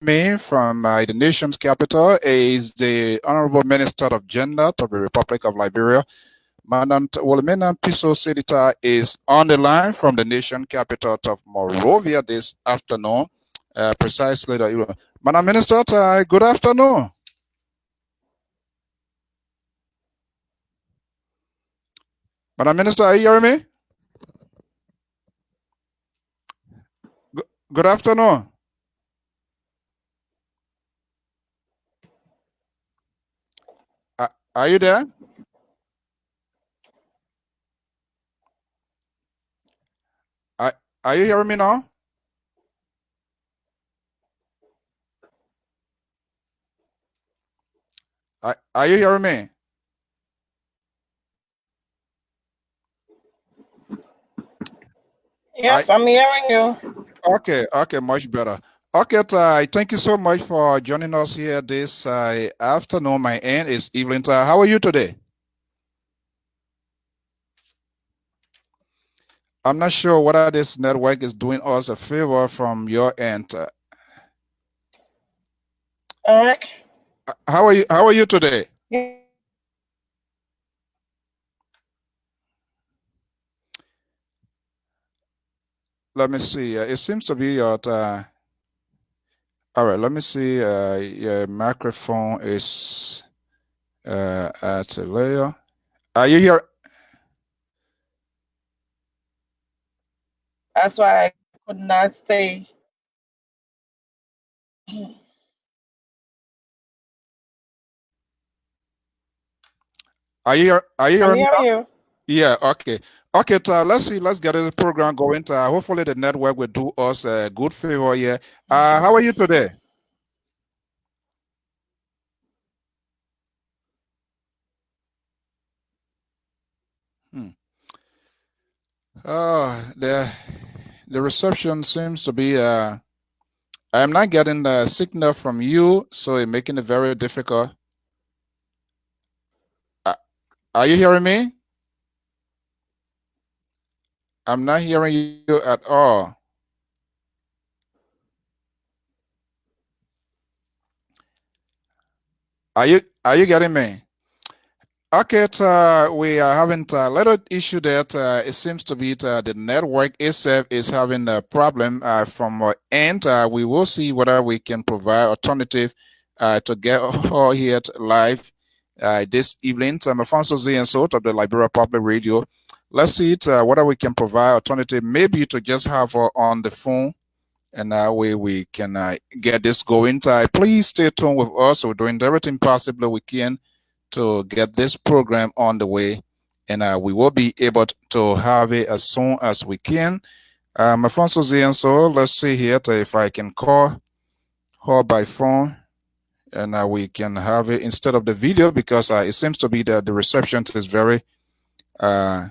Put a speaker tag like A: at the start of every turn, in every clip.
A: me from the nation's capital is the Honorable Minister of Gender of the Republic of Liberia. Madam Williametta Piso Saydee is on the line from the nation capital of Monrovia this afternoon. Precisely, Madam Minister, good afternoon. Madam Minister, are you hearing me? Good afternoon. Are you there? Are you hearing me now? Are you hearing me?
B: Yes, I'm hearing you.
A: Okay, much better. Okay, thank you so much for joining us here this afternoon. My end is Evelyn. How are you today? I'm not sure whether this network is doing us a favor from your end.
B: Eric?
A: How are you? How are you today? Let me see. It seems to be your. All right. Let me see. Your microphone is at a layer. Are you here?
B: That's why I could not stay.
A: Are you here? Are you
B: I'm
A: hearing me?
B: hearing you.
A: Yeah, okay. Okay, let's see. Let's get the program going. Hopefully the network will do us a good favor here. How are you today? Hmm. The reception seems to be I'm not getting the signal from you, so it's making it very difficult. Are you hearing me? I'm not hearing you at all. Are you getting me? Okay, we are having a little issue that it seems to be the network itself is having a problem from our end. We will see whether we can provide alternative to get all here live this evening. I'm Afonso Z and Sort of the Liberia Public Radio. Let's see whether we can provide alternative, maybe to just have her on the phone, and that way we can get this going. Please stay tuned with us. We're doing everything possible we can to get this program on the way, and we will be able to have it as soon as we can. Afonso Z, so let's see here if I can call her by phone, and we can have it instead of the video, because it seems to be that the reception uh,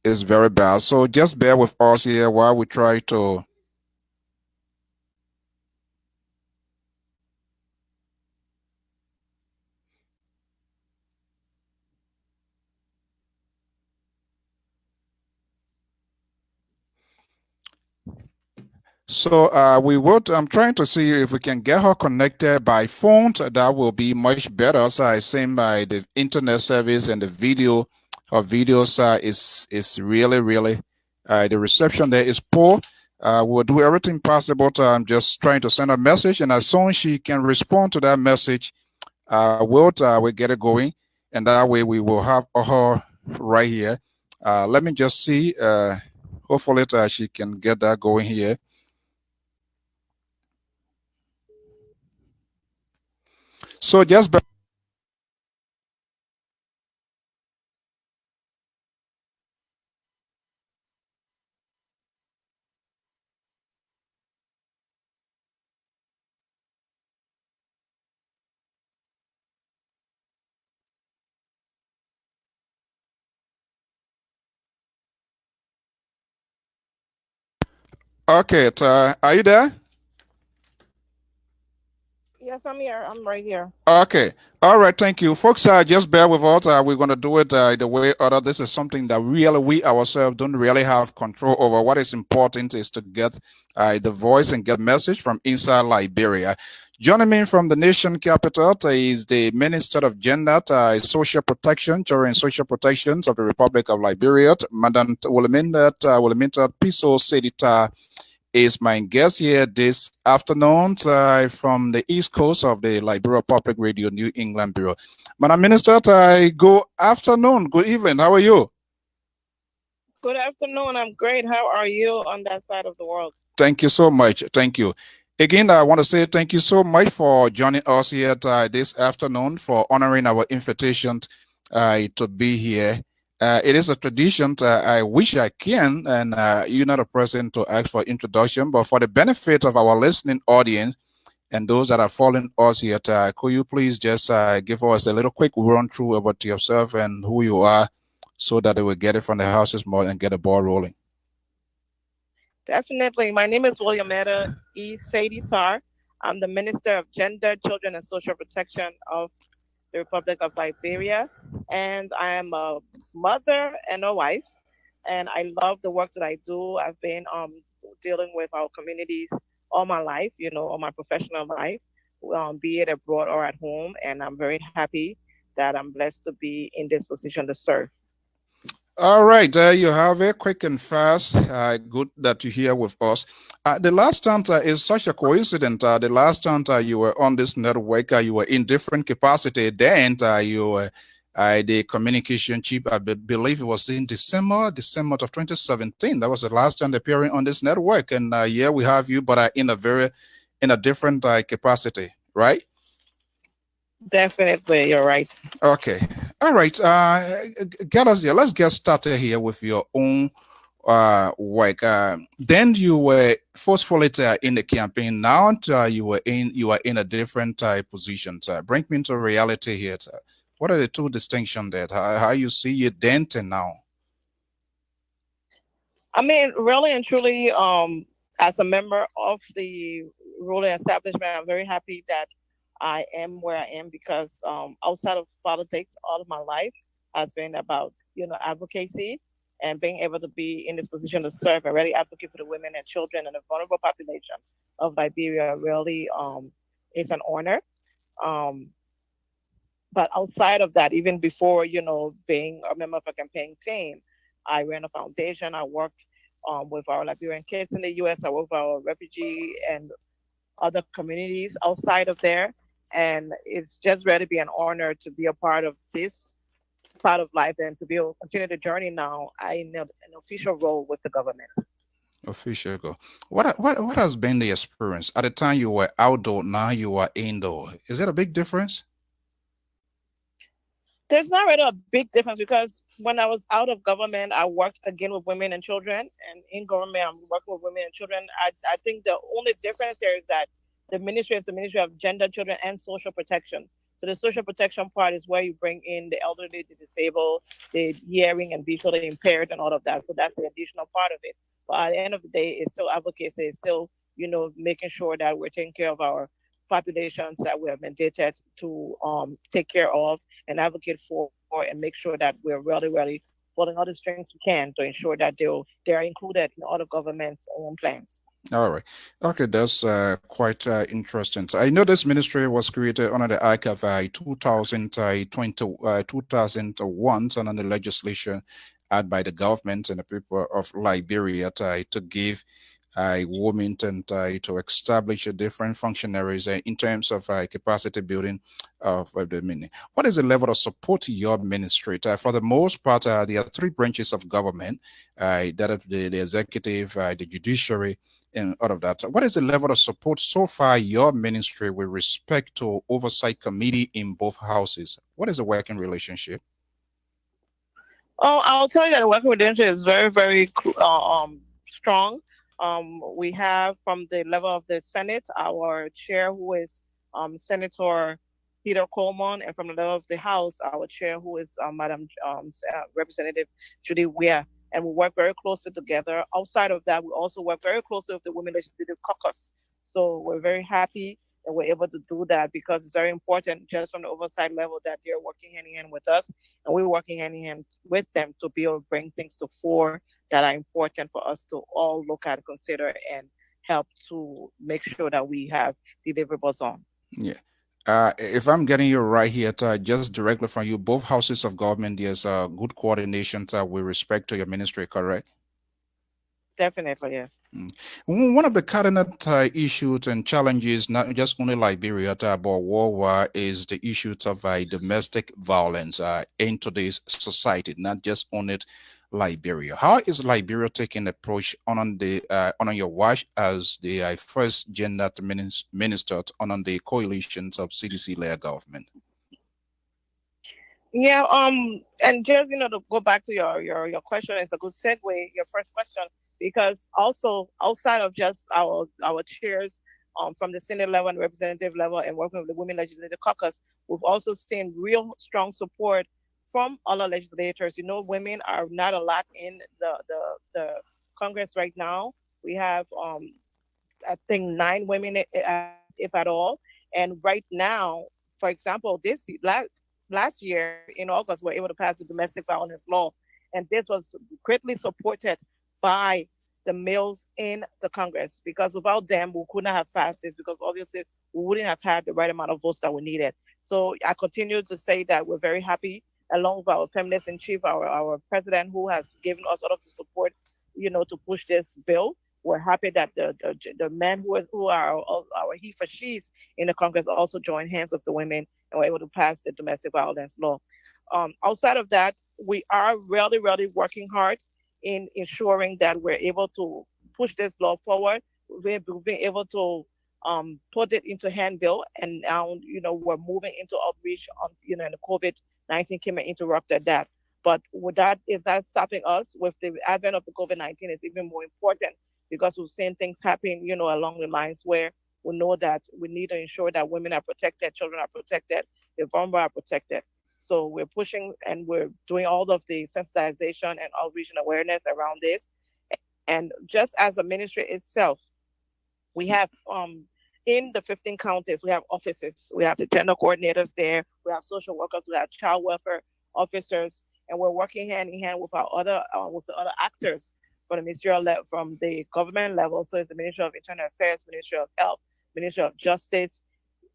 A: is very bad. So just bear with us here while we try to. So I'm trying to see if we can get her connected by phone. That will be much better. So I think by the internet service and the video, her videos is really the reception there is poor. We'll do everything possible to. I'm just trying to send a message, and as soon as she can respond to that message, we'll get it going, and that way we will have her right here. Let me just see. Hopefully, she can get that going here. So just okay. Are you there?
B: Yes, I'm here. I'm right here.
A: Okay. All right. Thank you, folks. Just bear with us. We're going to do it the way other. This is something that really we ourselves don't really have control over. What is important is to get the voice and get message from inside Liberia. Joining me from the nation capital is the Minister of Gender, Social Protection, Children and Social Protections of the Republic of Liberia, Madam Williametta Piso Saydee is my guest here this afternoon from the East Coast of the Liberia Public Radio New England Bureau. Madam Minister, good afternoon, good evening. How are you?
B: Good afternoon. I'm great. How are you on that side of the world?
A: Thank you so much. Thank you. Again, I want to say thank you so much for joining us here this afternoon for honoring our invitation to be here. It is a tradition. I wish I can, and you're not a person to ask for introduction, but for the benefit of our listening audience, and those that are following us here, could you please just give us a little quick run through about yourself and who you are so that they will get it from the houses more and get the ball rolling?
B: Definitely. My name is Williametta Saydee Tarr. I'm the Minister of Gender, Children, and Social Protection of the Republic of Liberia. And I am a mother and a wife. And I love the work that I do. I've been dealing with our communities all my life, all my professional life, be it abroad or at home. And I'm very happy that I'm blessed to be in this position to serve.
A: All right, there you have it, quick and fast. Good that you're here with us. The last time is such a coincidence. The last time you were on this network, you were in different capacity. Then you were the communication chief. Believe it was in December of 2017. That was the last time appearing on this network. And here we have you, but in a different capacity, right?
B: Definitely, you're right.
A: Okay. All right. Get us here. Let's get started here with your own work. Then you were forcefully in the campaign. Now you are in a different position. Bring me into reality here. What are the two distinctions there? How you see it then and now?
B: I mean, really and truly, as a member of the ruling establishment, I'm very happy that I am where I am because outside of politics, all of my life has been about advocacy and being able to be in this position to serve and really advocate for the women and children and the vulnerable population of Liberia. Really, is an honor. Um, but outside of that, even before being a member of a campaign team, I ran a foundation. I worked with our Liberian kids in the U.S. I worked with our refugee and other communities outside of there, and it's just really be an honor to be a part of this part of life and to be able to continue the journey now. I in an official role with the government.
A: Official go. What has been the experience at the time you were outdoor? Now you are indoor. Is it a big difference?
B: There's not really a big difference because when I was out of government, I worked again with women and children, and in government, I'm working with women and children. I think the only difference there is that the ministry is the Ministry of Gender, Children, and Social Protection. So the social protection part is where you bring in the elderly, the disabled, the hearing and visually impaired, and all of that. So that's the additional part of it. But at the end of the day, it's still advocacy. It's still making sure that we're taking care of our populations that we have mandated to take care of and advocate for and make sure that we're really pulling all the strings we can to ensure that they're included in all the government's own plans.
A: All right. Okay, that's quite interesting. So I know this ministry was created under the Act of 2020, 2001, and under the legislation added by the government and the people of Liberia to give women and to establish a different functionaries in terms of capacity building of the ministry. What is the level of support to your ministry? For the most part, there are three branches of government, that of the executive, the judiciary, and all of that. What is the level of support so far your ministry with respect to oversight committee in both houses? What is the working relationship?
B: Oh, I'll tell you that the working relationship is very strong. We have from the level of the Senate our chair who is Senator Peter Coleman, and from the level of the House our chair who is Madam Representative Judy Weir. And we work very closely together. Outside of that, we also work very closely with the Women Legislative Caucus. So we're very happy that we're able to do that because it's very important just from the oversight level that they're working hand in hand with us and we're working hand in hand with them to be able to bring things to fore that are important for us to all look at, consider, and help to make sure that we have deliverables on.
A: Yeah. If I'm getting you right here, just directly from you, both houses of government, there's good coordination with respect to your ministry, correct?
B: Definitely, yes.
A: Mm. One of the cardinal issues and challenges, not just only Liberia, but worldwide, is the issues of domestic violence in today's society, not just only Liberia. How is Liberia taking approach on your watch as the first gender minister on the coalitions of CDC-led government?
B: Yeah, and just to go back to your question, it's a good segue. Your first question, because also outside of just our chairs, from the Senate level and representative level, and working with the Women Legislative Caucus, we've also seen real strong support from other legislators. Women are not a lot in the Congress right now. We have I think 9 women, if at all. And right now, for example, last year in August, we're able to pass the domestic violence law, and this was greatly supported by the males in the Congress because without them, we couldn't have passed this because obviously we wouldn't have had the right amount of votes that we needed. So I continue to say that we're very happy, along with our feminist in chief, our president, who has given us all of the support, to push this bill. We're happy that the men who are our he for she's in the Congress also joined hands with the women and were able to pass the domestic violence law. Outside of that, we are really, really working hard in ensuring that we're able to push this law forward. We've been able to put it into handbill, and now we're moving into outreach on and the COVID-19 came and interrupted that. But with that, is that stopping us? With the advent of the COVID-19, it's even more important because we've seen things happen, along the lines where we know that we need to ensure that women are protected, children are protected, the vulnerable are protected. So we're pushing and we're doing all of the sensitization and outreach and awareness around this. And just as a ministry itself, we have in the 15 counties, we have offices. We have the gender coordinators there. We have social workers. We have child welfare officers, and we're working hand in hand with our other with the other actors from the ministerial level, from the government level. So it's the Ministry of Internal Affairs, Ministry of Health, Ministry of Justice,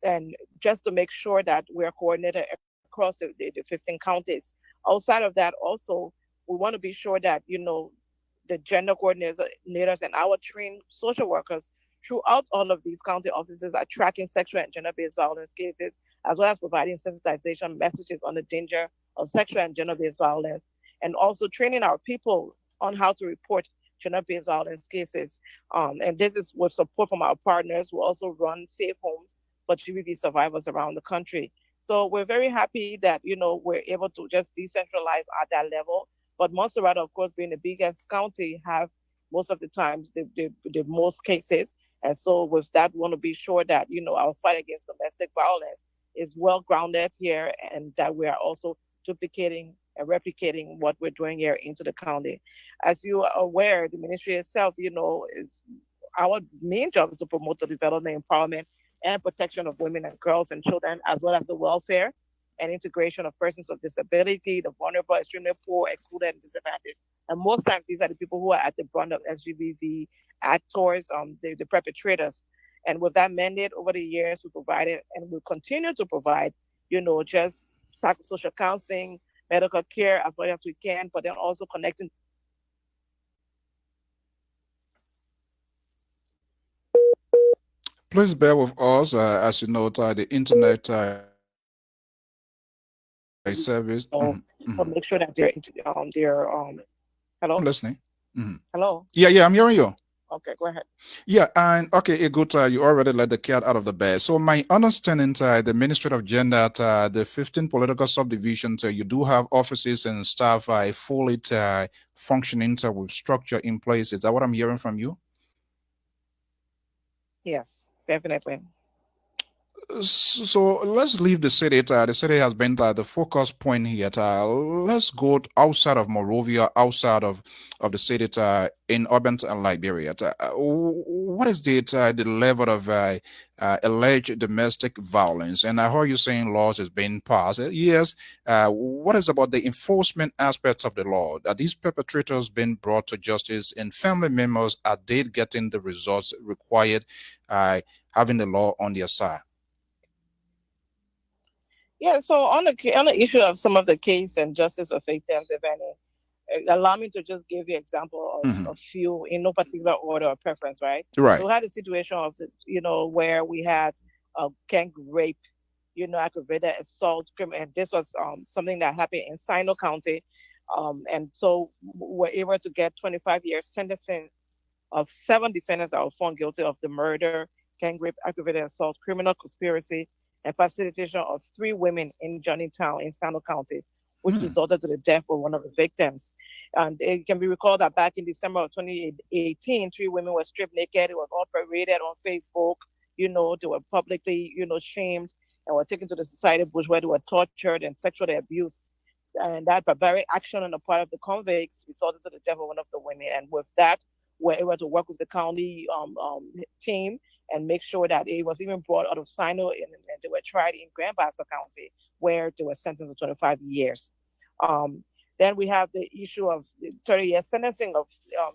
B: and just to make sure that we're coordinated across the 15 counties. Outside of that, also we want to be sure that the gender coordinators and our trained social workers throughout all of these county offices are tracking sexual and gender-based violence cases, as well as providing sensitization messages on the danger of sexual and gender-based violence, and also training our people on how to report gender-based violence cases. And this is with support from our partners who also run safe homes for GBV survivors around the country. So we're very happy that we're able to just decentralize at that level. But Montserrat, of course, being the biggest county, have most of the times the most cases. And so with that, we want to be sure that our fight against domestic violence is well grounded here, and that we are also duplicating and replicating what we're doing here into the county. As you are aware, the ministry itself, is our main job is to promote the development, empowerment, and protection of women and girls and children, as well as the welfare and integration of persons with disability, the vulnerable, extremely poor, excluded, and disadvantaged. And most times, these are the people who are at the brunt of SGBV actors, the perpetrators. And with that mandate over the years, we provided and we continue to provide, just psychosocial counseling, medical care as well as we can, but then also connecting.
A: Please bear with us. As you know, the internet service. Mhm,
B: So
A: mhm.
B: make sure that
A: I'm
B: hello,
A: listening. Mhm.
B: hello.
A: Yeah, yeah, I'm hearing you.
B: Okay, go ahead.
A: Yeah, and okay, good. You already let the cat out of the bag. So my understanding, the Ministry of Gender, the 15 political subdivisions, you do have offices and staff fully functioning with structure in place. Is that what I'm hearing from you?
B: Yes, definitely.
A: So let's leave the city. The city has been the focus point here. Let's go outside of Morovia, outside of the city, in urban Liberia. What is the level of alleged domestic violence? And I heard you saying laws is being passed. Yes. What is about the enforcement aspects of the law? Are these perpetrators being brought to justice, and family members, are they getting the results required, uh, having the law on their side?
B: Yeah, so on the issue of some of the case and justice of victims, if any, allow me to just give you example
A: Mhm.
B: of a few in no particular order or preference, right?
A: Right.
B: So we had a situation of where we had a gang rape, aggravated assault, and this was something that happened in Sino County, and so we're able to get 25 years sentencing of seven defendants that were found guilty of the murder, gang rape, aggravated assault, criminal conspiracy, and facilitation of three women in Johnnytown in Sano County, which
A: Hmm.
B: resulted to the death of one of the victims. And it can be recalled that back in December of 2018, three women were stripped naked. It was all paraded on Facebook. They were publicly, shamed and were taken to the society bush where they were tortured and sexually abused. And that barbaric action on the part of the convicts resulted to the death of one of the women. And with that, we're able to work with the county team and make sure that it was even brought out of Sino and they were tried in Grand Bassa County, where they were sentenced to 25 years. Um, then we have the issue of the 30-year sentencing of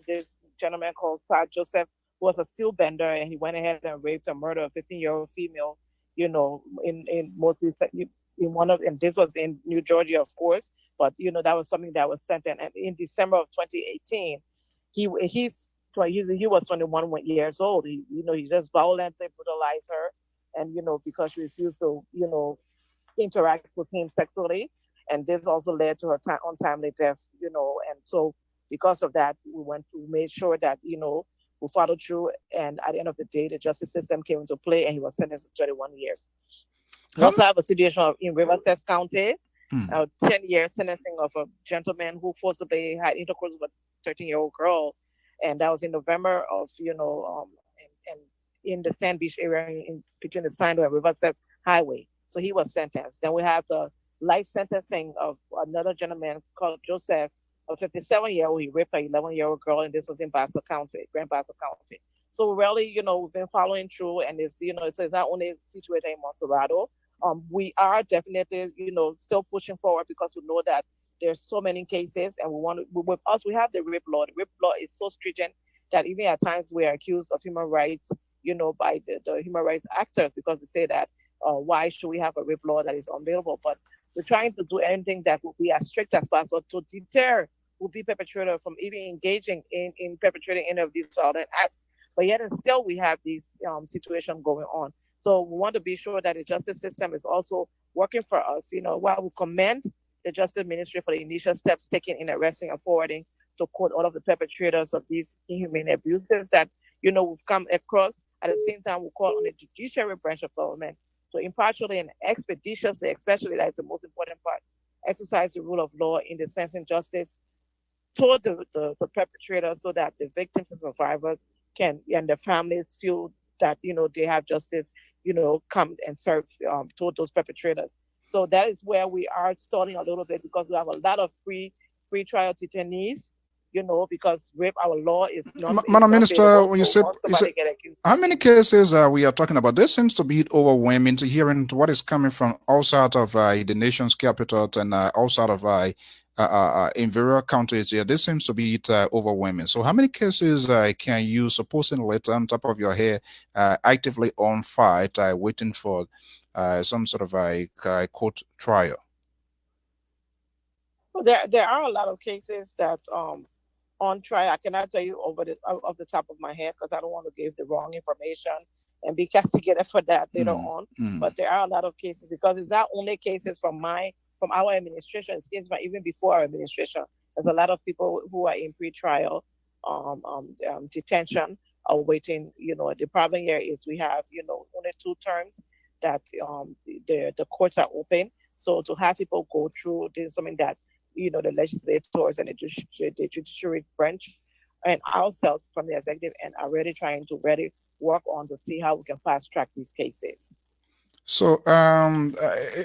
B: this gentleman called Tarr Joseph, who was a steel bender, and he went ahead and raped and murdered a 15-year-old female. In mostly in one of, and this was in New Georgia, of course, but that was something that was sent in. And in December of 2018, he was 21 years old. He just violently brutalized her, and because she refused to interact with him sexually, and this also led to her untimely death. And so because of that, we made sure that we followed through, and at the end of the day, the justice system came into play, and he was sentenced to 31 years. We
A: How?
B: also have a situation in Riverside County,
A: Hmm.
B: a 10-year sentencing of a gentleman who forcibly had intercourse with a 13-year-old girl. And that was in November of, and in the Sand Beach area between the Stein and Riverside Highway. So he was sentenced. Then we have the life sentencing of another gentleman called Joseph, a 57-year-old. He raped an 11-year-old girl, and this was in Bassa County, Grand Bassa County. So really, we've been following through, and so it's not only situated in Monserrato. We are definitely, still pushing forward because we know that there's so many cases, and with us, we have the rape law. The rape law is so stringent that even at times we are accused of human rights, by the human rights actors because they say that why should we have a rape law that is unavailable? But we're trying to do anything that will be as strict as possible to deter will be perpetrator from even engaging in perpetrating any of these violent acts. But yet and still we have these situations going on. So we want to be sure that the justice system is also working for us. While we commend the Justice Ministry for the initial steps taken in arresting and forwarding to court all of the perpetrators of these inhumane abuses that we've come across. At the same time, we call on the judiciary branch of government to impartially and expeditiously, especially that's the most important part, exercise the rule of law in dispensing justice toward the perpetrator so that the victims and survivors can and their families feel that they have justice come and serve toward those perpetrators. So that is where we are stalling a little bit because we have a lot of free trial detainees, because rape our law is
A: Madam
B: not
A: Minister,
B: available.
A: when
B: So once
A: you said,
B: somebody get accused,
A: how many cases we are talking about? This seems to be overwhelming to hearing what is coming from outside of the nation's capital and outside of in various countries here. This seems to be overwhelming. So, how many cases can you supposedly on top of your head actively on fight, waiting for some sort of a court trial?
B: well, there are a lot of cases that on trial. I cannot tell you over the off the top of my head because I don't want to give the wrong information and be castigated for that later
A: Mm,
B: on.
A: mm.
B: But there are a lot of cases because it's not only cases from our administration. It's cases from even before our administration. There's a lot of people who are in pre-trial detention or waiting. The problem here is we have only two terms that the courts are open. So to have people go through this is something that the legislators and the judiciary branch and ourselves from the executive and are really trying to really work on to see how we can fast track these cases.
A: So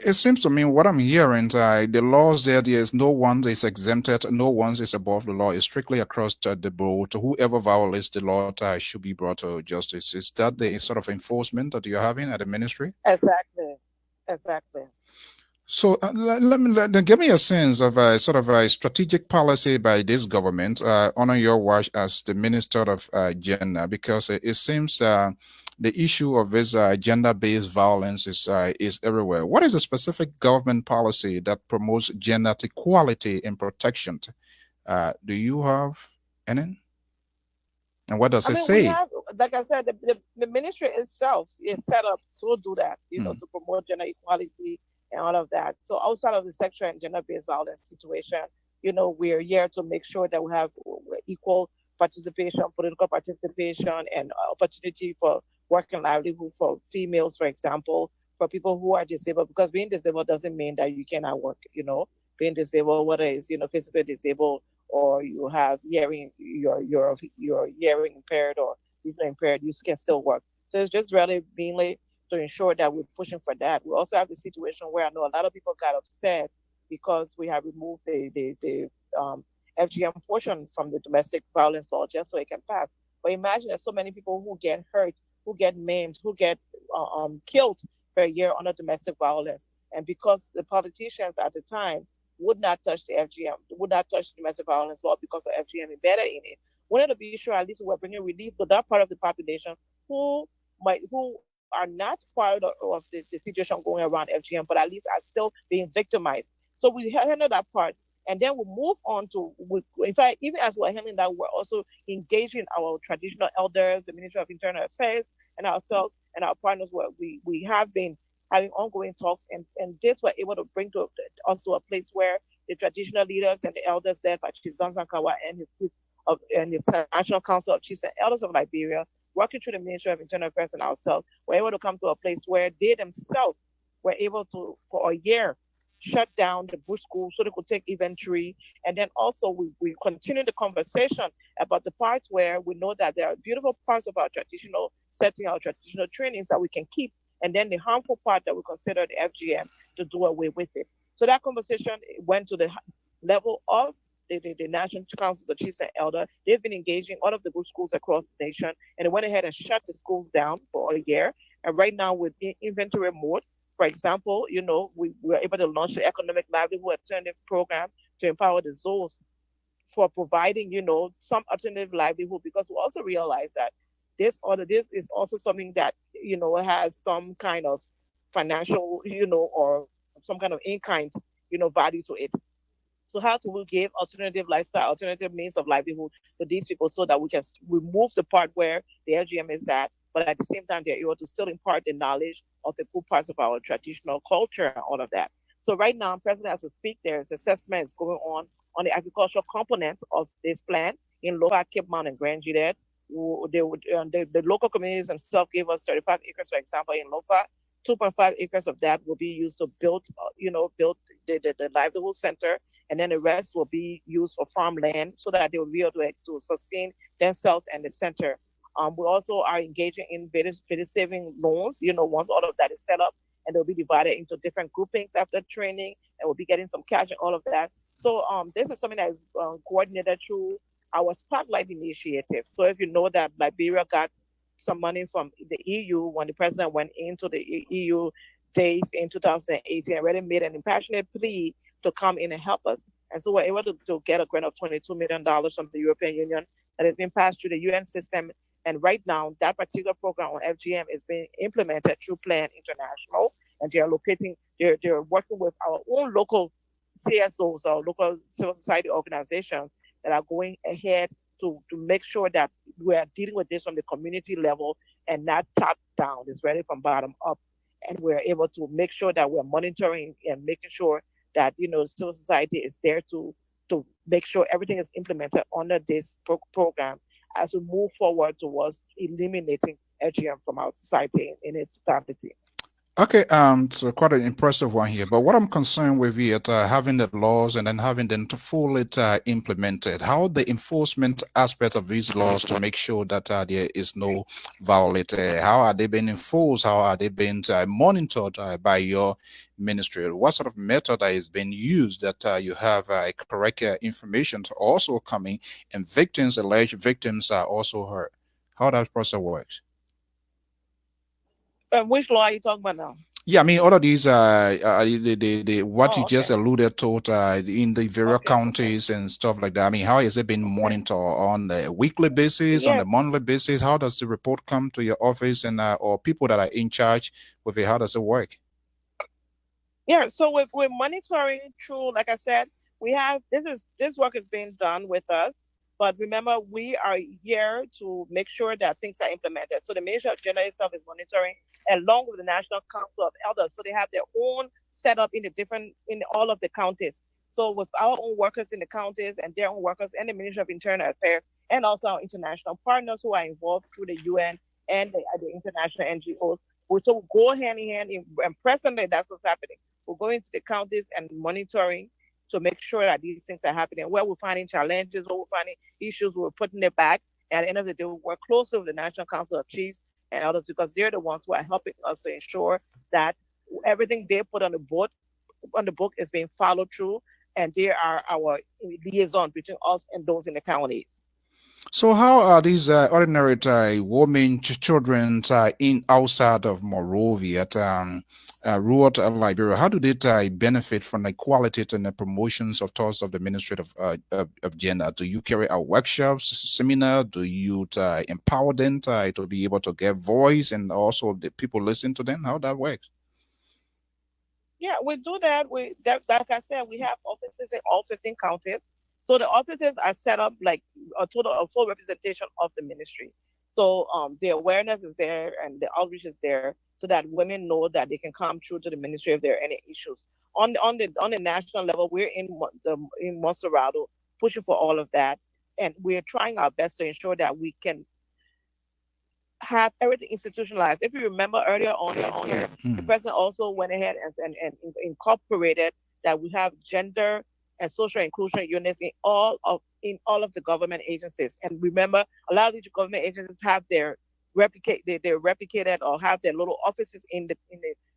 A: it seems to me what I'm hearing, the laws there is no one is exempted, no one is above the law. It's strictly across the board. Whoever violates the law should be brought to justice. Is that the sort of enforcement that you're having at the ministry?
B: Exactly. Exactly.
A: So give me a sense of a sort of a strategic policy by this government on your watch as the minister of gender, because it seems the issue of this gender-based violence is everywhere. What is a specific government policy that promotes gender equality and protection? Do you have any? And what does
B: I
A: it
B: mean, we
A: say?
B: have, like I said, the ministry itself is set up to do that,
A: Hmm.
B: to promote gender equality and all of that. So outside of the sexual and gender-based violence situation, we're here to make sure that we have equal participation, political participation, and opportunity for work and livelihood for females, for example, for people who are disabled. Because being disabled doesn't mean that you cannot work. Being disabled, whether it's physically disabled or you have hearing, you're hearing impaired or visually impaired, you can still work. So it's just really mainly to ensure that we're pushing for that. We also have a situation where I know a lot of people got upset because we have removed the FGM portion from the domestic violence law just so it can pass. But imagine there's so many people who get hurt, who get maimed, who get killed per year under domestic violence. And because the politicians at the time would not touch the FGM, would not touch the domestic violence law because of FGM embedded in it. We wanted to be sure at least we're bringing relief to that part of the population who are not part of the situation going around FGM, but at least are still being victimized. So we handle that part. And then we move on to, in fact, even as we're handling that, we're also engaging our traditional elders, the Ministry of Internal Affairs, and ourselves and our partners. Where we have been having ongoing talks, and this we're able to bring to also a place where the traditional leaders and the elders led by Chief Zanzankawa and his group and the National Council of Chiefs and Elders of Liberia, working through the Ministry of Internal Affairs and ourselves, were able to come to a place where they themselves were able to, for a year, shut down the bush school so they could take inventory. And then also we continue the conversation about the parts where we know that there are beautiful parts of our traditional setting, our traditional trainings that we can keep, and then the harmful part that we consider the FGM to do away with it. So that conversation went to the level of the National Council of Chiefs and Elder. They've been engaging all of the good schools across the nation, and they went ahead and shut the schools down for a year. And right now, with inventory mode, for example, we were able to launch the Economic Livelihood Alternative Program to empower the zones for providing, some alternative livelihood, because we also realize that this is also something that, has some kind of financial, or some kind of in-kind, value to it. So how do we give alternative lifestyle, alternative means of livelihood to these people so that we can remove the part where the LGM is at, but at the same time they're able to still impart the knowledge of the good parts of our traditional culture and all of that. So right now, President, as we speak, there's assessment is going on the agricultural component of this plan in Lofa, Cape Mount, and Grand Juliet. The local communities themselves gave us 35 acres, for example, in Lofa. 2.5 acres of that will be used to build the livelihood center, and then the rest will be used for farmland so that they will be able to sustain themselves and the center. We also are engaging in various saving loans, once all of that is set up, and they'll be divided into different groupings after training, and we'll be getting some cash and all of that. So this is something that is coordinated through our Spotlight initiative. So if you know that Liberia got some money from the EU when the president went into the EU days in 2018, already made an impassioned plea to come in and help us. And so we're able to get a grant of $22 million from the European Union that has been passed through the UN system. And right now, that particular program on FGM is being implemented through Plan International. And they're working with our own local CSOs, our local civil society organizations that are going ahead to make sure that we are dealing with this from the community level and not top down. It's ready from bottom up. And we're able to make sure that we're monitoring and making sure that, civil society is there to make sure everything is implemented under this program as we move forward towards eliminating FGM from our society in its totality.
A: Okay, so quite an impressive one here. But what I'm concerned with here, having the laws and then having them to fully implemented, how the enforcement aspect of these laws to make sure that there is no violate, how are they being enforced? How are they being monitored by your ministry? What sort of method is being used that you have correct information to also coming and victims, alleged victims are also hurt? How that process works?
B: Which law are you talking about now?
A: Yeah, I mean, all of these, the what you
B: Oh,
A: just
B: okay.
A: alluded to in the various
B: Okay. Okay.
A: counties and stuff like that. I mean, how is it being
B: Okay.
A: monitored on a weekly basis, on
B: Yeah.
A: a monthly basis? How does the report come to your office and or people that are in charge with it? How does it work?
B: Yeah, so we're monitoring through, like I said, we have this work is being done with us, but remember we are here to make sure that things are implemented. So the Ministry of Gender itself is monitoring along with the National Council of Elders. So they have their own setup in the different in all of the counties. So with our own workers in the counties and their own workers and the Ministry of Internal Affairs and also our international partners who are involved through the UN and the international NGOs. We so we go hand in hand and presently that's what's happening. We're going to the counties and monitoring to make sure that these things are happening. Where we're finding challenges, where we're finding issues, we're putting it back. And at the end of the day, we work closely with the National Council of Chiefs and others because they're the ones who are helping us to ensure that everything they put on the book is being followed through, and they are our liaison between us and those in the counties.
A: So, how are these ordinary women, children in outside of Monrovia, rural Liberia? How do they benefit from the quality and the promotions of towards of the Ministry of Gender? Do you carry out workshops, seminar? Do you empower them to be able to get voice and also the people listen to them? How that works?
B: Yeah, we do that. Like I said, we have offices in all 15 counties. So the offices are set up like a full representation of the ministry. So the awareness is there and the outreach is there so that women know that they can come through to the ministry if there are any issues. On the national level, we're in Monserrado pushing for all of that, and we're trying our best to ensure that we can have everything institutionalized. If you remember earlier on this year, the
A: Mm.
B: president also went ahead and incorporated that we have gender and social inclusion units in all of the government agencies. And remember, a lot of these government agencies have they're replicated or have their little offices in the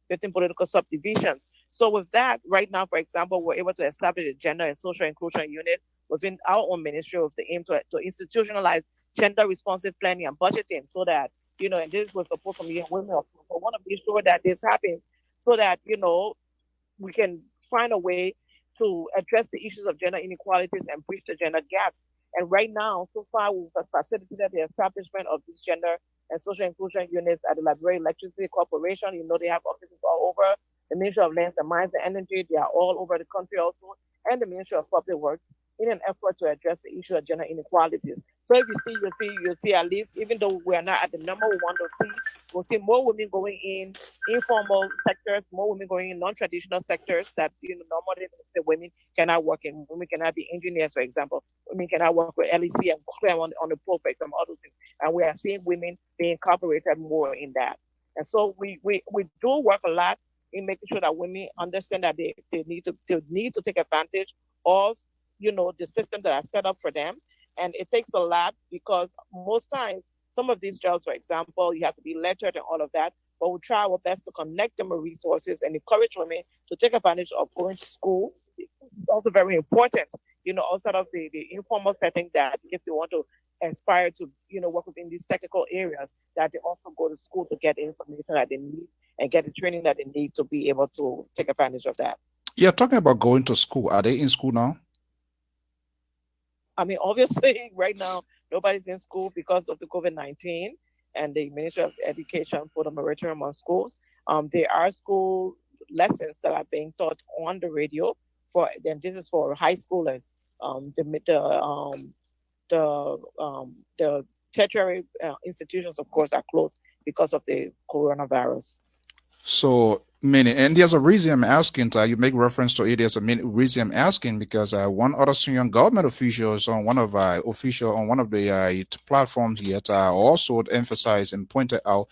B: 15 political subdivisions. So with that, right now, for example, we're able to establish a gender and social inclusion unit within our own ministry with the aim to institutionalize gender responsive planning and budgeting so that and this was support from young women. Of course. I want to be sure that this happens so that we can find a way to address the issues of gender inequalities and bridge the gender gaps. And right now, so far, we've facilitated the establishment of these gender and social inclusion units at the Liberia Electricity Corporation. They have offices all over the Ministry of Lands and Mines and Energy. They are all over the country also, and the Ministry of Public Works in an effort to address the issue of gender inequalities. So if you'll see at least, even though we are not at the number we want to see, we'll see more women going in informal sectors, more women going in non-traditional sectors that normally the women cannot work in. Women cannot be engineers, for example. Women cannot work with LEC and climb on the pole, for example, all those things. And we are seeing women being incorporated more in that. And so we do work a lot in making sure that women understand that they need to take advantage of the systems that are set up for them. And it takes a lot because most times some of these jobs, for example, you have to be lettered and all of that. But we try our best to connect them with resources and encourage women to take advantage of going to school. It's also very important, outside of the informal setting, that if they want to aspire to, work within these technical areas, that they also go to school to get the information that they need and get the training that they need to be able to take advantage of that.
A: Yeah, talking about going to school. Are they in school now?
B: I mean, obviously, right now, nobody's in school because of the COVID-19 and the Ministry of Education put a moratorium on schools. There are school lessons that are being taught on the radio then this is for high schoolers. The tertiary institutions, of course, are closed because of the coronavirus.
A: So many, and there's a reason I'm asking. You make reference to it. There's a reason I'm asking because one other senior government officials on one of the platforms yet also emphasized and pointed out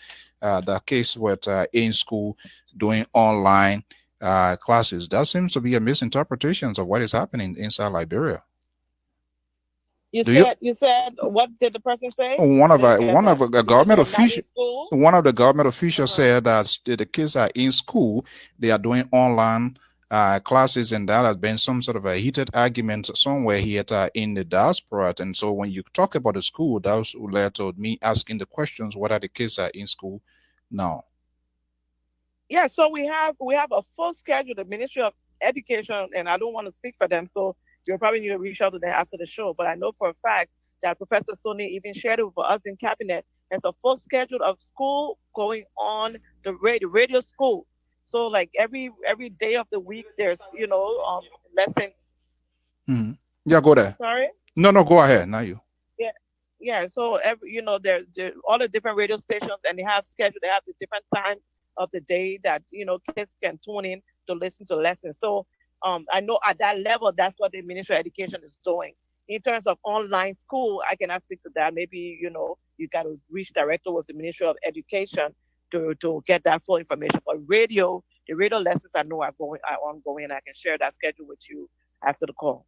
A: the case with in school doing online classes. That seems to be a misinterpretation of what is happening inside Liberia. Do you
B: You said what did the person say?
A: one
B: I
A: of
B: didn't get that.
A: a
B: Because
A: government
B: they're not
A: official
B: in school.
A: one of the government officials
B: Uh-huh.
A: said that the kids are in school, they are doing online classes, and that has been some sort of a heated argument somewhere here in the diaspora. And so when you talk about the school, that was led to me asking the questions whether the kids are in school now.
B: Yeah, so we have a full schedule. The Ministry of Education, and I don't want to speak for them, so you'll probably need to reach out to them after the show. But I know for a fact that Professor Sony even shared it with us in cabinet. There's a full schedule of school going on the radio school. So like every day of the week, there's lessons.
A: Hmm. Yeah, go
B: I'm
A: there.
B: sorry.
A: No, no, go ahead. Now you.
B: Yeah, yeah. So there all the different radio stations, and they have schedule. They have the different times of the day that kids can tune in to listen to lessons. So I know at that level, that's what the Ministry of Education is doing. In terms of online school, I cannot speak to that. Maybe you got to reach directly with the Ministry of Education to get that full information. But the radio lessons I know are ongoing. I can share that schedule with you after the call.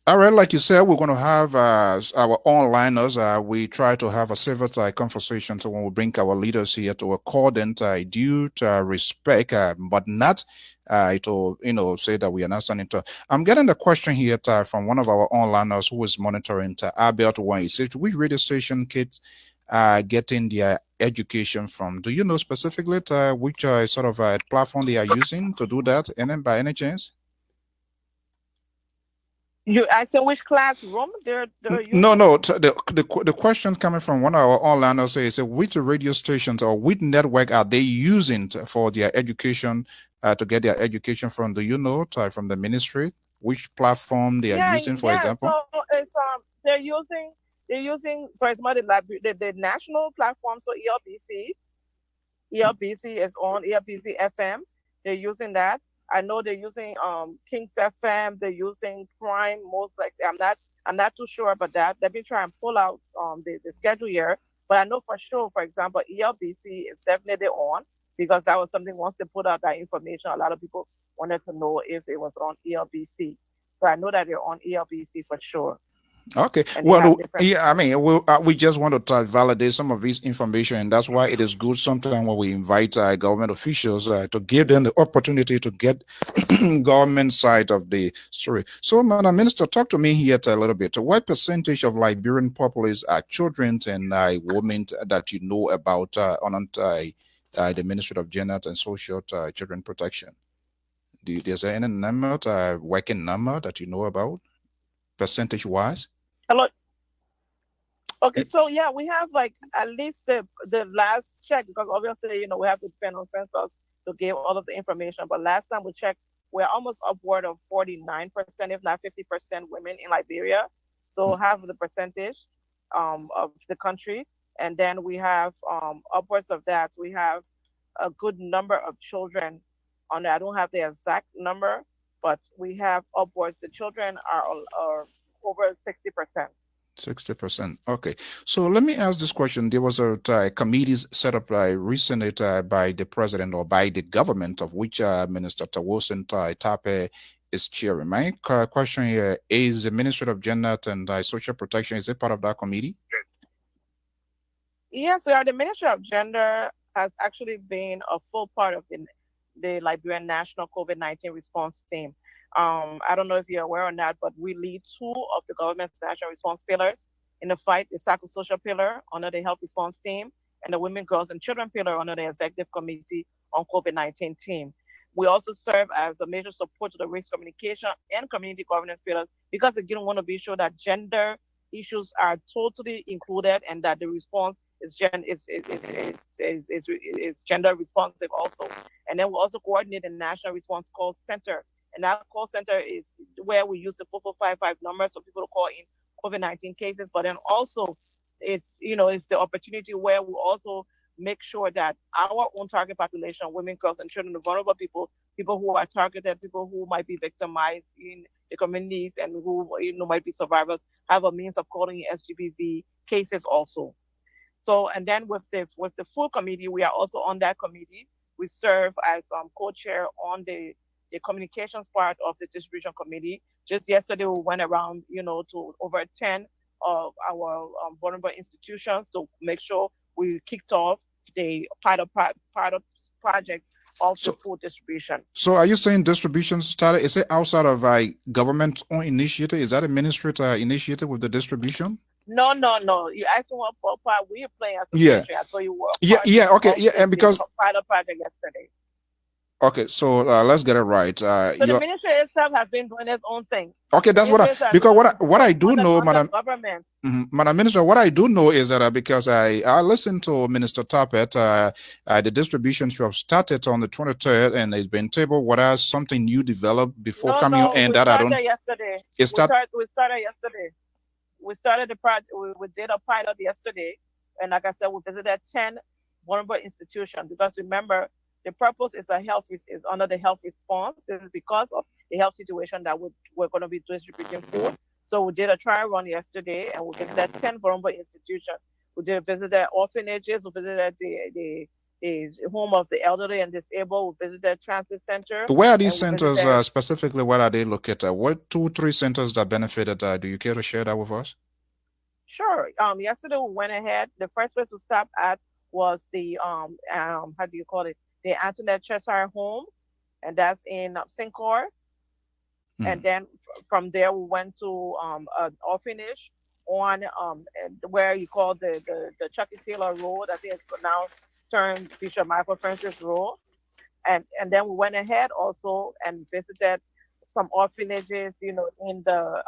A: All right, like you said, we're going to have our onliners. We try to have a civil conversation. So when we bring our leaders here to accordant due to respect, but not to say that we are not standing to. I'm getting the question here from one of our onliners who is monitoring Albert when he says which radio station kids are getting their education from. Do you know specifically which sort of platform they are using to do that? And then by any chance?
B: You asking which classroom they're
A: No,
B: using?
A: no. The question coming from one of our online says, which radio stations or which network are they using for their education to get their education from? Do you know from the ministry which platform they are
B: Yeah,
A: using, for
B: yeah.
A: example?
B: So it's they're using for example the national platform. So ELBC is on ELBC FM. They're using that. I know they're using Kings FM. They're using Prime most likely. I'm not too sure about that. Let me try and pull out the schedule here. But I know for sure, for example, ELBC is definitely on because that was something once they put out that information, a lot of people wanted to know if it was on ELBC. So I know that they're on ELBC for sure,
A: Okay.
B: and they
A: Well,
B: have different.
A: yeah, I mean, we just want to try to validate some of this information, and that's why it is good sometimes when we invite government officials to give them the opportunity to get government side of the story. So, Madam Minister, talk to me here a little bit. What percentage of Liberian populace are children and women that you know about the Ministry of Gender and Social Children Protection? Is there any number, working number that you know about, percentage wise?
B: Hello. Okay, so yeah, we have like at least the last check because obviously we have to depend on census to give all of the information. But last time we checked, we're almost upward of 49%, if not 50% women in Liberia. So half of the percentage of the country, and then we have upwards of that. We have a good number of children on there. I don't have the exact number, but we have upwards. The children are over 60%.
A: 60%. Okay. So let me ask this question. There was a committees set up recently by the president or by the government of which Minister Tawosin Tape is chairing. My question here is the Ministry of Gender and Social Protection, is it part of that committee?
B: Yes, we are. The Ministry of Gender has actually been a full part of the Liberian National COVID-19 response team. I don't know if you're aware or not, but we lead two of the government's national response pillars in the fight: the psychosocial pillar under the health response team, and the women, girls, and children pillar under the executive committee on COVID-19 team. We also serve as a major support to the risk communication and community governance pillars because again, we want to be sure that gender issues are totally included and that the response is gender responsive also. And then we also coordinate a national response call center. And that call center is where we use the 4455 number so people to call in COVID-19 cases. But then also it's the opportunity where we also make sure that our own target population, women, girls, and children, the vulnerable people who are targeted, people who might be victimized in the communities and who might be survivors, have a means of calling SGBV cases also. So, and then with the full committee, we are also on that committee. We serve as co-chair on the communications part of the distribution committee. Just yesterday, we went around, to over 10 of our vulnerable institutions to make sure we kicked off the pilot project of the
A: So,
B: food distribution.
A: so are you saying distribution started? Is it outside of a government own initiative? Is that a ministry initiative with the distribution?
B: No, no, no. You asked me what part we are playing as a
A: Yeah,
B: ministry. I told you we're a
A: yeah,
B: part
A: yeah. Okay,
B: of
A: yeah, and
B: the
A: because
B: pilot project yesterday.
A: okay, so let's get it right.
B: So the
A: You
B: ministry itself has been doing its own thing.
A: okay?
B: The
A: That's what I
B: ministry has
A: because
B: been
A: what I do know,
B: under
A: madam.
B: government.
A: Madam Minister, what I do know is that because I listened to Minister Tappet, the distribution should have started on the 23rd and it's been tabled. What else something new developed before
B: No,
A: coming
B: no,
A: and
B: we
A: that I don't.
B: started yesterday.
A: It start
B: We started yesterday. We started the project. We did a pilot yesterday, and like I said, we visited 10 vulnerable institutions because remember, the purpose is is under the health response. This is because of the health situation that we're going to be distributing food. So we did a trial run yesterday, and we visited 10 vulnerable institutions. We did visited orphanages. We visited the home of the elderly and disabled. We visited transit center,
A: where are these
B: and we
A: centers
B: visited.
A: specifically? Where are they located? What two, three centers that benefited? Do you care to share that with us?
B: Sure. Yesterday we went ahead. The first place to stop at was the how do you call it? The Antoinette Cheshire Home, and that's in Sincor. And
A: Mm.
B: then from there we went to an orphanage on where you call the Chucky Taylor Road. I think it's now turned Bishop Michael Francis Road. And then we went ahead also and visited some orphanages, in the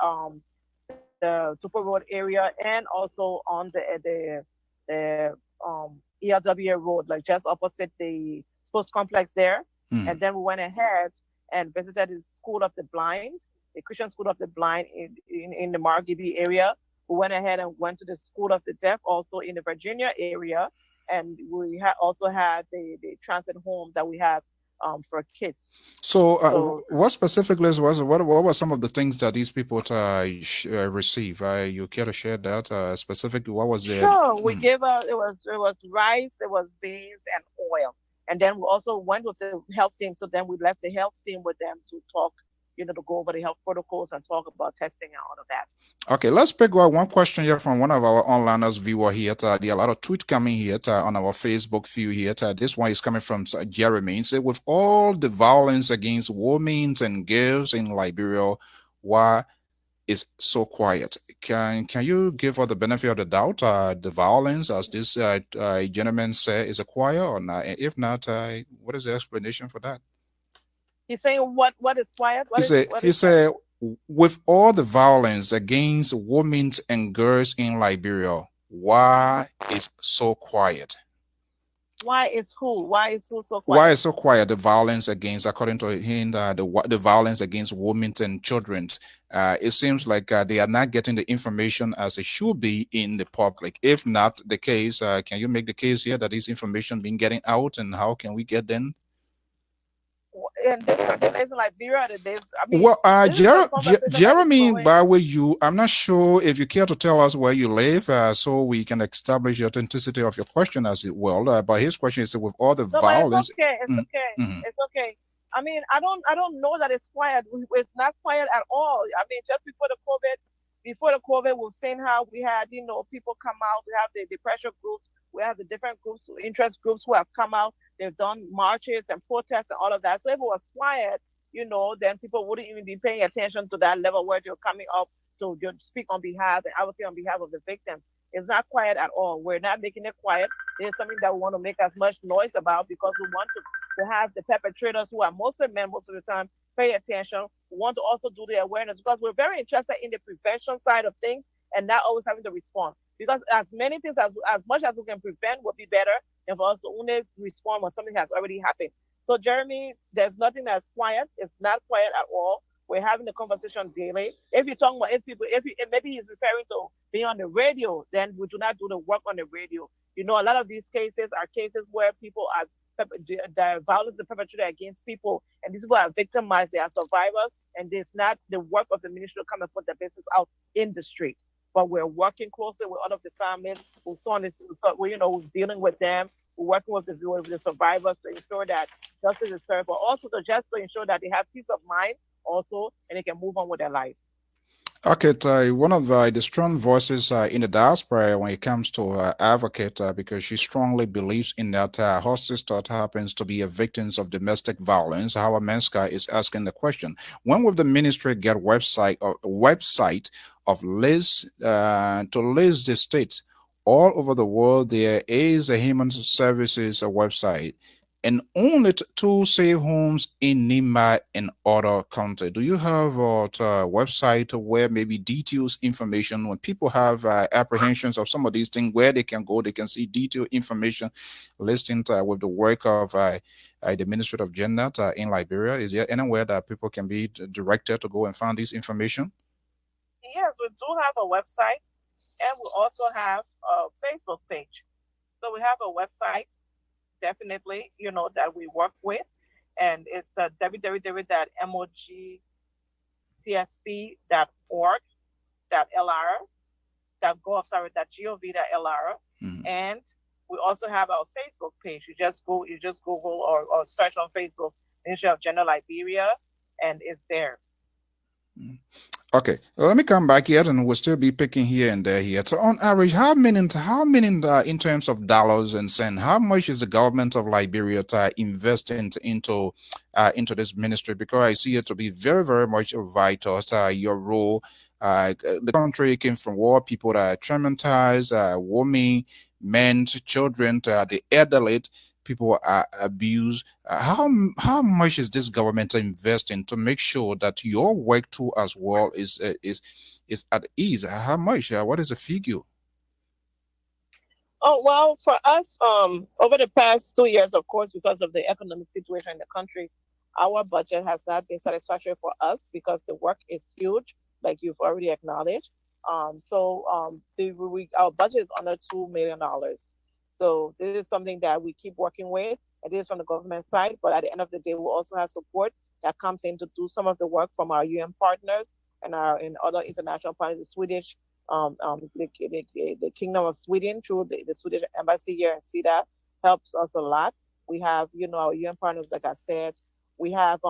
B: Tupper Road area and also on the ELW Road, like just opposite the sports complex there. And
A: Mm.
B: then we went ahead and visited the School of the Blind, the Christian School of the Blind in the Margibi area. We went ahead and went to the School of the Deaf also in the Virginia area. And we also had the transit home that we have for kids.
A: So,
B: So
A: what specifically was what were some of the things that these people receive? You care to share that specifically? What was it?
B: sure, we gave out it was rice, it was beans and oil, and then we also went with the health team. So then we left the health team with them to talk, to go over the health protocols and talk about testing and all of that.
A: Okay, let's pick up one question here from one of our onliners viewer here. There are a lot of tweets coming here on our Facebook view here. This one is coming from Jeremy. He said, with all the violence against women and girls in Liberia, why is so quiet? Can you give us the benefit of the doubt? The violence, as this gentleman said, is a quiet or not? And if not, what is the explanation for that?
B: He's saying what is quiet? What
A: He
B: is that?
A: said, with all the violence against women and girls in Liberia, why is so quiet?
B: Why is who? Why is who so
A: Why
B: quiet?
A: is so quiet? The violence against, according to him, the violence against women and children. It seems like they are not getting the information as it should be in the public. If not the case, can you make the case here that this information been getting out, and how can we get them?
B: In this country, days in Liberia, the days. I mean,
A: Well,
B: this is a conversation that is
A: Jeremy,
B: going.
A: by way you, I'm not sure if you care to tell us where you live, so we can establish the authenticity of your question as it will. But his question is with all the
B: No, but it's
A: violence.
B: okay. It's
A: Mm,
B: okay.
A: mhm.
B: It's okay. I mean, I don't know that it's quiet. It's not quiet at all. I mean, just before the COVID, we've seen how we had, people come out. We have the pressure groups. We have the different groups, interest groups who have come out. They've done marches and protests and all of that. So if it was quiet, then people wouldn't even be paying attention to that level where you're coming up to speak on behalf and advocate on behalf of the victims. It's not quiet at all. We're not making it quiet. It's something that we want to make as much noise about because we want to have the perpetrators who are mostly men most of the time pay attention. We want to also do the awareness because we're very interested in the prevention side of things and not always having to respond. Because as many things as much as we can prevent would be better than for us to only respond when something has already happened. So Jeremy, there's nothing that's quiet. It's not quiet at all. We're having the conversation daily. If you're talking about if maybe he's referring to being on the radio, then we do not do the work on the radio. A lot of these cases are cases where people are the violence is perpetrated against people, and these people are victimized. They are survivors, and it's not the work of the ministry to come and put the business out in the street. but we're working closely with all of the families who's on this, who's dealing with them. We're working with the survivors to ensure that justice is served, but also to ensure that they have peace of mind also, and they can move on with their lives.
A: Okay, one of the strong voices in the diaspora when it comes to advocate because she strongly believes in that her sister happens to be a victim of domestic violence. Howard Menska is asking the question: when will the ministry get website of list to list the states all over the world? There is a human services website and only two safe homes in Nima and other country. Do you have a website where maybe details information when people have apprehensions of some of these things where they can go, they can see detailed information listing with the work of the Ministry of Gender in Liberia? Is there anywhere that people can be directed to go and find this information?
B: Yes, we do have a website, and we also have a Facebook page. So we have a website, definitely, that we work with, and it's the www.mogcsp.org.lr.gov.lr,
A: Mhm.
B: and we also have our Facebook page. You just Google or search on Facebook Ministry of Gender Liberia, and it's there.
A: Mhm. Okay, well, let me come back here, and we'll still be picking here and there here. So, on average, how many in terms of dollars and cents, how much is the government of Liberia investing into this ministry? Because I see it to be very, very much vital. Your role, the country came from war, people that are traumatized, women, men, children, the elderly. People are abused. How much is this government investing to make sure that your work too as well is at ease? How much? What is the figure?
B: Oh, well, for us, over the past 2 years, of course, because of the economic situation in the country, our budget has not been satisfactory for us because the work is huge, like you've already acknowledged. Our budget is under $2 million. So this is something that we keep working with, and this is from the government side. But at the end of the day, we also have support that comes in to do some of the work from our UN partners and other international partners, the Swedish the Kingdom of Sweden through the Swedish embassy here and see that helps us a lot. We have, our UN partners, like I said. We have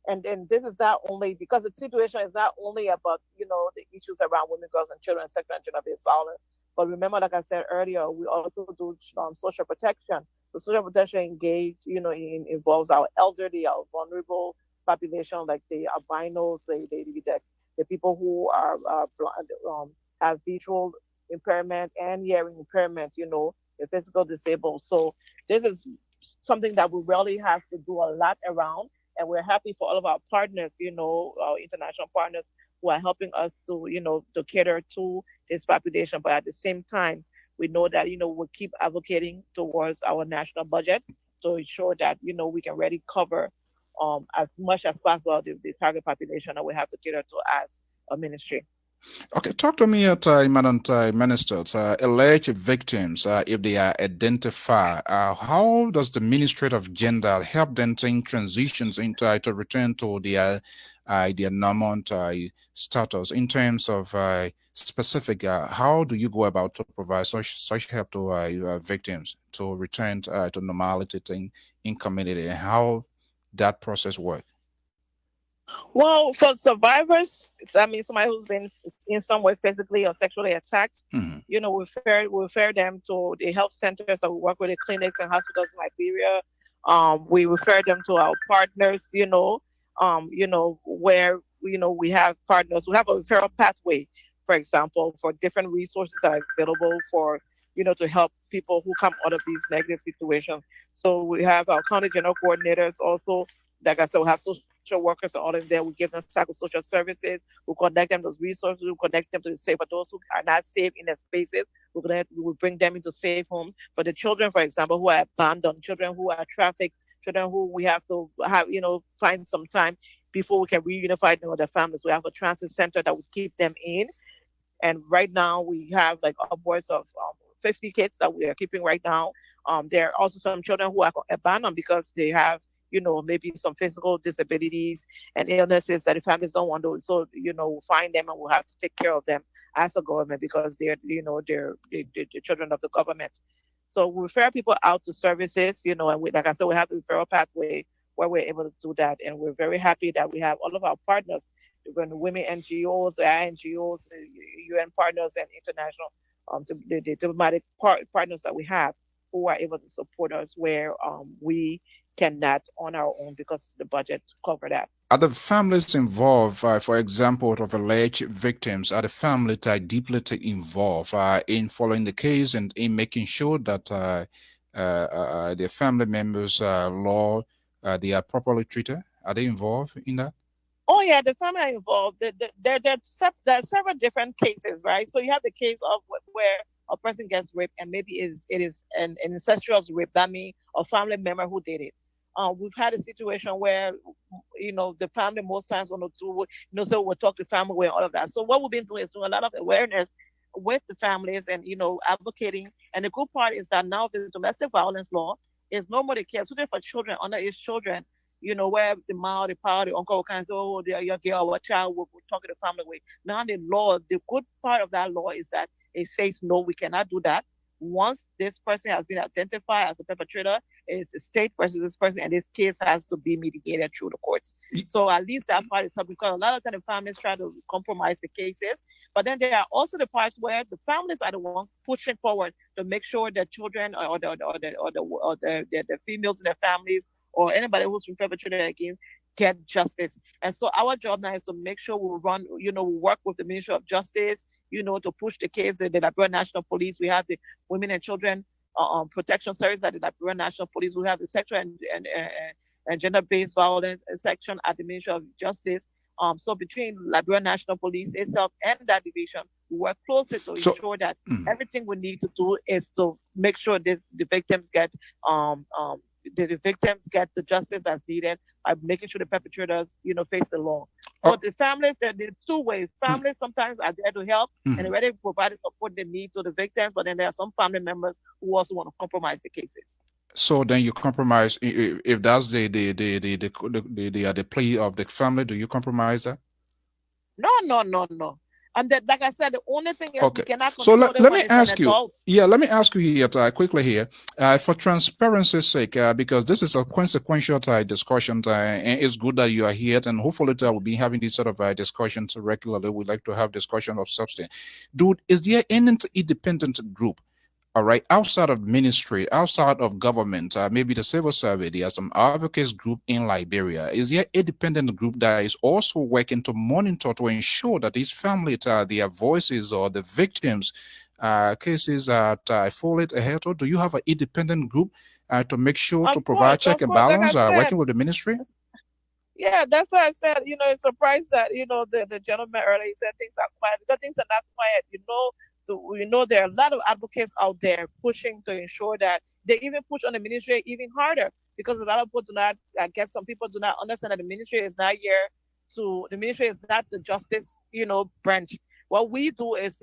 B: and this is not only because the situation is not only about, the issues around women, girls, and children, sexual and gender based violence. But remember, like I said earlier, we also do social protection. The social protection involves our elderly, our vulnerable population, like the albinos, the people who are have visual impairment and hearing impairment, the physical disabled. So this is something that we really have to do a lot around. And we're happy for all of our partners, our international partners who are helping us to cater to this population. But at the same time, we know that, we'll keep advocating towards our national budget to ensure that, we can really cover as much as possible the target population that we have to cater to as a ministry.
A: Okay, talk to me at Madam Minister, alleged victims, if they are identified, how does the Ministry of Gender help them in transitions into to return to their normal status in terms of specific? How do you go about to provide such help to your victims to return to normality in community, and how that process work?
B: Well, for survivors, I mean, somebody who's been in some way physically or sexually attacked,
A: Mhm.
B: we refer them to the health centers that we work with, the clinics and hospitals in Liberia. We refer them to our partners, where we have partners. We have a referral pathway, for example, for different resources that are available for to help people who come out of these negative situations. So we have our county general coordinators also. Like I said, we have social workers all in there. We give them psychosocial services. We connect them those resources. We connect them to the safe. For those who are not safe in their spaces, we will bring them into safe homes. For the children, for example, who are abandoned, children who are trafficked, children who we have to find some time before we can reunify them with their families. We have a transit center that would keep them in. And right now we have like upwards of 50 kids that we are keeping right now. There are also some children who are abandoned because they have maybe some physical disabilities and illnesses that the families don't want to. So, we'll find them and we'll have to take care of them as a government because they're children of the government. So we refer people out to services, and like I said, we have the referral pathway where we're able to do that. And we're very happy that we have all of our partners, the women NGOs, the NGOs, the UN partners, and international the diplomatic partners that we have who are able to support us where we cannot on our own because the budget cover that.
A: Are the families involved, for example, of alleged victims, are the families deeply involved in following the case and in making sure that their family members' law they are properly treated? Are they involved in that?
B: Oh yeah, the family are involved. There are several different cases, right? So you have the case of where a person gets raped, and maybe it is an incestuous rape. That means a family member who did it. We've had a situation where the family most times want to do so we'll talk to family and all of that. So what we've been doing is doing a lot of awareness with the families and advocating. And the good part is that now the domestic violence law is no more the case. So for children, underage children, where the mom, the power, the uncle can say, oh, they're your girl or child, we'll talk to the family way. Now the law, the good part of that law is that it says no, we cannot do that. Once this person has been identified as a perpetrator, it's a state versus this person, and this case has to be mitigated through the courts. So at least that part is something because a lot of times the families try to compromise the cases, but then there are also the parts where the families are the ones pushing forward to make sure the children or the females in their families or anybody who's been perpetrated against get justice. And so our job now is to make sure we run, we work with the Ministry of Justice, to push the case. The Liberian National Police, we have the Women and Children Protection Service at the Liberian National Police. We have the sexual and gender-based violence section at the Ministry of Justice. So between Liberian National Police itself and that division, we work closely to
A: So,
B: ensure that
A: mm,
B: everything we need to do is to make sure the victims get the victims get the justice that's needed by making sure the perpetrators, face the law. So
A: oh,
B: the families, there are two ways.
A: mm,
B: Families sometimes are there to help and
A: mm.
B: already provide the support they need to the victims, but then there are some family members who also want to compromise the cases.
A: So then you compromise if that's the plea of the family. Do you compromise that?
B: No, no, no, no. And that, like I said, the only thing is we
A: Okay.
B: cannot
A: So
B: control it
A: let
B: when
A: me
B: it's an
A: ask you.
B: adult.
A: Yeah, let me ask you here quickly here, for transparency's sake, because this is a consequential discussion, and it's good that you are here, and hopefully we'll be having these sort of discussions regularly. We like to have discussion of substance. Dude, is there any independent group, all right, outside of ministry, outside of government, maybe the civil service, there are some advocates group in Liberia. Is there a independent group that is also working to monitor to ensure that these families, their voices or the victims, cases are fully ahead? Or do you have an independent group to make sure to provide check
B: Of
A: and
B: course, like I
A: balance,
B: said,
A: working with the ministry?
B: yeah, that's why I said, it's surprised that, the gentleman earlier he said things are quiet because things are not quiet. There are a lot of advocates out there pushing to ensure that they even push on the ministry even harder because a lot of people do not, I guess some people do not understand that the ministry is not the justice, branch. What we do is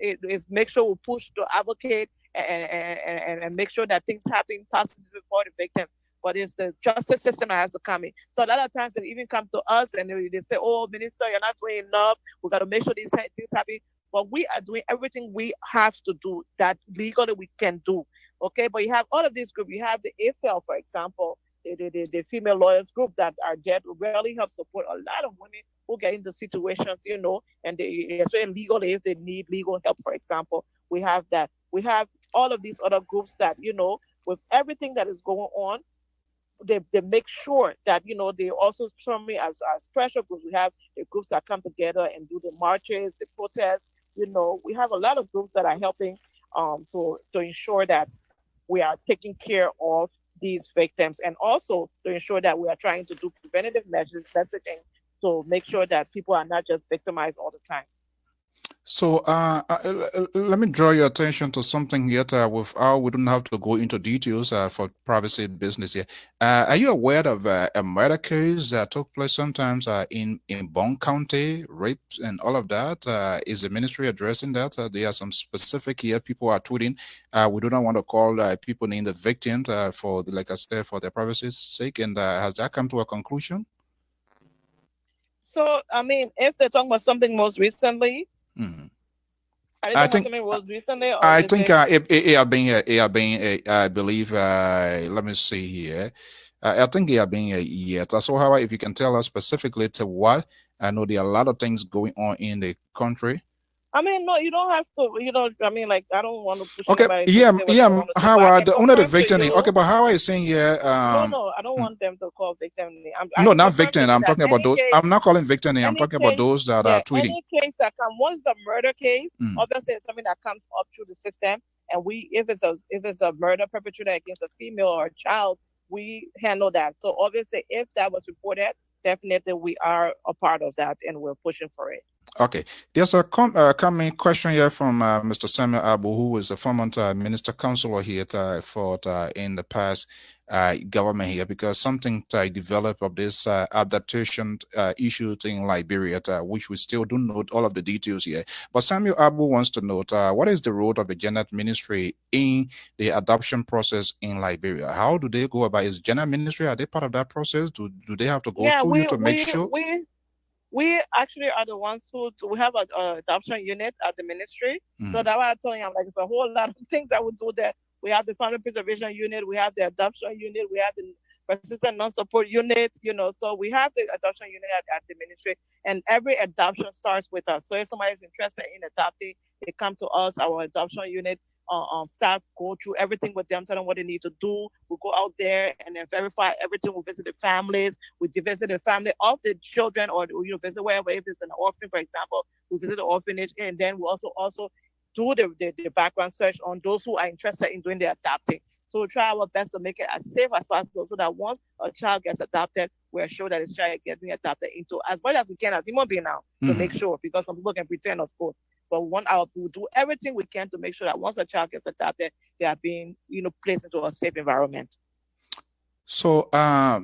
B: make sure we push to advocate and make sure that things happen positively for the victims, but it's the justice system that has to come in. So a lot of times they even come to us and they say, "Oh, minister, you're not doing enough. We got to make sure these things happen." But we are doing everything we have to do that legally we can do. Okay, but you have all of these groups. You have the AFL, for example, the female lawyers group that are there to really help support a lot of women who get into situations, and they especially legally if they need legal help, for example. We have that. We have all of these other groups that, with everything that is going on, they make sure that they also show me as special groups. We have the groups that come together and do the marches, the protests. We have a lot of groups that are helping to ensure that we are taking care of these victims and also to ensure that we are trying to do preventative measures, messaging to make sure that people are not just victimized all the time.
A: So, let me draw your attention to something here. Without we don't have to go into details for privacy business here. Are you aware of a murder case that took place sometimes in Bond County, rapes and all of that? Is the ministry addressing that? There are some specific here. People are tweeting. We do not want to call people named the victims for, like I said, for their privacy's sake. And has that come to a conclusion?
B: So I mean, if they're talking about something most recently,
A: Mhm.
B: are they
A: I
B: talking about
A: think.
B: something most recently, or
A: I
B: is
A: think
B: it?
A: it have been I believe let me see here. I think it have been a year. So how if you can tell us specifically to what I know there are a lot of things going on in the country.
B: I mean, no, you don't have to. You know, I mean, like, I don't want to push
A: Okay,
B: anybody to
A: yeah,
B: say what
A: yeah.
B: they want to say, but I
A: How
B: can
A: the only the
B: confirm to
A: victim name. Okay,
B: you.
A: but how are you saying here?
B: No, no, I don't
A: Mm,
B: want them to call victim name. I
A: no,
B: can
A: not
B: confirm to
A: victim.
B: you
A: I'm
B: that
A: talking about those. I'm not calling victim name. I'm
B: any
A: talking about
B: case,
A: those that
B: yeah,
A: are tweeting.
B: any case that comes, once the murder case,
A: Mm.
B: obviously it's something that comes up through the system, and we, if it's a murder perpetrated against a female or a child, we handle that. So obviously, if that was reported, definitely we are a part of that, and we're pushing for it.
A: Okay, there's a coming question here from Mr. Samuel Abu, who is a former minister councillor here for in the past government here, because something developed of this adaptation issue in Liberia, which we still don't know all of the details here. But Samuel Abu wants to know what is the role of the Gender Ministry in the adoption process in Liberia? How do they go about? Is Gender Ministry, are they part of that process? Do they have to go
B: Yeah,
A: through you
B: we
A: to make
B: we
A: sure?
B: we we actually are the ones who we have a adoption unit at the ministry. So
A: Mhm.
B: that's why I'm telling you, I'm like, it's a whole lot of things that we do there. We have the family preservation unit, we have the adoption unit, we have the persistent non-support unit, so we have the adoption unit at the ministry, and every adoption starts with us. So if somebody is interested in adopting, they come to us, our adoption unit. Staff go through everything with them, tell them what they need to do. We go out there and then verify everything. We visit the families, we visit the family of the children, or visit wherever. If it's an orphan, for example, we visit the orphanage, and then we also do the background search on those who are interested in doing the adopting. So we try our best to make it as safe as possible, so that once a child gets adopted, we're sure that this child is getting adopted into as much as we can as human being now, to make
A: Mhm.
B: sure, because some people can pretend, of course. But we'll do everything we can to make sure that once a child gets adopted, they are being placed into a safe environment.
A: So,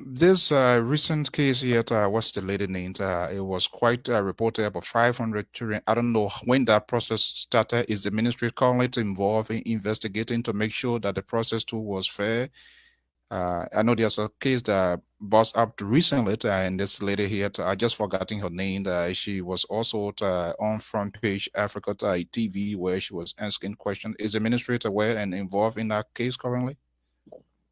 A: this recent case here, what's the lady name? It was quite reported about 500 children. I don't know when that process started. Is the ministry currently involved in investigating to make sure that the process too was fair? I know there's a case that bust up recently, and this lady here, I just forgetting her name. She was also on Front Page Africa TV, where she was asking questions. Is the ministry aware and involved in that case currently?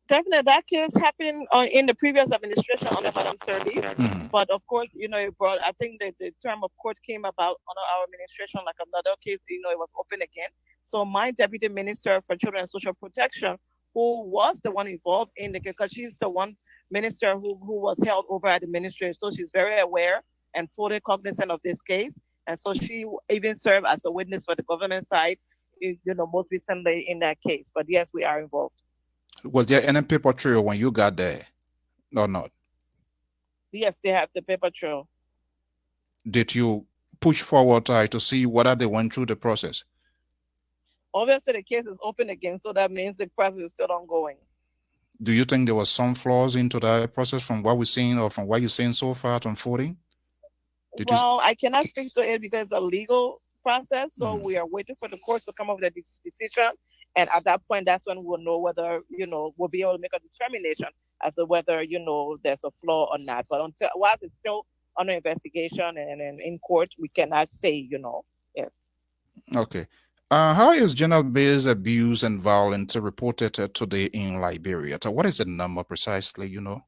B: Definitely, that case happened in the previous administration under Madam Sirleaf.
A: Mhm.
B: But of course, it brought. I think the term of court came about under our administration, like another case. It was open again. So my deputy minister for children and social protection, who was the one involved in the case, because she's the one minister who was held over at the ministry, so she's very aware and fully cognizant of this case. And so she even served as a witness for the government side, most recently in that case. But yes, we are involved.
A: Was there any paper trail when you got there or not?
B: Yes, they have the paper trail.
A: Did you push forward to see whether they went through the process?
B: Obviously, the case is open again, so that means the process is still ongoing.
A: Do you think there was some flaws into that process from what we're seeing or from what you're seeing so far at unfolding? Did you?
B: Well, I cannot speak to it because it's a legal process, so
A: Mm.
B: we are waiting for the court to come up with a decision. And at that point, that's when we'll know whether, we'll be able to make a determination as to whether, there's a flaw or not. But until while it's still under investigation and in court, we cannot say. Yes.
A: Okay. How is gender-based abuse and violence reported today in Liberia? So what is the number precisely, you know?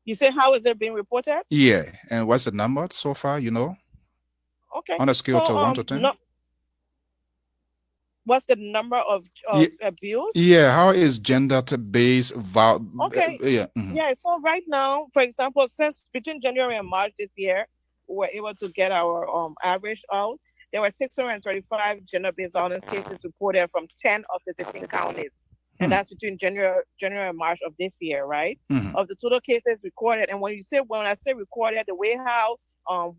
B: You say, how is it being reported?
A: Yeah, and what's the number so far, you know,
B: Okay.
A: on a scale
B: So,
A: to 1 to 10?
B: no, what's the number
A: Yeah,
B: of abuse?
A: yeah. How is gender-based
B: Okay.
A: yeah. Mhm.
B: Yeah. So right now, for example, since between January and March this year, we were able to get our average out. There were 635 gender-based violence cases reported from 10 of the 15 counties, and
A: Hmm.
B: that's between January and March of this year, right?
A: Mhm.
B: Of the total cases recorded, and when I say recorded, the way how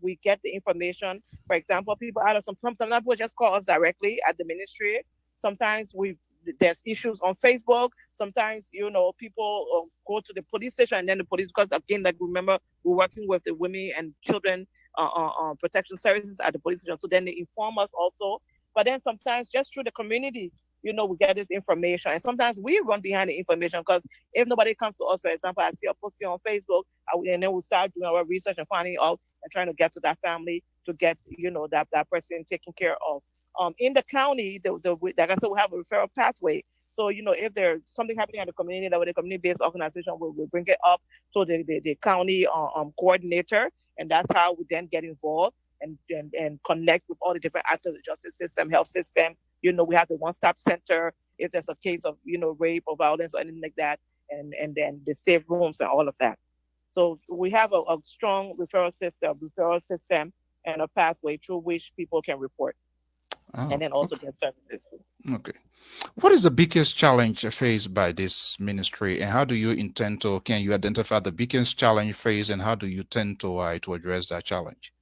B: we get the information. For example, people out of sometimes people just call us directly at the ministry. Sometimes we there's issues on Facebook. Sometimes people go to the police station, and then the police, because again, like remember, we're working with the women and children protection services at the police station. So then they inform us also. But then sometimes just through the community, we get this information, and sometimes we run behind the information because if nobody comes to us, for example, I see a posting on Facebook, and then we start doing our research and finding out and trying to get to that family to get that person taken care of. In the county, like I said, we have a referral pathway. So if there's something happening at the community, that with the community-based organization will bring it up to the county coordinator, and that's how we then get involved and connect with all the different actors, the justice system, health system. We have the one-stop center if there's a case of rape or violence or anything like that, and then the safe rooms and all of that. So we have a strong referral system, and a pathway through which people can report and
A: Oh,
B: then also
A: okay.
B: get services.
A: Okay. What is the biggest challenge faced by this ministry, and how do you intend to? Can you identify the biggest challenge faced, and how do you tend to address that challenge?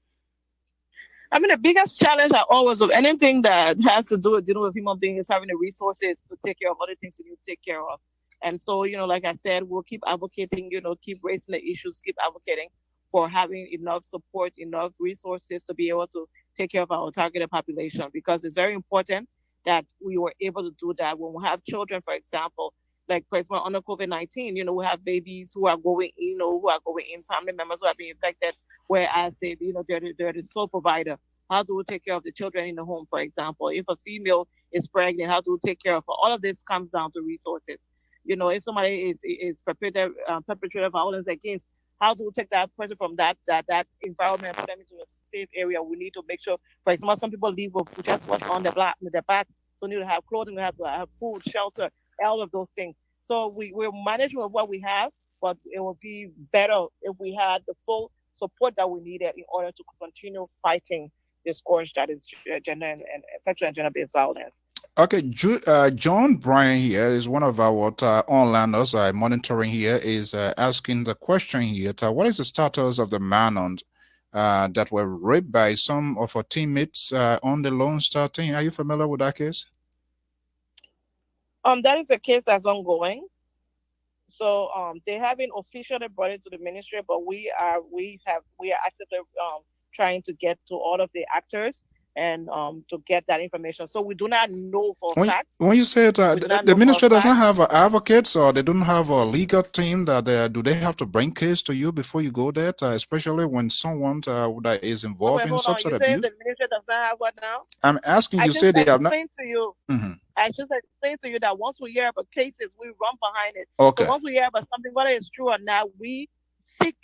B: I mean, the biggest challenge I always of anything that has to do with dealing with human beings is having the resources to take care of other things that you take care of. And so, like I said, we'll keep advocating, keep raising the issues, keep advocating for having enough support, enough resources to be able to take care of our targeted population, because it's very important that we were able to do that when we have children, for example. Like, for example, under COVID-19, we have babies who are going, who are going in, family members who are being infected, whereas they're the sole provider. How do we take care of the children in the home, for example? If a female is pregnant, how do we take care of her? All of this comes down to resources. If somebody is perpetrated violence against, how do we take that person from that environment, put them into a safe area? We need to make sure, for example, some people live with just what's on the back, so we need to have clothing, we have to have food, shelter, all of those things. So we're managing with what we have, but it would be better if we had the full support that we needed in order to continue fighting the scourge that is gender and sexual and gender-based violence.
A: Okay, John Bryan here is one of our onliners monitoring here is asking the question here. What is the status of the man on that were raped by some of our teammates on the Lone Star team? Are you familiar with that case?
B: That is a case that's ongoing. So they haven't officially brought it to the ministry, but we are actively trying to get to all of the actors and to get that information. So we do not know for a fact.
A: When you said
B: We do not
A: the
B: know for a
A: ministry does not
B: fact.
A: have advocates, or they don't have a legal team, that do they have to bring case to you before you go there, especially when someone that is
B: Oh
A: involved
B: wait,
A: in
B: hold on.
A: substance
B: You say
A: abuse?
B: the ministry does not have what now?
A: I'm asking,
B: I
A: you
B: just
A: say they have not.
B: explained to you.
A: Mhm.
B: I just explained to you that once we hear about cases, we run behind it. So
A: Okay.
B: once we hear about something, whether it's true or not, we seek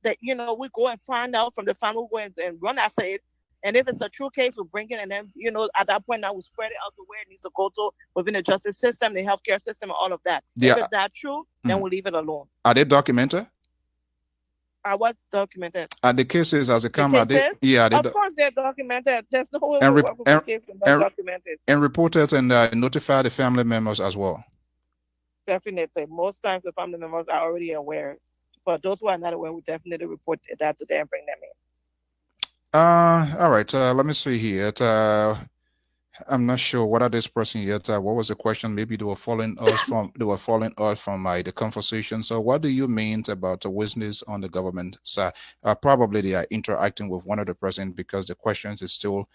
B: that, we go and find out from the family, we go and run after it. And if it's a true case, we bring it, and then, at that point now we spread it out to where it needs to go to within the justice system, the healthcare system, and all of that. If
A: Yeah.
B: it's not true, then
A: Mhm.
B: we leave it alone.
A: Are they documented?
B: What's documented?
A: Are the cases as they
B: The
A: come? Are they?
B: cases,
A: Yeah. Are they
B: of course, they're documented. There's no way
A: and
B: we
A: rep-
B: work with a case and not
A: and,
B: document it.
A: and reported and notify the family members as well.
B: Definitely. Most times the family members are already aware. For those who are not aware, we definitely report that to them and bring them in.
A: All right. Let me see here. I'm not sure what are this person yet. What was the question? Maybe they were following us from the conversation. So, what do you mean about the witness on the government side? Probably they are interacting with one of the president because the questions is still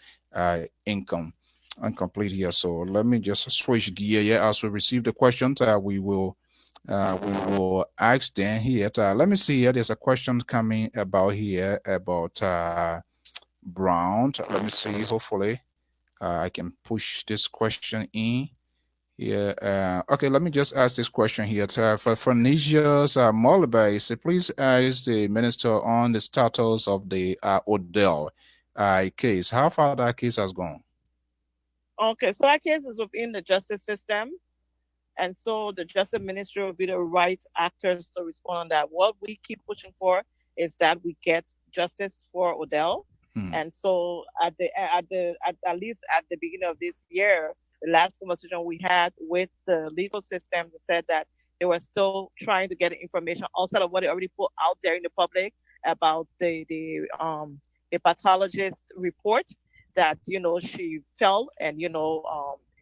A: incomplete here. So, let me just switch gear. Yeah, as we receive the questions, we will ask Dan here. Let me see here. There's a question coming about here about Brown. Let me see. Hopefully. I can push this question in. Yeah. Okay. Let me just ask this question here. For Nigeria's Molibai, say please ask the minister on the status of the Odell case. How far that case has gone?
B: Okay, so that case is within the justice system. And so the justice ministry will be the right actors to respond on that. What we keep pushing for is that we get justice for Odell.
A: Hmm.
B: And so at least at the beginning of this year, the last conversation we had with the legal system, they said that they were still trying to get information outside of what they already put out there in the public about the a pathologist report that she fell, and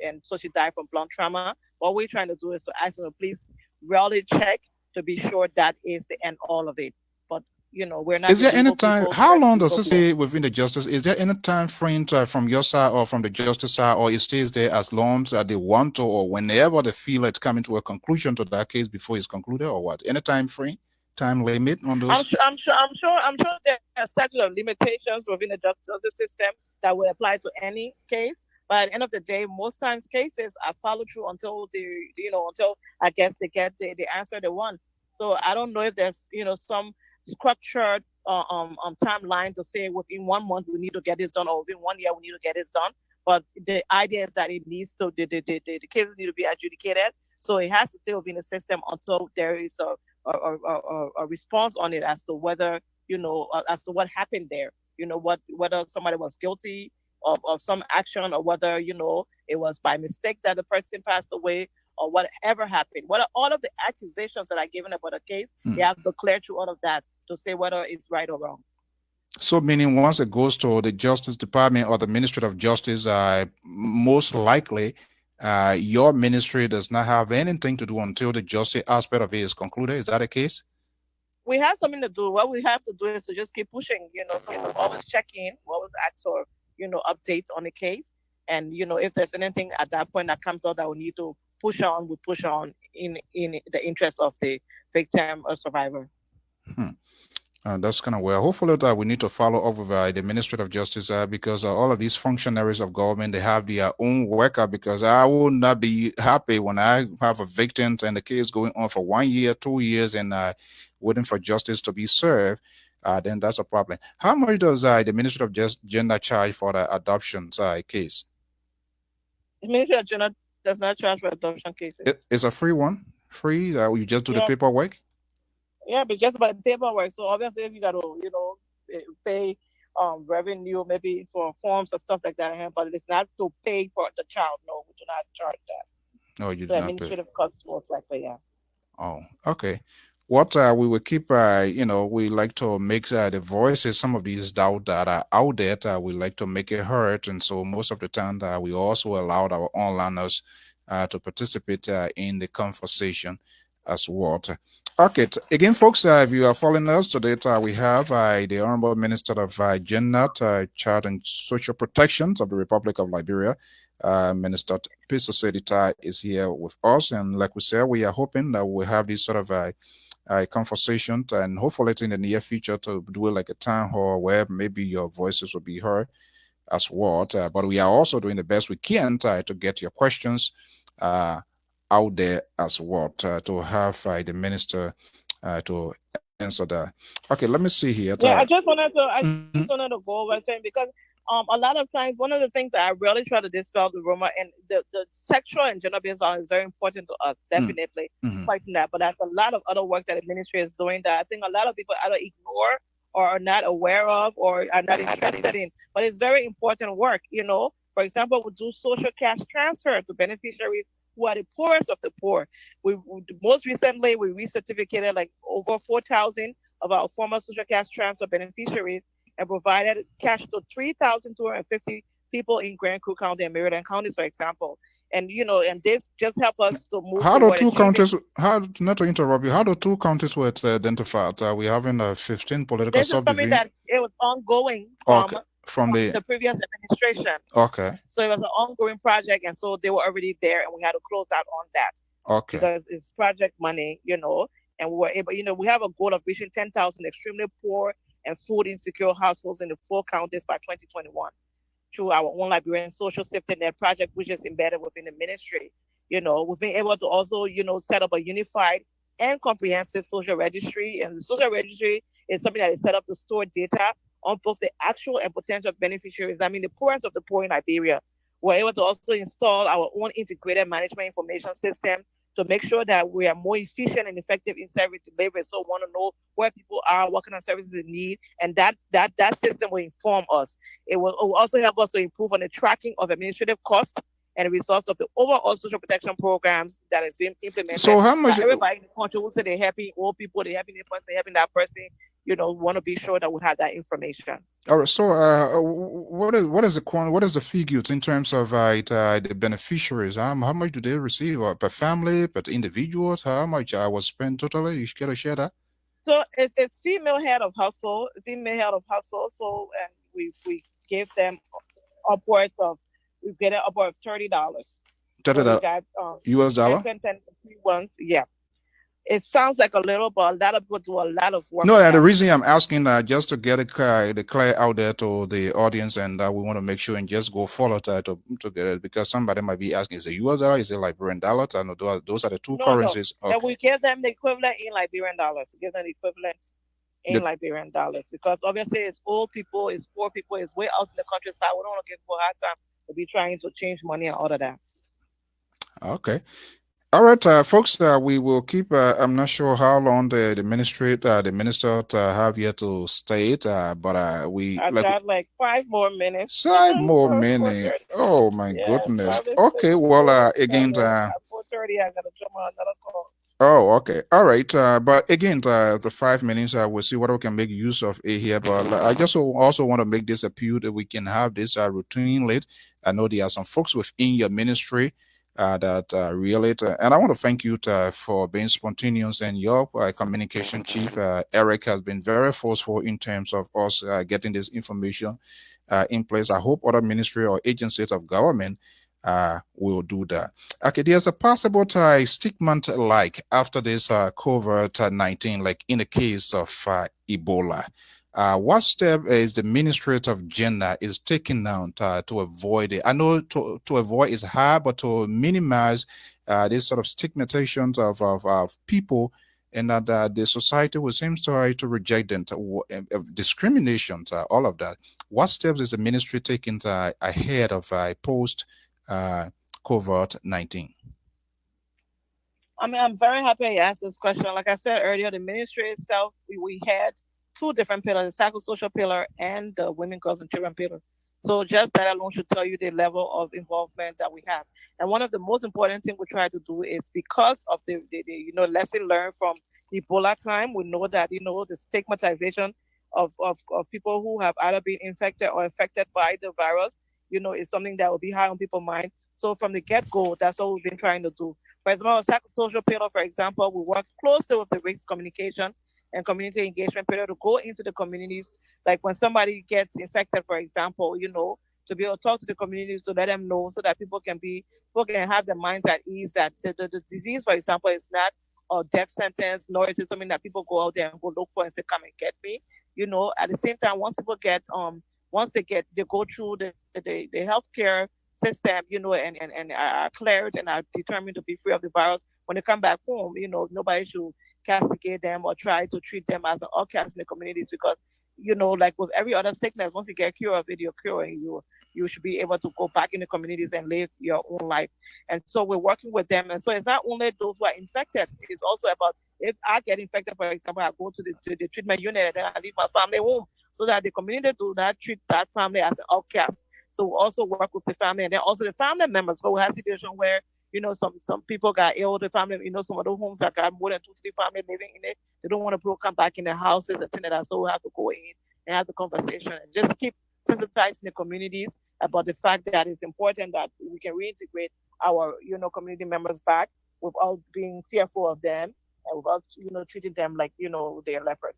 B: and so she died from blunt trauma. What we're trying to do is to ask them to please really check to be sure that is the end all of it. But we're not
A: Is
B: the
A: there any
B: legal
A: time?
B: people,
A: How
B: we're
A: long
B: the
A: does it
B: whistleblower.
A: say within the justice? Is there any time frame from your side or from the justice side, or it stays there as long as they want to, or whenever they feel it's coming to a conclusion to that case before it's concluded, or what? Any time frame, time limit on those?
B: I'm sure there are statute of limitations within the justice system that will apply to any case. But at the end of the day, most times cases are followed through until until I guess they get the answer they want. So I don't know if there's some structured timeline to say within 1 month we need to get this done, or within 1 year we need to get this done. But the idea is that it needs to the cases need to be adjudicated. So it has to stay within the system until there is a response on it as to whether as to what happened there. Whether somebody was guilty of some action, or whether it was by mistake that the person passed away, or whatever happened. What all of the accusations that are given about a case,
A: Hmm.
B: you have to clear through all of that to say whether it's right or wrong.
A: So, meaning once it goes to the Justice Department or the Ministry of Justice, most likely your ministry does not have anything to do until the justice aspect of it is concluded. Is that the case?
B: We have something to do. What we have to do is to just keep pushing. So we always check in, we always ask for updates on the case, and if there's anything at that point that comes out that we need to push on, we push on in the interest of the victim or survivor.
A: Hmm. That's kind of well. Hopefully, that we need to follow up with the Ministry of Justice because all of these functionaries of government they have their own worker. Because I will not be happy when I have a victim and the case going on for 1 year, 2 years, and waiting for justice to be served. Then that's a problem. How much does the Ministry of Gender charge for the adoptions case?
B: The Ministry of Gender does not charge for adoption cases.
A: It's a free one. Free. You just do the
B: Yeah,
A: paperwork.
B: yeah, but just about the paperwork. So obviously, if you got to pay revenue maybe for forms or stuff like that, but it's not to pay for the child. No, we do not charge that.
A: No, you do
B: The
A: not pay.
B: administrative costs most likely, yeah.
A: Oh, okay. What we will keep, we like to make the voices, some of these doubt that are out there, we like to make it heard. And so most of the time, we also allowed our onliners to participate in the conversation as well. Okay, again, folks, if you are following us today, we have the Honorable Minister of Gender, Child and Social Protections of the Republic of Liberia. Minister Piso Saydee is here with us, and like we said, we are hoping that we'll have this sort of a conversation, and hopefully in the near future to do it like a town hall where maybe your voices will be heard as well. But we are also doing the best we can to get your questions out there as well to have the minister to answer that. Okay, let me see here.
B: Yeah, I
A: Mhm.
B: just wanted to go over saying because a lot of times one of the things that I really try to dispel the rumor, and the sexual and gender based violence is very important to us,
A: Mm,
B: definitely
A: mhm.
B: fighting that. But there's a lot of other work that the ministry is doing that I think a lot of people either ignore or are not aware of or are not interested in. But it's very important work. For example, we do social cash transfer to beneficiaries who are the poorest of the poor. Most recently we recertificated like over 4,000 of our former social cash transfer beneficiaries and provided cash to 3,250 people in Grand Creek County and Maryland counties, for example. And this just help us to move
A: How do
B: toward
A: two
B: achieving.
A: counties, how, not to interrupt you, how do two counties were identified? We having 15 political
B: This is something
A: subdivision.
B: that it was ongoing
A: Okay,
B: from
A: from the,
B: the previous administration.
A: okay,
B: So it was an ongoing project, and so they were already there, and we had to close out on that
A: okay,
B: because it's project money, and we were able, we have a goal of reaching 10,000 extremely poor and food insecure households in the 4 counties by 2021 through our own Liberian social safety net project, which is embedded within the ministry. We've been able to also, set up a unified and comprehensive social registry. And the social registry is something that is set up to store data on both the actual and potential beneficiaries. I mean, the poorest of the poor in Liberia. We're able to also install our own integrated management information system to make sure that we are more efficient and effective in service delivery. So we want to know where people are, what kind of services they need, and that system will inform us. It will also help us to improve on the tracking of administrative costs and the results of the overall social protection programs that is being
A: so
B: implemented.
A: how
B: Now,
A: much,
B: everybody in the country will say they're helping old people, they're helping this person, they're helping that person. want to be sure that we have that information.
A: All right. So, what is the what is the figures in terms of the beneficiaries? How much do they receive per family, per individuals? How much was spent totally? You gotta share that.
B: So it's female head of hustle, female head of hustle. So and we give them upwards of we get it upward of $30. So we
A: $30
B: got
A: US
B: yes
A: dollar.
B: and 10 ones. Yeah, it sounds like a little, but a lot of people do a lot of work
A: No,
B: with
A: the
B: that.
A: reason I'm asking just to get it the clear out there to the audience, and we want to make sure and just go follow that to get it because somebody might be asking, is it US dollar? Is it Liberian dollar? I know those are the two
B: No, no,
A: currencies.
B: and
A: Okay.
B: we give them the equivalent in Liberian dollars. We give them the equivalent in
A: The,
B: Liberian dollars because obviously it's old people, it's poor people, it's way out in the countryside. We don't want to give people a hard time to be trying to change money and all of that.
A: okay. All right, folks. We will keep. I'm not sure how long the minister have yet to stay. But we
B: I
A: like
B: got like 5 more minutes.
A: 5 more minutes.
B: 4:30.
A: Oh my
B: Yeah,
A: goodness.
B: probably
A: Okay. Well,
B: 4.
A: again.
B: At 4:30, I gotta jump on another call.
A: Oh, okay. All right. But again, the 5 minutes, we'll see what we can make use of it here. But I just also want to make this appeal that we can have this routine late. I know there are some folks within your ministry that relate. And I want to thank you for being spontaneous. And your communication chief, Eric, has been very forceful in terms of us getting this information in place. I hope other ministry or agencies of government will do that. Okay, there's a possible stigma like after this COVID 19, like in the case of Ebola. What step is the Ministry of Gender is taking now to avoid it? I know to avoid is hard, but to minimize this sort of stigmatizations of people and that the society will seem to reject them, discrimination, all of that. What steps is the ministry taking ahead of post uh, COVID 19?
B: I mean, I'm very happy you asked this question. Like I said earlier, the ministry itself, we had two different pillars: the psychosocial pillar and the women, girls, and children pillar. So just that alone should tell you the level of involvement that we have. And one of the most important things we try to do is because of the lesson learned from Ebola time, we know that the stigmatization of people who have either been infected or affected by the virus, is something that will be high on people's mind. So from the get go, that's what we've been trying to do. For example, social pillar, for example, we work closely with the risk communication and community engagement pillar to go into the communities. Like when somebody gets infected, for example, to be able to talk to the communities to let them know so that people can have their minds at ease that the disease, for example, is not a death sentence, nor is it something that people go out there and go look for and say, come and get me. At the same time, once they go through the healthcare system, and are cleared and are determined to be free of the virus. When they come back home, nobody should castigate them or try to treat them as an outcast in the communities because, like with every other sickness, once you get cured of it, you're cured and you should be able to go back in the communities and live your own life. And so we're working with them. And so it's not only those who are infected, it's also about if I get infected, for example, I go to the treatment unit and then I leave my family home so that the community do not treat that family as an outcast. So we also work with the family and then also the family members. So we have situation where some people got ill, the family, some of the homes that got more than 2, 3 families living in it, they don't want to come back in their houses and things like that. So we have to go in and have the conversation and just keep sensitizing the communities about the fact that it's important that we can reintegrate our community members back without being fearful of them and without treating them like they're lepers.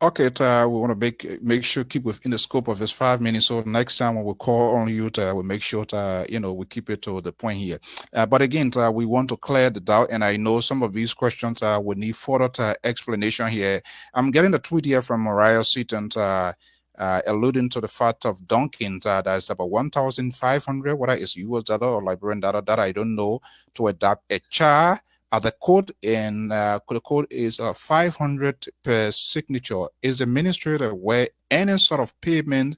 A: Okay, we want to make sure keep within the scope of this 5 minutes. So next time when we call on you, we'll make sure we keep it to the point here. But again, we want to clear the doubt, and I know some of these questions will need further explanation here. I'm getting a tweet here from Mariah Seaton. Alluding to the fact of Dunkin' that's about 1,500, whether it's US dollar or Liberian dollar, that I don't know, to adopt a char. The code the code is 500 per signature. Is the ministry aware any sort of payment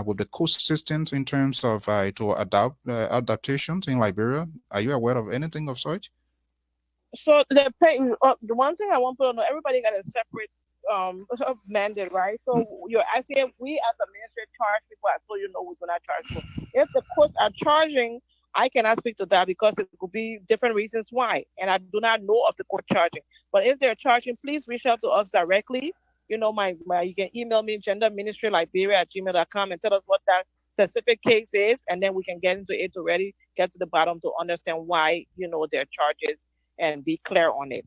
A: with the cost systems in terms of to adopt adaptations in Liberia? Are you aware of anything of such?
B: So the one thing I want people to know, everybody got a separate mandate, right? So you're asking we as a ministry charge people, I told we're gonna charge people. If the courts are charging I cannot speak to that because it could be different reasons why, and I do not know of the court charging. But if they're charging, please reach out to us directly. My you can email me genderministryliberia@gmail.com and tell us what that specific case is, and then we can get into it to really get to the bottom to understand why their charges and be clear on it.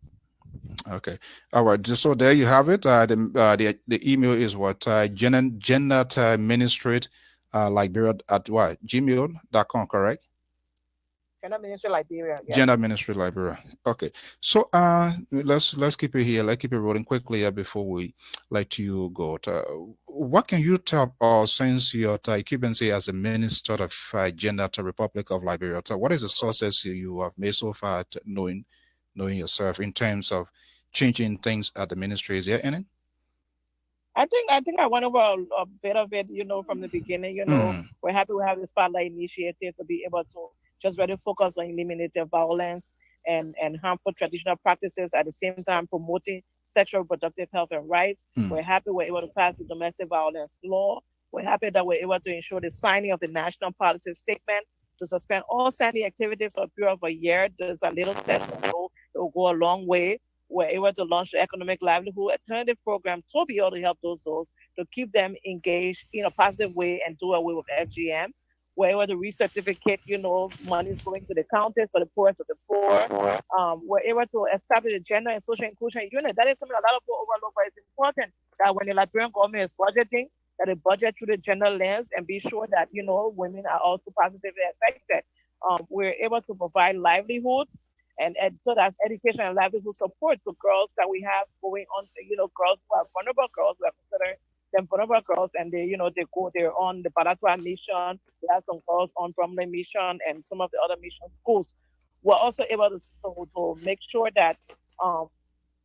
A: Okay. All right. So there you have it. The email is what gender ministry Liberia at what gmail.com, correct?
B: Gender Ministry Liberia, yes.
A: Gender Ministry Liberia. Okay. So let's keep it here. Let's keep it rolling quickly before we let you go. What can you tell us since you're say as a minister of gender to Republic of Liberia? What is the sources you have made so far knowing yourself in terms of changing things at the ministry? Is there any?
B: I think I went over a bit of it, from the beginning.
A: Mm,
B: We're happy we have the spotlight initiative to be able to just really focus on eliminating violence and harmful traditional practices at the same time promoting sexual reproductive health and rights.
A: mm,
B: We're happy we're able to pass the domestic violence law. We're happy that we're able to ensure the signing of the national policy statement to suspend all signing activities for a period of a year. Those are little steps to go. It will go a long way. We're able to launch the economic livelihood alternative program to be able to help those souls to keep them engaged in a positive way and do away with FGM. We're able to recertificate, money is going to the counties for the poorest of the poor. We're able to establish a gender and social inclusion unit. That is something a lot of people overlook, but it's important that when the Liberian government is budgeting, that they budget through the gender lens and be sure that, women are also positively affected. We're able to provide livelihoods and so that's education and livelihood support to girls that we have going on, girls who are vulnerable girls, we are considering them vulnerable girls, and they're on the Balatwa mission. We have some girls on Bromley mission and some of the other mission schools. We're also able to make sure that um,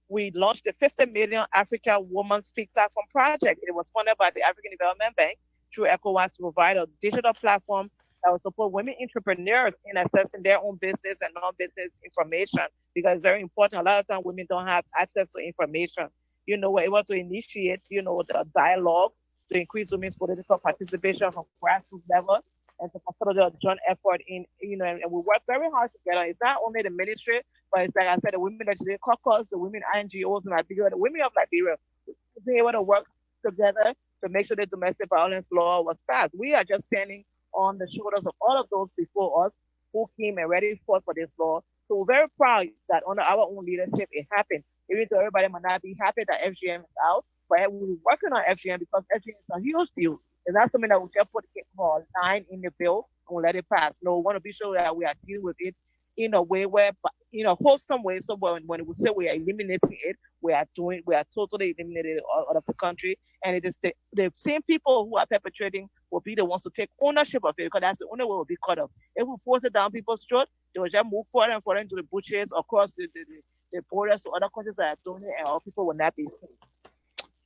B: we launched the 50 million Africa Women Speak Platform project. It was funded by the African Development Bank through ECOWAS to provide a digital platform that will support women entrepreneurs in accessing their own business and non-business information because it's very important. A lot of times women don't have access to information. We're able to initiate, the dialogue to increase women's political participation from grassroots level and to consider the joint effort and we work very hard together. It's not only the ministry, but it's like I said, the women legislative caucus, the women NGOs in Liberia, the women of Liberia, being able to work together to make sure the domestic violence law was passed. We are just standing on the shoulders of all of those before us who came and ready fought for this law. So we're very proud that under our own leadership it happened. Even though everybody might not be happy that FGM is out, but we're working on FGM because FGM is a huge deal. It's not something that we just put a line in the bill and we'll let it pass. No, we want to be sure that we are dealing with it in a way where, wholesome way. So when we say we are eliminating it, we are totally eliminating it out of the country. And it is the same people who are perpetrating will be the ones to take ownership of it because that's the only way we'll be cut off. If we force it down people's throat, they will just move forward and forward into the bushes across the borders to other countries that are doing it, and our people will not be safe.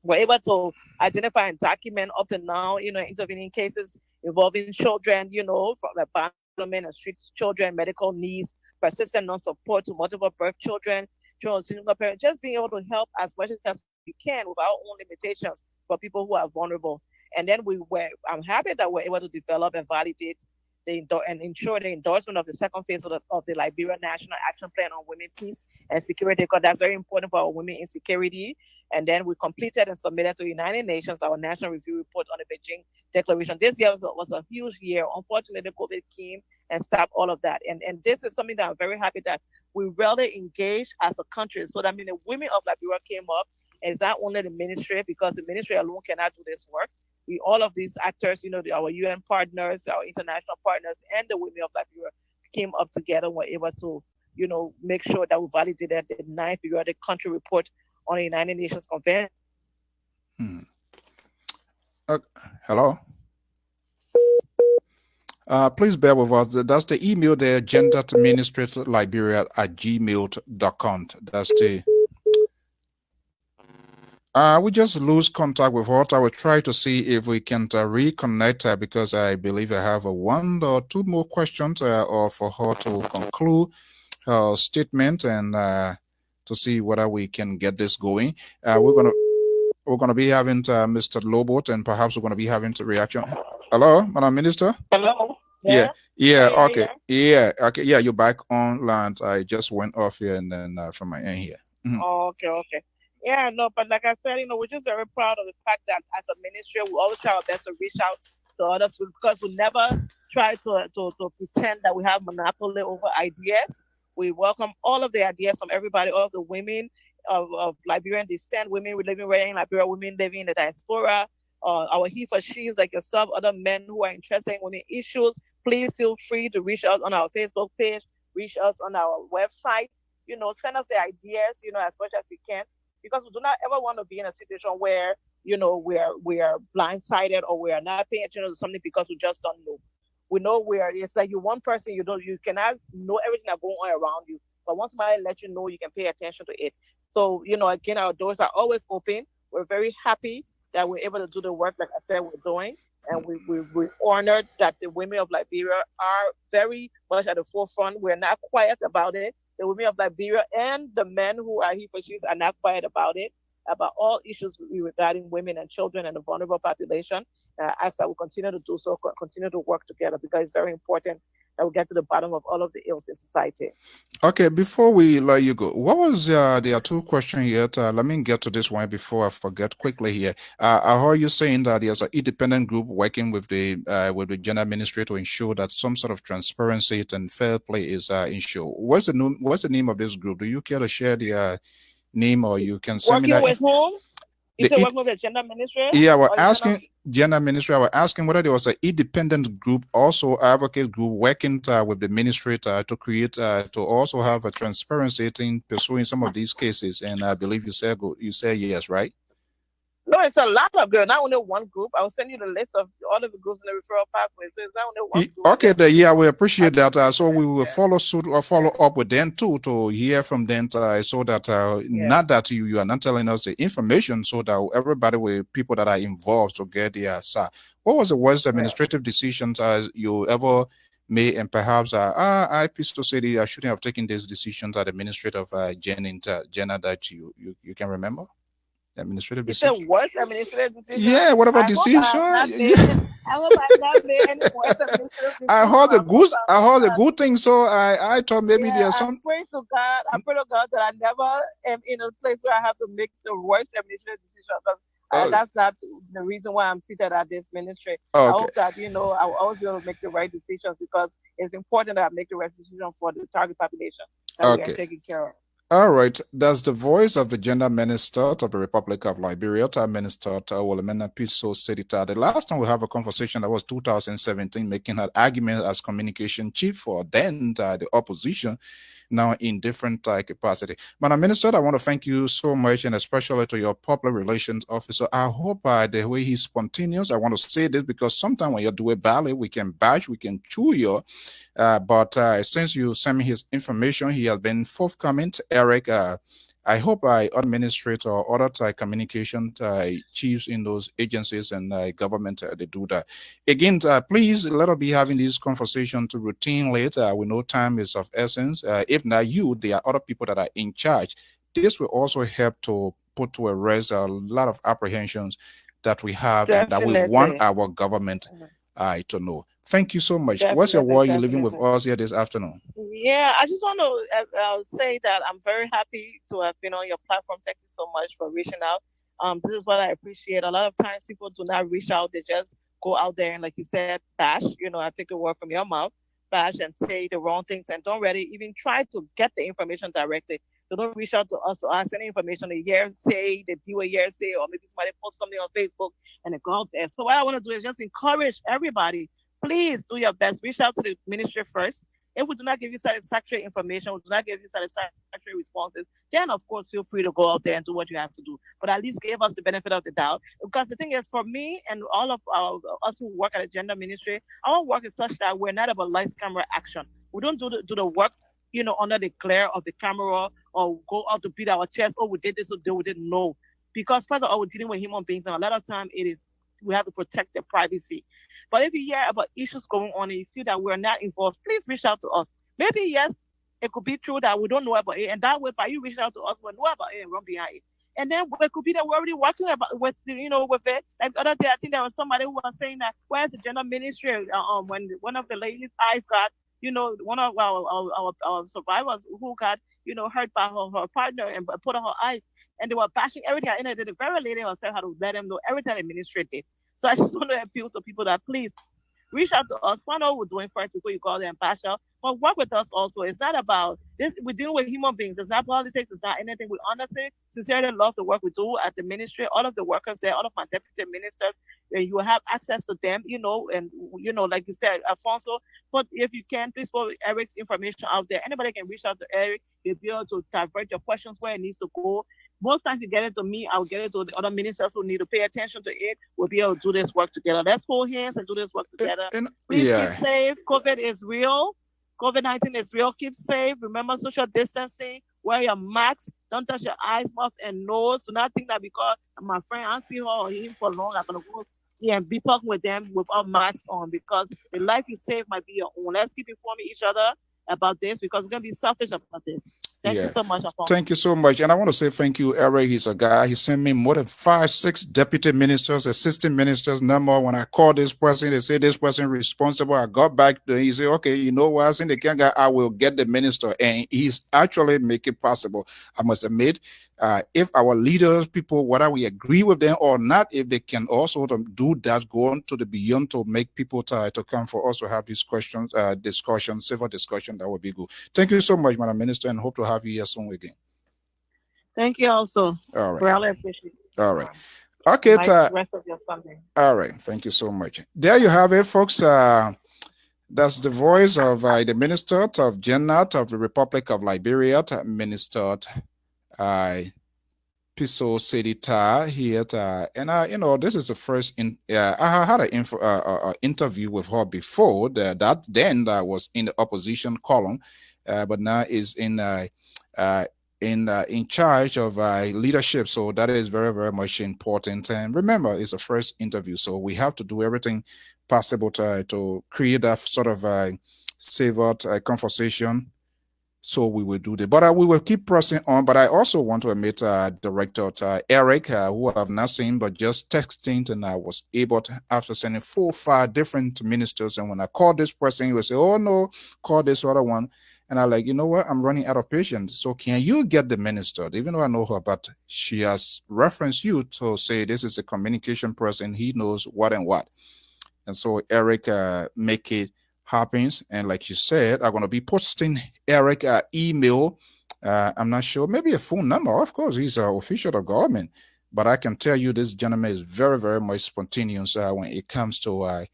B: We're able to identify and document up to now, intervening cases involving children, from the abandonment and street children, medical needs, persistent non-support to multiple birth children, children single parents, just being able to help as much as we can with our own limitations for people who are vulnerable. And then I'm happy that we're able to develop and validate and ensure the endorsement of the second phase of the Liberia National Action Plan on Women, Peace, and Security, because that's very important for our women in security. And then we completed and submitted to the United Nations our national review report on the Beijing Declaration. This year was a huge year. Unfortunately, COVID came and stopped all of that. And this is something that I'm very happy that we really engaged as a country. So that means the women of Liberia came up, and it's not only the ministry, because the ministry alone cannot do this work. All of these actors, our UN partners, our international partners, and the women of Liberia came up together and were able to, make sure that we validated the ninth periodic country report on the United Nations Convention.
A: Hmm. Uh, Hello. Please bear with us. That's the email there, genderadministratorliberia@gmail.com. That's the. We just lose contact with her. I will try to see if we can reconnect because I believe I have one or two more questions or for her to conclude her statement and to see whether we can get this going. We're gonna be having Mr. Lobot, and perhaps we're gonna be having a reaction. Hello, Madam Minister.
B: Hello.
A: Yeah,
B: Yeah,
A: yeah,
B: yeah, yeah,
A: okay,
B: yeah.
A: yeah, okay, yeah. You're back on land. I just went off here and then from my end here. Mhm.
B: Okay, okay. Yeah, no, but like I said, we're just very proud of the fact that as a ministry, we always try our best to reach out to others because we never try to pretend that we have monopoly over ideas. We welcome all of the ideas from everybody, all of the women of Liberian descent, women living right in Liberia, women living in the diaspora, our he for she's like yourself, other men who are interested in women issues. Please feel free to reach us on our Facebook page, reach us on our website, send us the ideas, as much as you can, because we do not ever want to be in a situation where, we are blindsided or we are not paying attention to something because we just don't know. We know it's like you one person, you cannot know everything that going on around you. But once somebody let you know, you can pay attention to it. So, again, our doors are always open. We're very happy that we're able to do the work, like I said, we're doing. And we're honored that the women of Liberia are very much at the forefront. We're not quiet about it. The women of Liberia and the men who are here for she's are not quiet about it, about all issues regarding women and children and the vulnerable population. I ask that we continue to do so, continue to work together because it's very important that we get to the bottom of all of the ills in society.
A: Okay, before we let you go, what was there are two questions here. Let me get to this one before I forget quickly here. I heard you saying that there's an independent group working with the gender ministry to ensure that some sort of transparency and fair play is ensured. What's the name of this group? Do you care to share the name, or you can send me
B: Working
A: that?
B: with whom? You
A: The
B: say working with the gender ministry
A: Yeah, we're
B: or the gender?
A: asking gender ministry. I was asking whether there was an independent group, also advocate group, working with the ministry to create to also have a transparency in pursuing some of these cases. And I believe you said you say yes, right?
B: No, it's a lot of girls, not only one group. I will send you the list of all of the groups in the referral pathway. So it's not only one group.
A: Okay,
B: Yes,
A: yeah, we
B: I
A: appreciate
B: can
A: that.
B: send you
A: So
B: the
A: we
B: list.
A: will
B: Yeah,
A: follow suit or follow
B: yeah,
A: up with them too to hear from them, so that
B: yeah,
A: not that you are not telling us the information, so that everybody will people that are involved to get their say. What was the worst
B: yeah.
A: administrative decisions you ever made, and perhaps I Piso City I shouldn't have taken these decisions at administrative Jenna that you can remember the administrative
B: You said
A: decision?
B: worst administrative decision.
A: Yeah, whatever
B: I hope I
A: decision.
B: have not made.
A: Yeah.
B: I hope I have not made any worst administrative
A: I
B: decision.
A: heard the good.
B: I
A: I
B: hope
A: heard the
B: not.
A: good thing. So I thought maybe
B: Yeah,
A: there's
B: I
A: some.
B: pray to God. I pray to God that I never am in a place where I have to make the worst administrative decision because
A: Oh,
B: that's not the reason why I'm seated at this ministry. I
A: okay,
B: hope that I will always be able to make the right decisions because it's important that I make the right decision for the target population that we are
A: okay.
B: taking care of.
A: All right. That's the voice of the gender minister of the Republic of Liberia, Minister Williametta Piso Saydee. The last time we have a conversation that was 2017, making her argument as communication chief for then the opposition, now in different capacity. Madam Minister, I want to thank you so much, and especially to your public relations officer. I hope the way he's spontaneous. I want to say this because sometimes when you do a ballet, we can bash, we can chew you. But since you sent me his information, he has been forthcoming. Eric, I hope I administrator or other communication chiefs in those agencies and government they do that. Again, please let us be having this conversation to routine later. We know time is of essence. If not you, there are other people that are in charge. This will also help to put to a rest a lot of apprehensions that we have and that we want
B: Definitely.
A: our government to know. Thank you so much. What's your
B: Definitely,
A: word you're living with
B: definitely.
A: us here this afternoon?
B: Yeah, I just want to say that I'm very happy to have been on your platform. Thank you so much for reaching out. This is what I appreciate. A lot of times people do not reach out; they just go out there and, like you said, bash. I take the word from your mouth, bash and say the wrong things, and don't really even try to get the information directly. They don't reach out to us or ask any information. They say, they do a say, or maybe somebody post something on Facebook and they go out there. So what I want to do is just encourage everybody. Please do your best. Reach out to the ministry first. If we do not give you satisfactory information, we do not give you satisfactory responses, then of course feel free to go out there and do what you have to do. But at least give us the benefit of the doubt. Because the thing is, for me and all of us who work at a gender ministry, our work is such that we're not about lights, camera, action. We don't do the work, under the glare of the camera or go out to beat our chest. Oh, we did this or we didn't know. Because first of all, we're dealing with human beings, and a lot of time we have to protect their privacy. But if you hear about issues going on and you see that we're not involved, please reach out to us. Maybe yes, it could be true that we don't know about it, and that way by you reaching out to us, we know about it and run behind it. And then it could be that we're already working with with it. Like the other day, I think there was somebody who was saying that where's the gender ministry? When one of the ladies' eyes got, one of our survivors who got, hurt by her partner and put on her eyes, and they were bashing everything. And the very lady herself had to let them know everything the ministry did. So I just want to appeal to people that please reach out to us, find out what we're doing first before you call them partial. But work with us also. It's not about this. We're dealing with human beings. It's not politics. It's not anything. We honestly, sincerely love the work we do at the ministry. All of the workers there, all of my deputy ministers, and you have access to them. And like you said, Alfonso. But if you can, please put Eric's information out there. Anybody can reach out to Eric. He'll be able to divert your questions where it needs to go. Most times you get it to me, I'll get it to the other ministers who need to pay attention to it. We'll be able to do this work together. Let's hold hands and do this work together.
A: And
B: Please keep
A: yeah,
B: safe. COVID is real. COVID-19 is real. Keep safe. Remember social distancing. Wear your mask. Don't touch your eyes, mouth, and nose. Do not think that because my friend, I see her or him for long, I'm going to go and be talking with them without masks on because the life you save might be your own. Let's keep informing each other about this because we're going to be selfish about this. Thank you
A: yeah.
B: so much, Alfonso.
A: Thank you so much. And I want to say thank you, Eric. He's a guy. He sent me more than 5, 6 deputy ministers, assistant ministers, number. When I called this person, they say this person responsible. I got back to him. He said, okay, you know what? I think the guy, I will get the minister. And he's actually make it possible. I must admit, if our leaders, people, whether we agree with them or not, if they can also do that, go on to the beyond to make people to come for us to have these questions, discussion, civil discussion, that would be good. Thank you so much, Madam Minister, and hope to have you here soon again.
B: Thank you also.
A: All right.
B: Really appreciate
A: All
B: it.
A: right. Okay.
B: Nice rest of your Sunday.
A: All right. Thank you so much. There you have it, folks. That's the voice of the Minister of Jannat of the Republic of Liberia, Minister uh, Piso Saydee Tarr here. And, this is the first I had an interview with her before that then was in the opposition column, but now is uh, in charge of leadership. So that is very, very much important. And remember, it's a first interview, so we have to do everything possible to create that sort of savored conversation. So we will do that, but we will keep pressing on. But I also want to admit, Director Eric, who I've not seen, but just texting, and I was able to, after sending 4 or 5 different ministers, and when I called this person, he would say, "Oh no, call this other one." And I'm like, you know what? I'm running out of patience. So can you get the minister? Even though I know her, but she has referenced you to say this is a communication person. He knows what and what. And so Eric make it happens. And like you said, I'm going to be posting Eric email. I'm not sure, maybe a phone number. Of course, he's an official of government. But I can tell you this gentleman is very, very much spontaneous when it comes to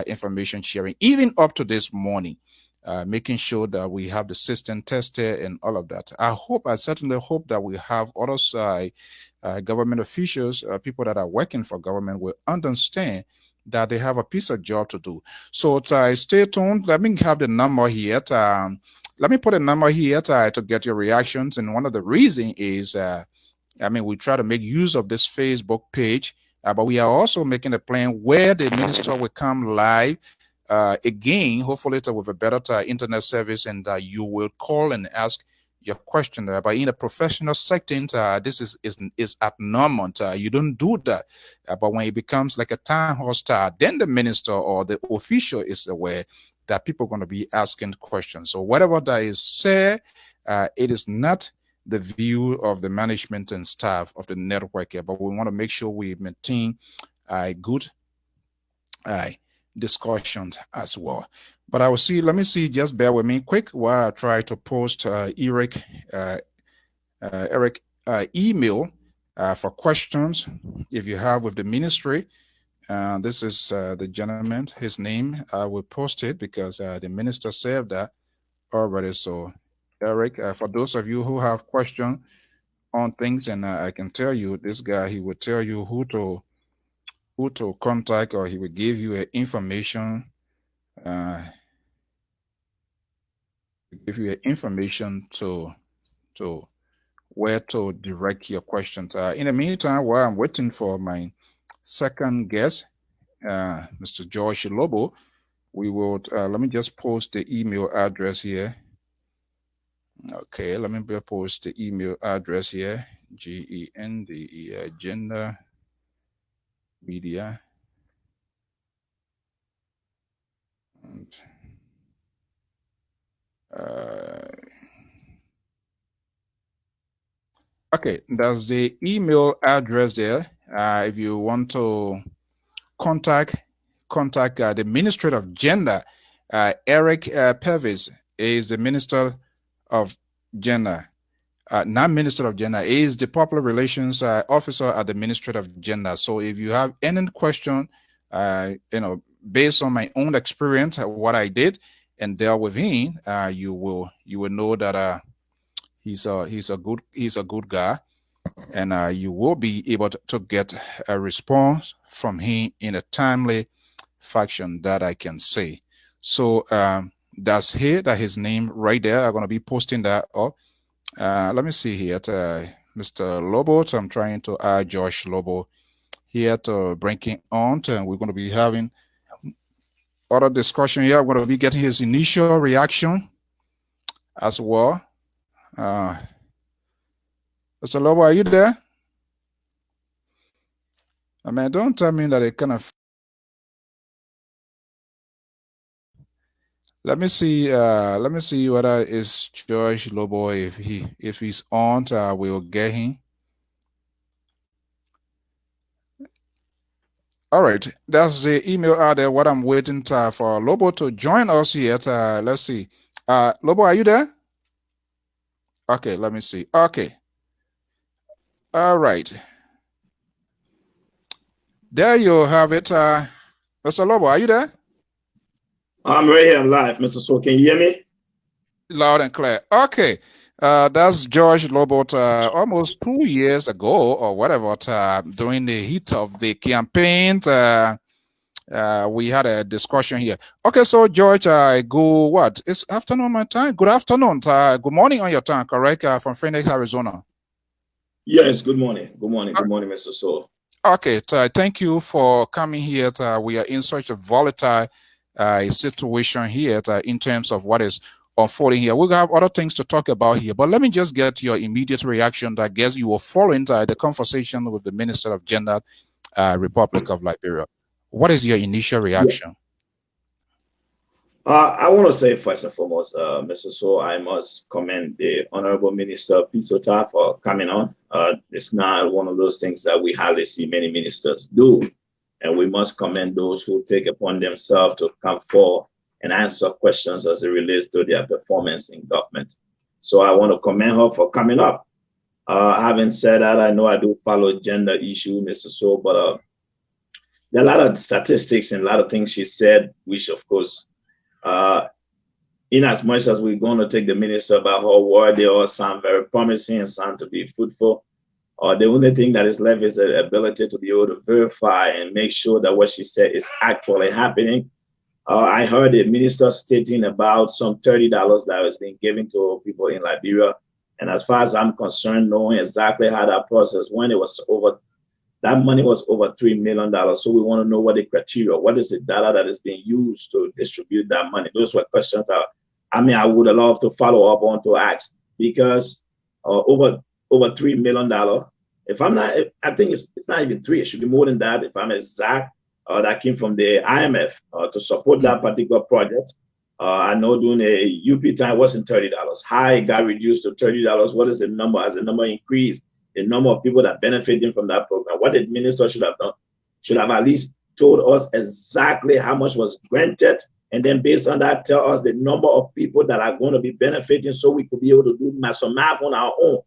A: information sharing, even up to this morning. Making sure that we have the system tested and all of that. I certainly hope that we have others, government officials, people that are working for government will understand that they have a piece of job to do. So stay tuned. Let me have the number here. Let me put a number here to get your reactions. And one of the reasons is, we try to make use of this Facebook page, but we are also making a plan where the minister will come live again, hopefully with a better internet service, and you will call and ask your question. But in a professional setting, this is abnormal. You don't do that. But when it becomes like a town hall style, then the minister or the official is aware that people are going to be asking questions. So whatever that is said, it is not the view of the management and staff of the network here, but we want to make sure we maintain a good discussions as well. But I will see, let me see, just bear with me quick while I try to post Eric email for questions if you have with the ministry. This is the gentleman, his name. I will post it because the minister said that already. So Eric, for those of you who have questions on things, and I can tell you, this guy, he will tell you who to contact, or he will give you information, to where to direct your questions. In the meantime, while I'm waiting for my second guest, Mr. George Lobo, we will let me just post the email address here. Okay, let me post the email address here. GENDE, Gender Media. And, uh, okay, that's the email address there. If you want to contact the Minister of Gender, Eric Purvis is the Minister of Gender. Not Minister of Gender, is the Public Relations Officer at the Ministry of Gender. So if you have any question, based on my own experience, what I did and dealt with him, you will know that he's a good guy, and you will be able to get a response from him in a timely fashion, that I can say. So that's here, that his name right there. I'm gonna be posting that up. Let me see here, Mr. Lobo. I'm trying to add Josh Lobo here to bring him on, and we're going to be having other discussion here. We're going to be getting his initial reaction as well. Mr. Lobo, are you there? I mean, don't tell me that it kind of. Let me see. Let me see whether it's George Lobo. If he's on, we'll get him. All right, that's the email out there. What I'm waiting for Lobo to join us here. Let's see. Lobo, are you there? Okay, let me see. Okay. All right. There you have it. Mr. Lobo, are you there?
C: I'm right here live, Mr. So. Can you hear me?
A: Loud and clear. Okay. That's George Lobo almost 2 years ago or whatever, during the heat of the campaign. We had a discussion here. Okay, so George, go what? It's afternoon my time. Good afternoon. Good morning on your time, correct? From Phoenix, Arizona.
C: Yes, good morning. Good morning. Good morning, Mr. So.
A: Okay, thank you for coming here. We are in such a volatile situation here in terms of what is unfolding here. We'll have other things to talk about here, but let me just get your immediate reaction. I guess you were following the conversation with the Minister of Gender, Republic of Liberia. What is your initial reaction?
C: I want to say first and foremost, Mr. So, I must commend the Honorable Minister Piso Tarr for coming on. It's not one of those things that we hardly see many ministers do, and we must commend those who take upon themselves to come forward and answer questions as it relates to their performance in government. So I want to commend her for coming up. Having said that, I know I do follow gender issue, Mr. So, but there are a lot of statistics and a lot of things she said, which of course, in as much as we're going to take the minister about her word, they all sound very promising and sound to be fruitful. The only thing that is left is the ability to be able to verify and make sure that what she said is actually happening. I heard the minister stating about some $30 that was being given to people in Liberia. And as far as I'm concerned, knowing exactly how that process went, that money was over $3 million. So we want to know what the criteria, what is the data that is being used to distribute that money? Those were questions that, I would love to follow up on to ask, because over $3 million. If I'm not, I think it's not even three. It should be more than that. If I'm exact, that came from the IMF to support that particular project. I know during the UP time it wasn't $30. How it got reduced to $30? What is the number? As the number increased, the number of people that benefiting from that program. What the minister should have done, should have at least told us exactly how much was granted, and then based on that, tell us the number of people that are going to be benefiting, so we could be able to do some math on our own,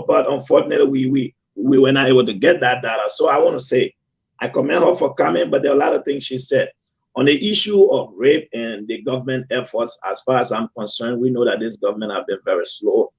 C: But unfortunately, we were not able to get that data. So I want to say, I commend her for coming, but there are a lot of things she said. On the issue of rape and the government efforts, as far as I'm concerned, we know that this government have been very slow.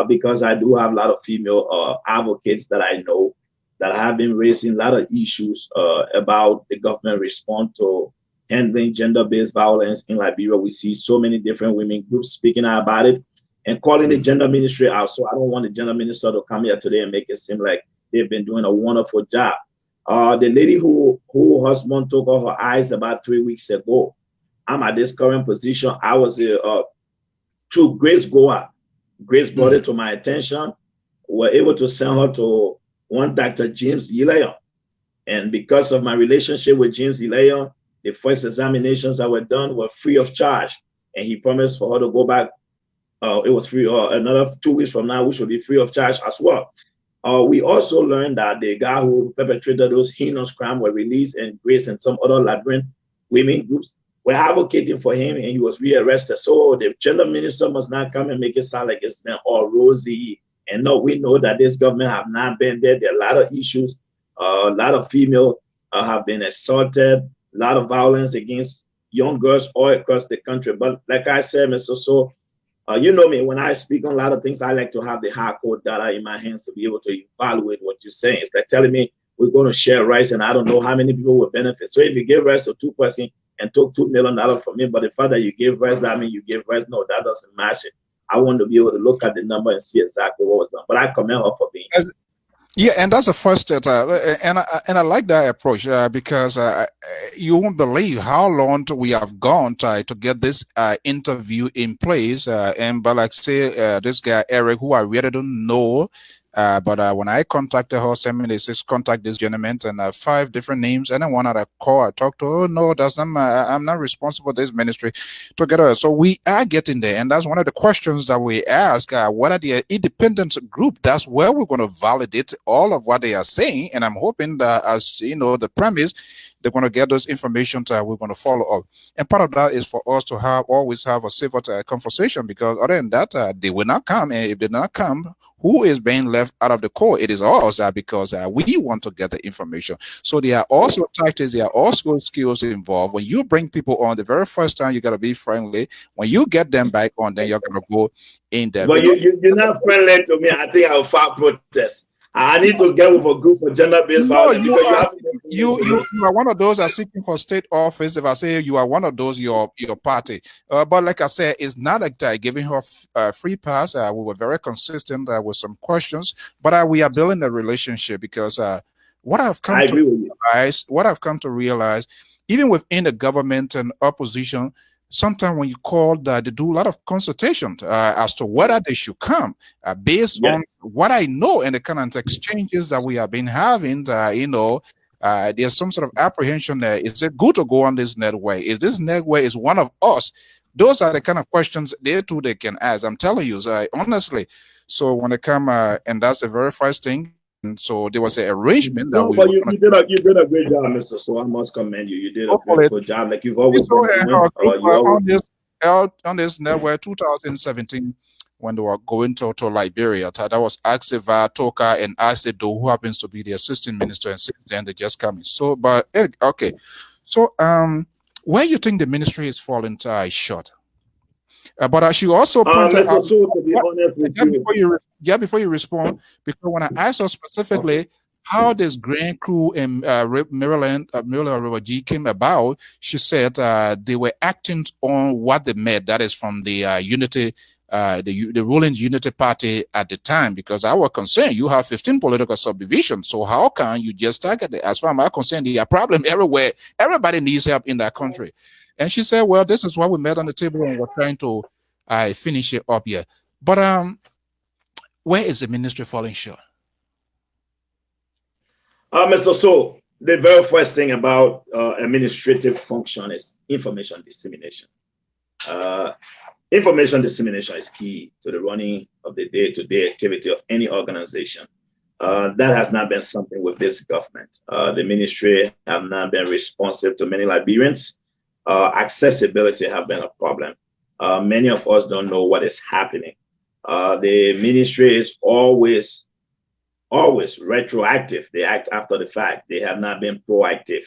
C: Because I do have a lot of female advocates that I know that have been raising a lot of issues about the government response to handling gender-based violence in Liberia. We see so many different women groups speaking out about it and calling the gender ministry out. So I don't want the gender minister to come here today and make it seem like they've been doing a wonderful job. The lady who husband took off her eyes about 3 weeks ago, I'm at this current position. I was through Grace Goa. Grace brought it to my attention. were able to send her to one Dr. James Ilaya. And because of my relationship with James Ilaya, the first examinations that were done were free of charge. And he promised for her to go back. It was free another 2 weeks from now, which will be free of charge as well. We also learned that the guy who perpetrated those heinous crimes were released, and Grace and some other Liberian women groups were advocating for him, and he was rearrested. So the gender minister must not come and make it sound like it's been all rosy. And no, we know that this government have not been there. There are a lot of issues. A lot of females have been assaulted, a lot of violence against young girls all across the country. But like I said, Mr. So, you know me, when I speak on a lot of things, I like to have the hardcore data in my hands to be able to evaluate what you're saying. It's like telling me we're going to share rights and I don't know how many people will benefit. So if you give rights to 2 persons and took $2 million from me, but the fact that you give rights, that means you give rights. No, that doesn't match it. I want to be able to look at the number and see exactly what was done. But I commend her for being here.
A: Yeah, and that's the first step, and I like that approach because you won't believe how long we have gone to get this interview in place. And but like say this guy Eric, who I really don't know, but when I contacted her, send me they says contact this gentleman and 5 different names, and then one other call I talked to. Oh no, that's not I'm not responsible for this ministry together. So we are getting there, and that's one of the questions that we ask. What are the independent group? That's where we're going to validate all of what they are saying, and I'm hoping that as you know the premise, they're going to get those information that we're going to follow up. And part of that is for us to always have a civil conversation, because other than that, they will not come. And if they not come, who is being left out of the court? It is us because we want to get the information. So there are also tactics, there are also skills involved. When you bring people on the very first time, you got to be friendly. When you get them back on, then you're going to go in there.
C: But you're not friendly to me. I think I'll file protest. I need to get with a group for gender-based violence because
A: you are one of those that are seeking for state office. If I say you are one of those, your party. But like I said, it's not like giving her free pass. We were very consistent with some questions, but we are building a relationship because what I've come to realize, even within the government and opposition, sometimes when you call, they do a lot of consultation as to whether they should come based on what I know and the kind of exchanges that we have been having. There's some sort of apprehension there. Is it good to go on this network? Is this network is one of us? Those are the kind of questions they can ask. I'm telling you, honestly. So when they come, and that's the very first thing. And so there was an arrangement that
C: you did a great job, Mr. So I must commend you. You did a good job. Like you've always been
A: on this network 2017 when they were going to Liberia. That was Axiva, Toka, and Asedo, who happens to be the assistant minister, and since then they just coming. So, but okay. So where you think the ministry is falling short? But she also pointed out,
C: to be honest with
A: before you respond, because when I asked her specifically how this Grand Crew in Maryland River G came about, she said they were acting on what they made, that is from the Unity, the ruling Unity Party at the time, because I was concerned you have 15 political subdivisions, so how can you just target it? As far as I'm concerned, there are problems everywhere. Everybody needs help in that country. And she said, well, this is what we met on the table and we're trying to finish it up here. But where is the ministry falling short?
C: Mr. So, the very first thing about administrative function is information dissemination. Information dissemination is key to the running of the day-to-day activity of any organization. That has not been something with this government. The ministry have not been responsive to many Liberians. Accessibility have been a problem. Many of us don't know what is happening. The ministry is always retroactive. They act after the fact. They have not been proactive.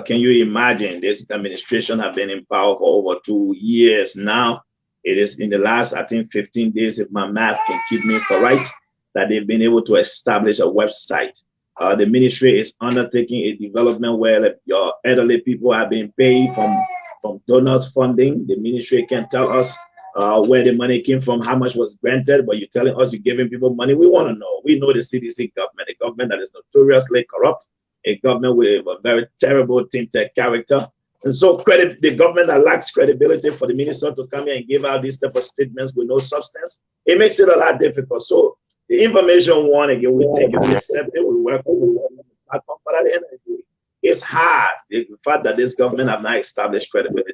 C: Can you imagine this administration have been in power for over 2 years now? It is in the last, I think, 15 days, if my math can keep me correct, that they've been able to establish a website. The ministry is undertaking a development where your elderly people are being paid from donors funding. The ministry can tell us where the money came from, how much was granted, but you're telling us you're giving people money. We want to know. We know the CDC government, a government that is notoriously corrupt, a government with a very terrible tinted character. And so the government that lacks credibility for the minister to come here and give out these type of statements with no substance, it makes it a lot difficult. So The information one again, we take it, we accept it, we work on it. But at the end of the day, it's hard. The fact that this government have not established credibility.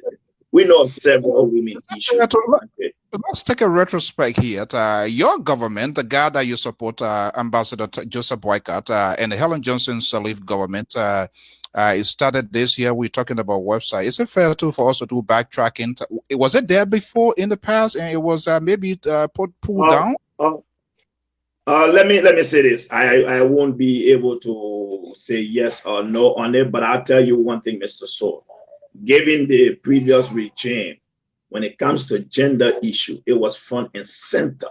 C: We know of several women issues.
A: Let's take a retrospect here. Your government, the guy that you support, Ambassador Joseph Boycott, and the Helen Johnson Sirleaf government, it started this year. We're talking about website. Is it fair to for us to do backtracking? Was it there before in the past, and it was maybe pulled down?
C: Let me say this. I won't be able to say yes or no on it, but I'll tell you one thing, Mr. Soul. Given the previous regime, when it comes to gender issue, it was front and center.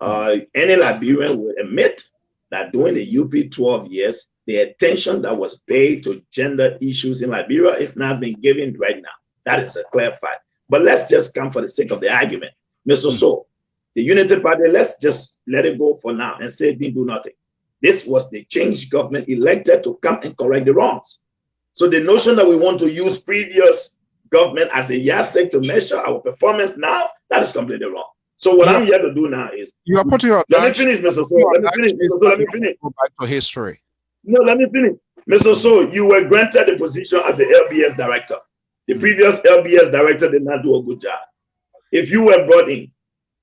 C: Any Liberian will admit that during the UP 12 years, the attention that was paid to gender issues in Liberia is not being given right now. That is a clear fact. But let's just come for the sake of the argument. Mr. Soul, the Unity Party, let's just let it go for now and say it didn't do nothing. This was the change government elected to come and correct the wrongs. So the notion that we want to use previous government as a yardstick to measure our performance now, that is completely wrong. So what I'm here to do now is
A: you are putting your
C: let me finish, Mr. So. Let me finish. Let me finish.
A: Go back to history.
C: No, let me finish. Mr. So, you were granted the position as the LBS director. The previous LBS director did not do a good job. If you were brought in,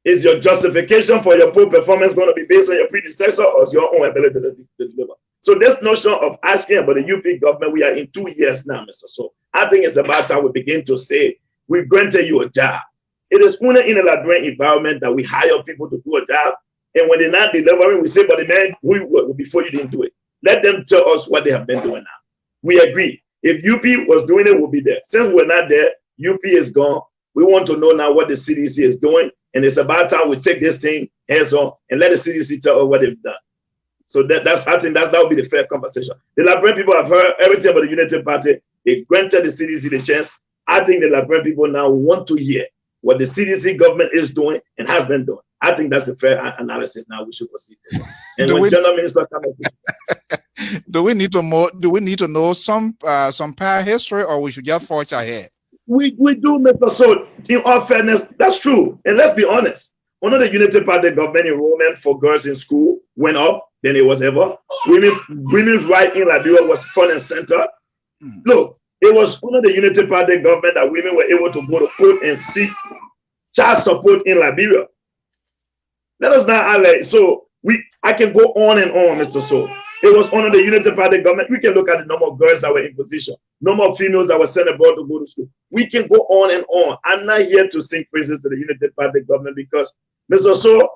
C: is your justification for your poor performance going to be based on your predecessor or your own ability to deliver? So this notion of asking about the UP government, we are in 2 years now, Mr. So. I think it's about time we begin to say, we granted you a job. It is only in a Liberian environment that we hire people to do a job. And when they're not delivering, we say, but the man, before you didn't do it. Let them tell us what they have been doing now. We agree. If UP was doing it, we'll be there. Since we're not there, UP is gone. We want to know now what the CDC is doing. And it's about time we take this thing hands on and let the CDC tell us what they've done. So I think that would be the fair conversation. The Liberian people have heard everything about the Unity Party. They granted the CDC the chance. I think the Liberian people now want to hear what the CDC government is doing and has been doing. I think that's a fair analysis. Now we should proceed. And when General Minister comes,
A: do we need to know some prior history, or we should just forge ahead?
C: We do, Mr. So. In all fairness, that's true. And let's be honest. One of the Unity Party government enrollment for girls in school went up than it was ever. Women's right in Liberia was front and center. Look, it was one of the Unity Party government that women were able to go to court and seek child support in Liberia. Let us not highlight. So I can go on and on, Mr. So. It was under the Unity Party government. We can look at the number of girls that were in position, number of females that were sent abroad to go to school. We can go on and on. I'm not here to sing praises to the Unity Party government because, Mr. So,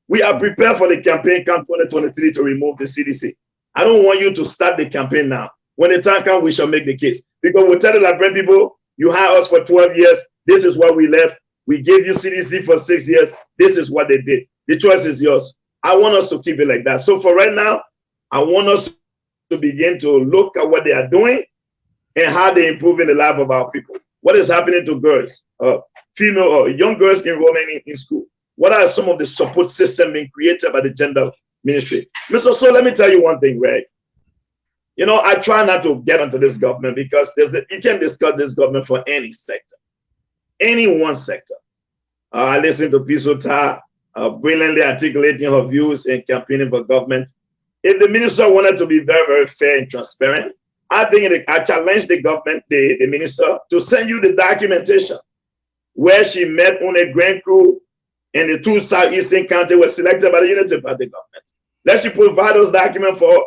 C: we are prepared for the campaign come 2023 to remove the CDC. I don't want you to start the campaign now. When the time comes, we shall make the case. Because we tell the Liberian people, you hired us for 12 years. This is what we left. We gave you CDC for 6 years. This is what they did. The choice is yours. I want us to keep it like that. So for right now, I want us to begin to look at what they are doing and how they're improving the life of our people. What is happening to girls, female or young girls enrolling in school? What are some of the support systems being created by the gender ministry? Mr. So let me tell you one thing, Greg. You know, I try not to get onto this government because you can't discuss this government for any sector, any one sector. I listened to Piso Tarr, brilliantly articulating her views and campaigning for government. If the minister wanted to be very, very fair and transparent, I think I challenge the government, the minister, to send you the documentation where she met on a grand crew and the 2 southeastern counties were selected by the Unity Party government. Let she provide those documents for,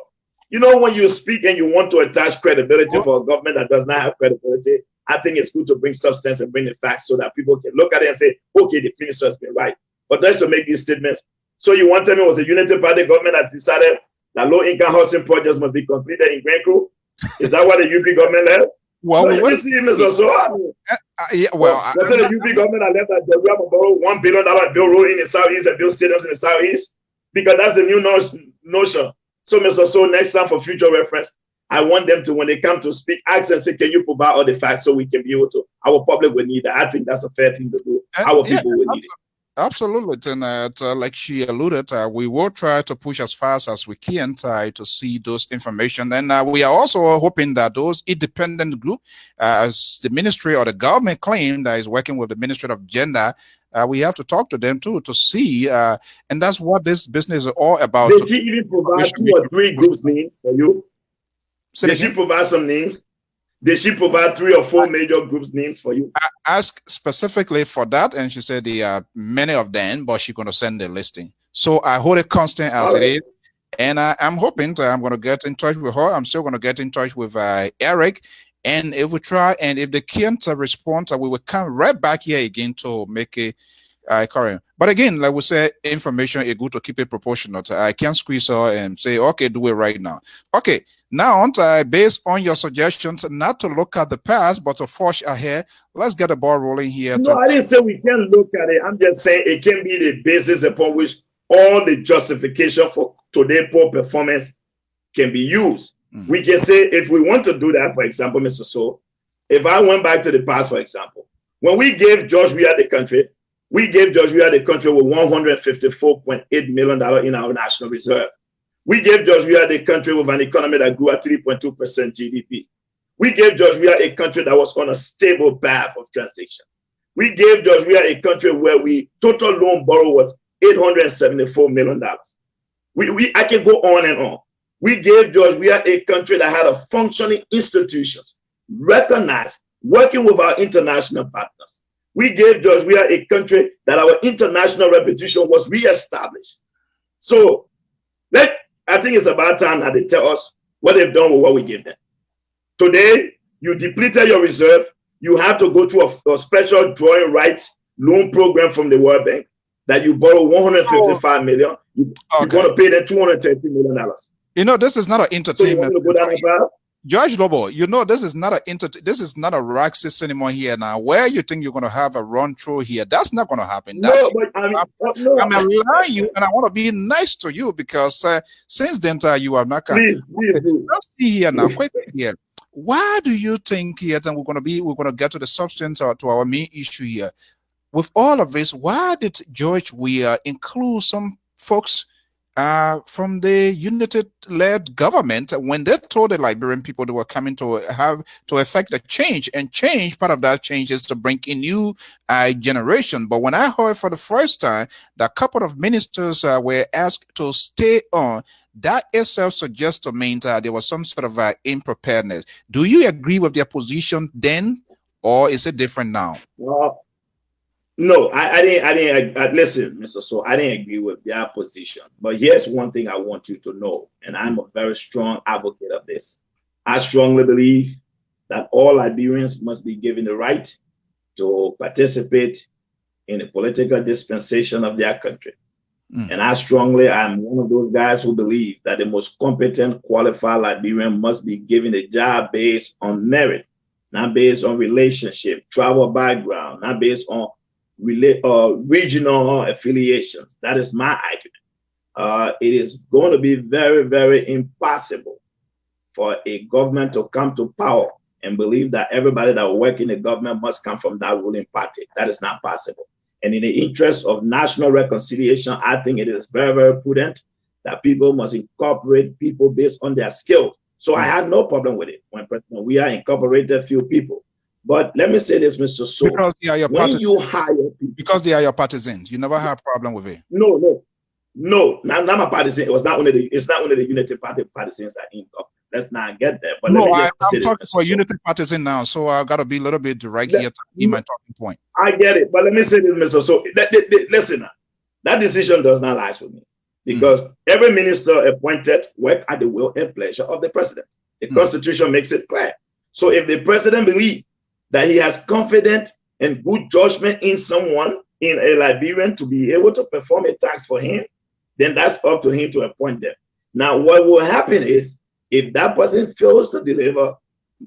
C: you know, when you speak and you want to attach credibility for a government that does not have credibility, I think it's good to bring substance and bring the facts so that people can look at it and say, okay, the minister has been right. But just to make these statements. So you want to tell me it was the Unity Party government that decided that low-income housing projects must be completed in Grand Crew? Is that what the UP government left?
A: Well,
C: you see, Mr. So,
A: yeah, well,
C: the UP government that left that we have to borrow $1 billion bill road in the southeast and build stadiums in the southeast because that's the new notion. So, Mr. So, next time for future reference, I want them to, when they come to speak, ask and say, can you provide all the facts so we can be able to, our public will need that. I think that's a fair thing to do. Our people will need it.
A: Absolutely, and like she alluded, we will try to push as fast as we can to see those information, and we are also hoping that those independent group, as the ministry or the government claim that is working with the Ministry of Gender, we have to talk to them too to see, and that's what this business is all about.
C: Did she even provide 2 or 3 groups names for you? Did she provide some names? Did she provide 3 or 4 major groups names for you?
A: I asked specifically for that, and she said there are many of them, but she's going to send the listing. So I hold it constant as it is, and I'm hoping I'm going to get in touch with her. I'm still going to get in touch with Eric, and if we try, and if they can't respond, we will come right back here again to make a current. But again, like we say, information is good to keep it proportionate. I can't squeeze her and say, okay, do it right now. Okay, now based on your suggestions, not to look at the past, but to forge ahead, let's get the ball rolling here.
C: No, I didn't say we can't look at it. I'm just saying it can be the basis upon which all the justification for today's poor performance can be used. We can say, if we want to do that, for example, Mr. So, if I went back to the past, for example, when we gave George Weah the country, we gave George Weah the country with $154.8 million in our national reserve. We gave George Weah the country with an economy that grew at 3.2% GDP. We gave George Weah a country that was on a stable path of transition. We gave George Weah a country where we total loan borrow was $874 million. I can go on and on. We gave George Weah a country that had a functioning institutions, recognized, working with our international partners. We gave George Weah a country that our international reputation was reestablished. So I think it's about time that they tell us what they've done with what we gave them. Today, you depleted your reserve. You have to go through a special drawing rights loan program from the World Bank that you borrow $155 million. You're going to pay them $230 million.
A: You know, this is not an entertainment.
C: So you want to go down
A: Judge Lobo, you know, this is not a Roxas anymore here now. Where you think you're going to have a run through here? That's not going to happen.
C: No, but I mean,
A: I'm allowing you, and I want to be nice to you because since then you have not come. Let's see here now, quickly here. Why do you think here that we're going to get to the substance or to our main issue here? With all of this, why did George Weah include some folks from the United-led government when they told the Liberian people they were coming to effect a change, and part of that change is to bring in new generation. But when I heard for the first time that a couple of ministers were asked to stay on, that itself suggests to me that there was some sort of unpreparedness. Do you agree with their position then, or is it different now?
C: Well, no, I didn't. Listen, Mr. So, I didn't agree with their position. But here's one thing I want you to know, and I'm a very strong advocate of this. I strongly believe that all Liberians must be given the right to participate in the political dispensation of their country. And I'm one of those guys who believe that the most competent, qualified Liberian must be given a job based on merit, not based on relationship, travel background, not based on regional affiliations. That is my argument. It is going to be very, very impossible for a government to come to power and believe that everybody that will work in the government must come from that ruling party. That is not possible. And in the interest of national reconciliation, I think it is very, very prudent that people must incorporate people based on their skill. So I had no problem with it when President Weah incorporated few people. But let me say this, Mr. So,
A: because they are your because they are your partisans, you never have a problem with it.
C: No, not my partisan. It's not one of the Unity Party partisans that in. Let's not get there. But
A: no, I'm talking for Unity partisan now, so I got to be a little bit direct here to be my talking point.
C: I get it, but let me say this, Mr. So, listen, that decision does not lie with me, because every minister appointed work at the will and pleasure of the president. The Constitution makes it clear. So if the president believes that he has confidence and good judgment in someone, in a Liberian, to be able to perform a task for him, then that's up to him to appoint them. Now, what will happen is, if that person fails to deliver,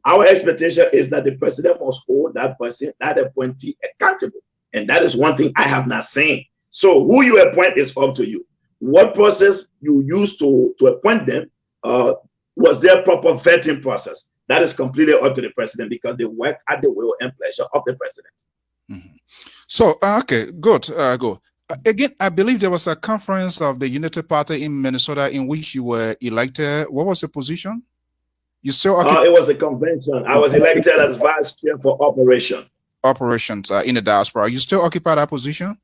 C: our expectation is that the president must hold that person, that appointee, accountable. And that is one thing I have not seen. So who you appoint is up to you. What process you use to appoint them, was there proper vetting process? That is completely up to the president, because they work at the will and pleasure of the president.
A: So, okay, good. Again, I believe there was a conference of the Unity Party in Minnesota in which you were elected. What was your position? You still occupy
C: It was a convention. I was elected as vice chair for operation.
A: operations in the diaspora. You still occupy that position?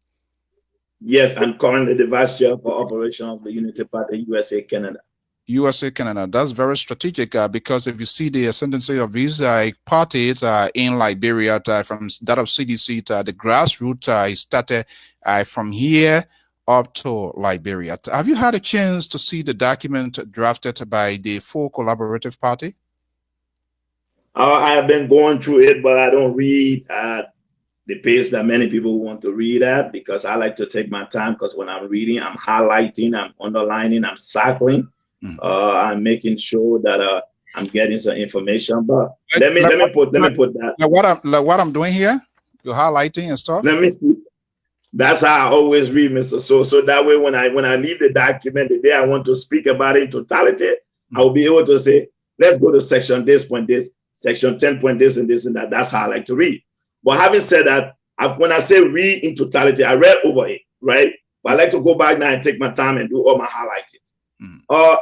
C: Yes, I'm currently the vice chair for operation of the Unity Party USA Canada.
A: USA, Canada. That's very strategic because if you see the ascendancy of these parties in Liberia from that of CDC, the grassroots started from here up to Liberia. Have you had a chance to see the document drafted by the full collaborative party?
C: I have been going through it, but I don't read at the pace that many people want to read at because I like to take my time because when I'm reading, I'm highlighting, I'm underlining, I'm cycling. I'm making sure that I'm getting some information. But let me put that.
A: Like what I'm doing here, you're highlighting and stuff.
C: Let me see. That's how I always read, Mr. So that way when I leave the document, the day I want to speak about it in totality, I will be able to say, let's go to section this point this, section 10 point this and this and that. That's how I like to read. But having said that, when I say read in totality, I read over it, right? But I like to go back now and take my time and do all my highlighting.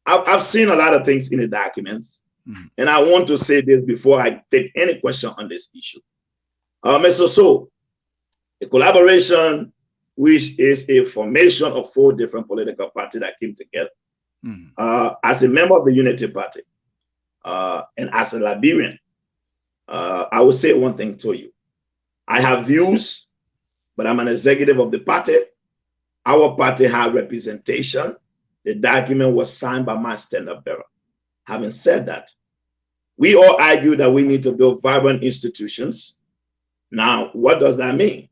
C: I've seen a lot of things in the documents, and I want to say this before I take any question on this issue. Mr. So, a collaboration, which is a formation of 4 different political parties that came together. As a member of the Unity Party and as a Liberian, I will say one thing to you. I have views, but I'm an executive of the party. Our party had representation. The document was signed by my stand-up bearer. Having said that, we all argue that we need to build vibrant institutions. Now, what does that mean?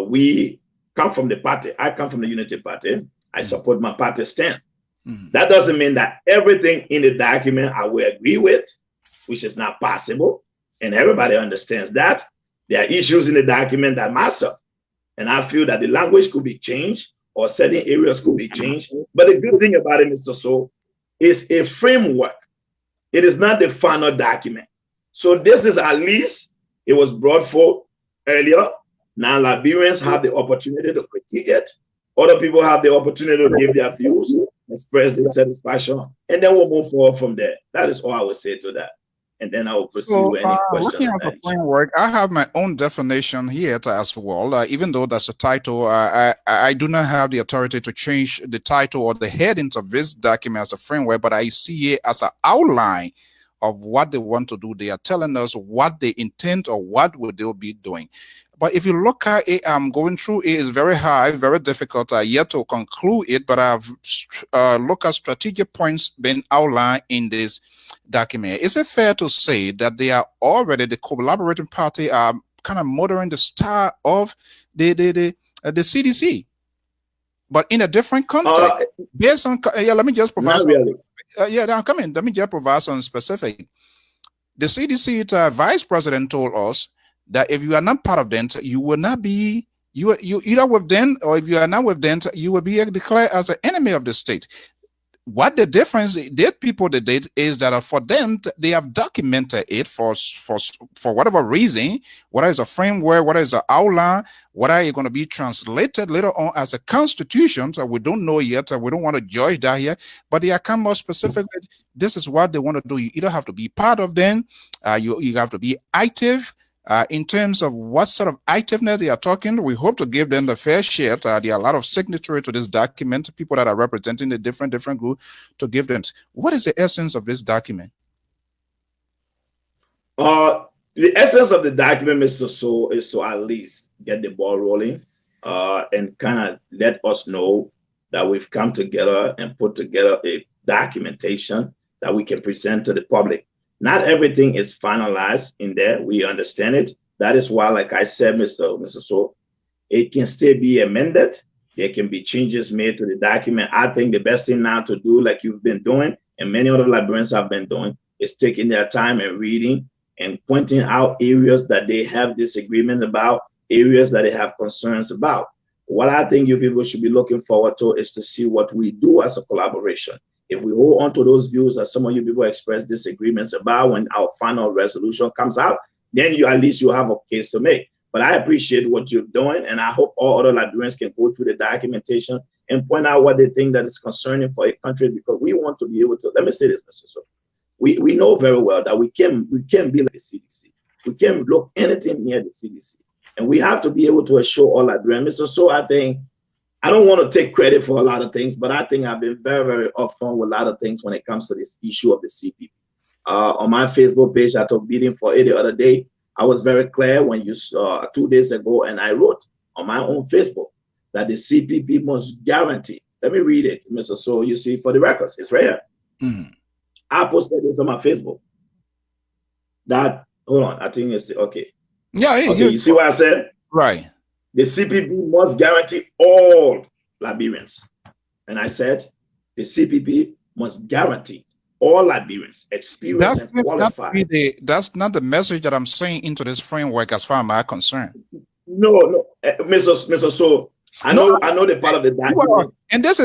C: We come from the party. I come from the Unity Party. I support my party stance. That doesn't mean that everything in the document I will agree with, which is not possible. And everybody understands that. There are issues in the document that matter. And I feel that the language could be changed or certain areas could be changed. But the good thing about it, Mr. So, is a framework. It is not the final document. So this is at least, it was brought forth earlier. Now Liberians have the opportunity to critique it. Other people have the opportunity to give their views, express their satisfaction, and then we'll move forward from there. That is all I would say to that. And then I will proceed with any questions.
A: Looking at the framework, I have my own definition here as well. Even though that's a title, I do not have the authority to change the title or the headings of this document as a framework, but I see it as an outline of what they want to do. They are telling us what they intend or what would they be doing. But if you look at it, I'm going through it is very high, very difficult yet to conclude it, but I've looked at strategic points being outlined in this document. Is it fair to say that they are already, the collaborating party are kind of modeling the style of the CDC, but in a different context? Based on, let me just provide.
C: Not really.
A: I'm coming. Let me just provide some specific. The CDC vice president told us that if you are not part of them, you will not be, you either with them, or if you are not with them, you will be declared as an enemy of the state. What the difference that people did is that for them, they have documented it for whatever reason, whether it's a framework, whether it's an outline, whether it's going to be translated later on as a constitution. So we don't know yet. We don't want to judge that here, but they are kind of more specific. This is what they want to do. You either have to be part of them, you have to be active. In terms of what sort of activeness they are talking, we hope to give them the fair share. There are a lot of signatories to this document, people that are representing the different groups, to give them. What is the essence of this document?
C: The essence of the document, Mr. So, is to at least get the ball rolling and kind of let us know that we've come together and put together a documentation that we can present to the public. Not everything is finalized in there. We understand it. That is why, like I said, Mr. So, it can still be amended. There can be changes made to the document. I think the best thing now to do, like you've been doing, and many other librarians have been doing, is taking their time and reading and pointing out areas that they have disagreement about, areas that they have concerns about. What I think you people should be looking forward to is to see what we do as a collaboration. If we hold on to those views that some of you people express disagreements about when our final resolution comes out, then you at least you have a case to make. But I appreciate what you're doing, and I hope all other Liberians can go through the documentation and point out what they think that is concerning for a country, because we want to be able to. Let me say this, Mr. So. We know very well that we can be like the CDC. We can't look anything near the CDC, and we have to be able to assure all Liberians. Mr. So I think I don't want to take credit for a lot of things, but I think I've been very, very upfront with a lot of things when it comes to this issue of the CPP. On my Facebook page, I took bidding for it the other day. I was very clear when you saw 2 days ago, and I wrote on my own Facebook that the CPP must guarantee. Let me read it, Mr. So you see for the records, it's right here.
A: Mm-hmm.
C: I posted this on my Facebook. That hold on, I think it's okay.
A: Yeah,
C: okay. You see what I said?
A: Right.
C: The CPP must guarantee all Liberians, and I said the CPP must guarantee all Liberians experience and qualify.
A: That's not the message that I'm saying into this framework as far as I'm concerned.
C: No, Mr. So I know the part of the document.
A: And this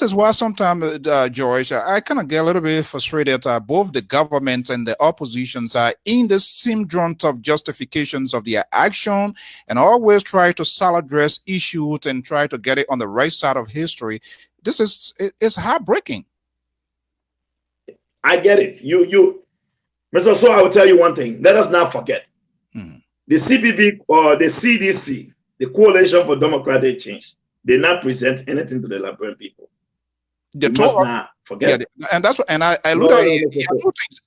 A: is why sometimes, George, I kind of get a little bit frustrated. Both the government and the oppositions are in the syndrome of justifications of their action and always try to salad dress issues and try to get it on the right side of history. This is heartbreaking.
C: I get it. You, Mr. So I will tell you one thing. Let us not forget. The CPP or the CDC, the Coalition for Democratic Change, did not present anything to the Liberian people. You must not forget.
A: Yeah, and that's what, and I look at it.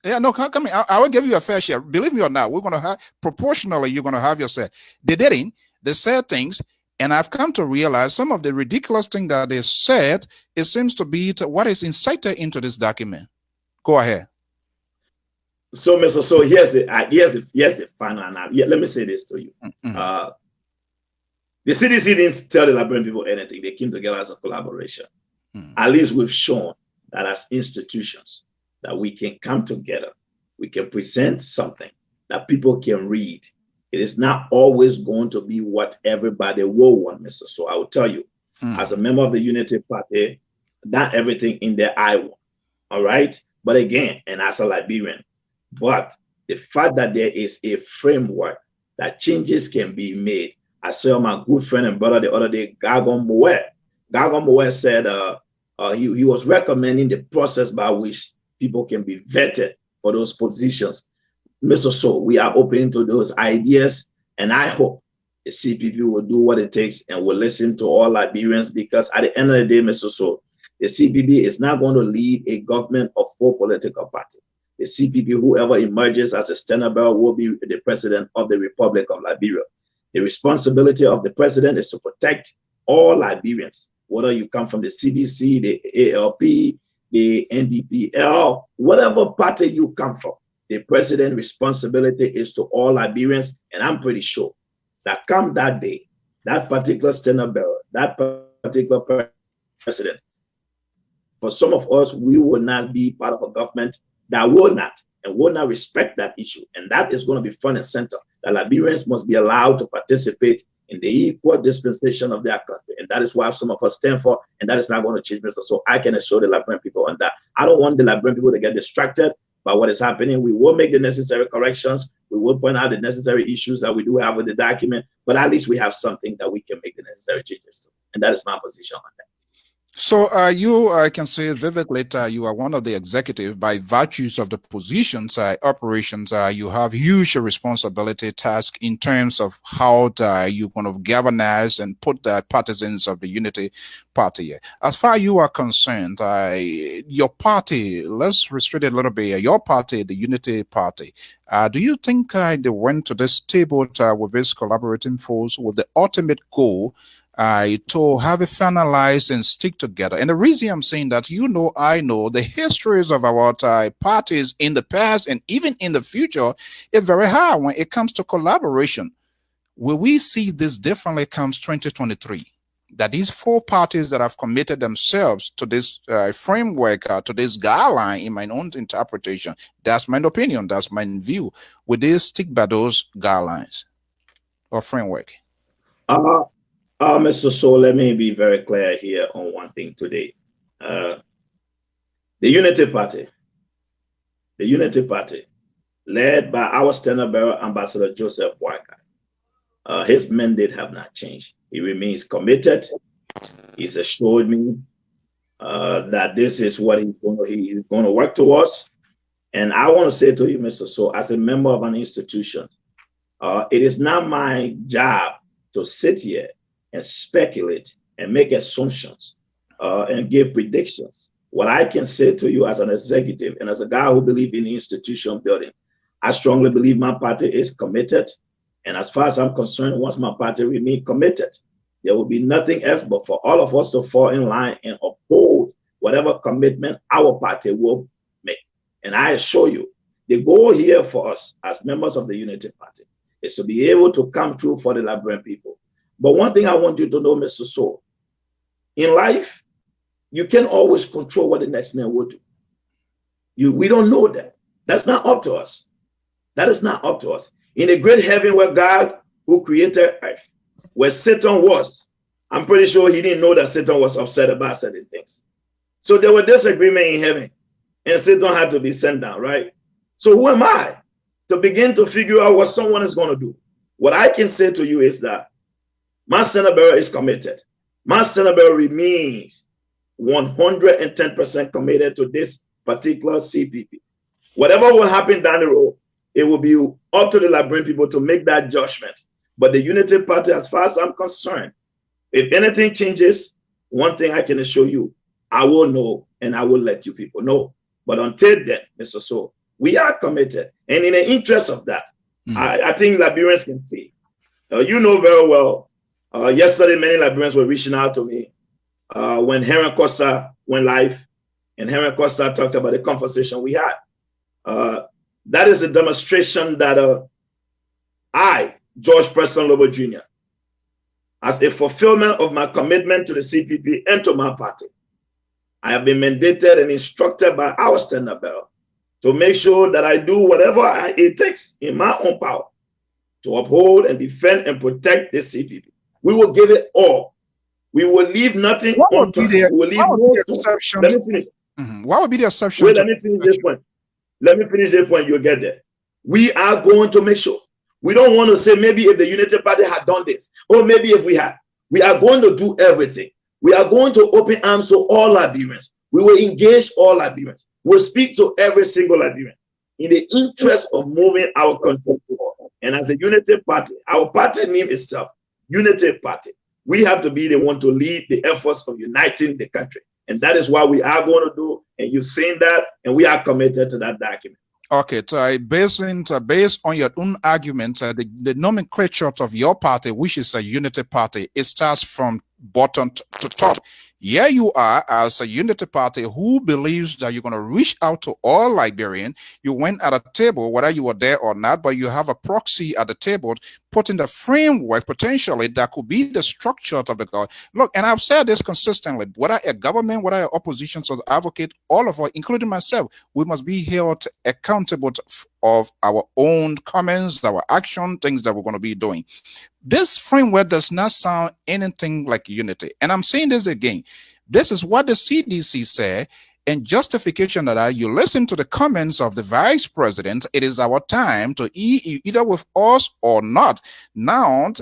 A: Yeah, no, come here. I will give you a fair share. Believe me or not, we're gonna have proportionally. You're gonna have your share. They didn't. They said things, and I've come to realize some of the ridiculous things that they said. It seems to be what is incited into this document. Go ahead.
C: So, Mr. So here's the final analysis. Yeah, let me say this to you. The CDC didn't tell the Liberian people anything. They came together as a collaboration. At least we've shown that as institutions that we can come together. We can present something that people can read. It is not always going to be what everybody will want, Mr. So I will tell you, as a member of the Unity Party, not everything in there I want. All right. But again, and as a Liberian, but the fact that there is a framework that changes can be made. I saw my good friend and brother the other day, Gagon Moe. Gagon Moe said he was recommending the process by which people can be vetted for those positions. Mr. So we are open to those ideas, and I hope the CPP will do what it takes and will listen to all Liberians, because at the end of the day, Mr. So, the CPP is not going to lead a government of 4 political parties. The CPP, whoever emerges as a standard bearer, will be the president of the Republic of Liberia. The responsibility of the president is to protect all Liberians, whether you come from the CDC, the ALP, the NDPL, whatever party you come from. The president's responsibility is to all Liberians, and I'm pretty sure that come that day, that particular standard bearer, that particular president, for some of us, we will not be part of a government that will not respect that issue. And that is going to be front and center. That Liberians must be allowed to participate in the equal dispensation of their country. And that is why some of us stand for, and that is not going to change, Mr. So I can assure the Liberian people on that. I don't want the Liberian people to get distracted by what is happening. We will make the necessary corrections. We will point out the necessary issues that we do have with the document, but at least we have something that we can make the necessary changes to. And that is my position on that.
A: So I can say vividly, you are one of the executive by virtues of the positions, operations. You have huge responsibility task in terms of how you're going to galvanize and put the partisans of the Unity Party. As far as you are concerned, your party, let's restrict it a little bit. Your party, the Unity Party, do you think they went to this table with this collaborating force with the ultimate goal to have it finalized and stick together? And the reason I'm saying that, I know the histories of our parties in the past and even in the future is very hard when it comes to collaboration. Will we see this differently comes 2023? That these 4 parties that have committed themselves to this framework, to this guideline, in my own interpretation, that's my opinion, that's my view, will they stick by those guidelines or framework?
C: Mr. So, let me be very clear here on one thing today. The Unity Party, led by our standard bearer, Ambassador Joseph Boakai, His mandate have not changed. He remains committed. He's assured me that this is what he's going to work towards. And I want to say to you, Mr. So, as a member of an institution, it is not my job to sit here and speculate and make assumptions and give predictions. What I can say to you as an executive and as a guy who believes in institution building, I strongly believe my party is committed. And as far as I'm concerned, once my party remains committed, there will be nothing else but for all of us to fall in line and uphold whatever commitment our party will make. And I assure you, the goal here for us as members of the Unity Party is to be able to come through for the Liberian people. But one thing I want you to know, Mr. So, in life, you can't always control what the next man will do. We don't know that. That's not up to us. That is not up to us. In the great heaven where God, who created earth, where Satan was, I'm pretty sure he didn't know that Satan was upset about certain things. So there was disagreement in heaven, and Satan had to be sent down, right? So who am I to begin to figure out what someone is going to do? What I can say to you is that my Senator is committed. My Senator remains 110% committed to this particular CPP. Whatever will happen down the road, it will be up to the Liberian people to make that judgment. But the Unity Party, as far as I'm concerned, if anything changes, one thing I can assure you, I will know and I will let you people know. But until then, Mr. So, we are committed. And in the interest of that, I think Liberians can see. You know very well, yesterday many Liberians were reaching out to me when Henry Costa went live, and Henry Costa talked about the conversation we had. That is a demonstration that I, George Preston Lobo Jr., as a fulfillment of my commitment to the CPP and to my party, I have been mandated and instructed by our standard bearer to make sure that I do whatever it takes in my own power to uphold and defend and protect the CPP. We will give it all. We will leave nothing unturned. We will leave no stone. Let me finish.
A: What would be the exception?
C: Wait, let me finish this point. Let me finish this point. You'll get there. We are going to make sure. We don't want to say maybe if the Unity Party had done this, or maybe if we had. We are going to do everything. We are going to open arms to all Liberians. We will engage all Liberians. We'll speak to every single Liberian in the interest of moving our country forward. And as a Unity Party, our party name itself, Unity Party, we have to be the one to lead the efforts of uniting the country. And that is what we are going to do. And you've seen that, and we are committed to that document.
A: Okay, so based on your own argument, the nomenclature of your party, which is a Unity Party, it starts from bottom to top. Here you are as a Unity Party who believes that you're going to reach out to all Liberians. You went at a table, whether you were there or not, but you have a proxy at the table, putting the framework potentially that could be the structure of the government. Look, and I've said this consistently, whether a government, whether an opposition, so advocate, all of us, including myself, we must be held accountable of our own comments, our action, things that we're going to be doing. This framework does not sound anything like unity. And I'm saying this again. This is what the CDC said. In justification of that, you listen to the comments of the vice president. It is our time to either with us or not. Now,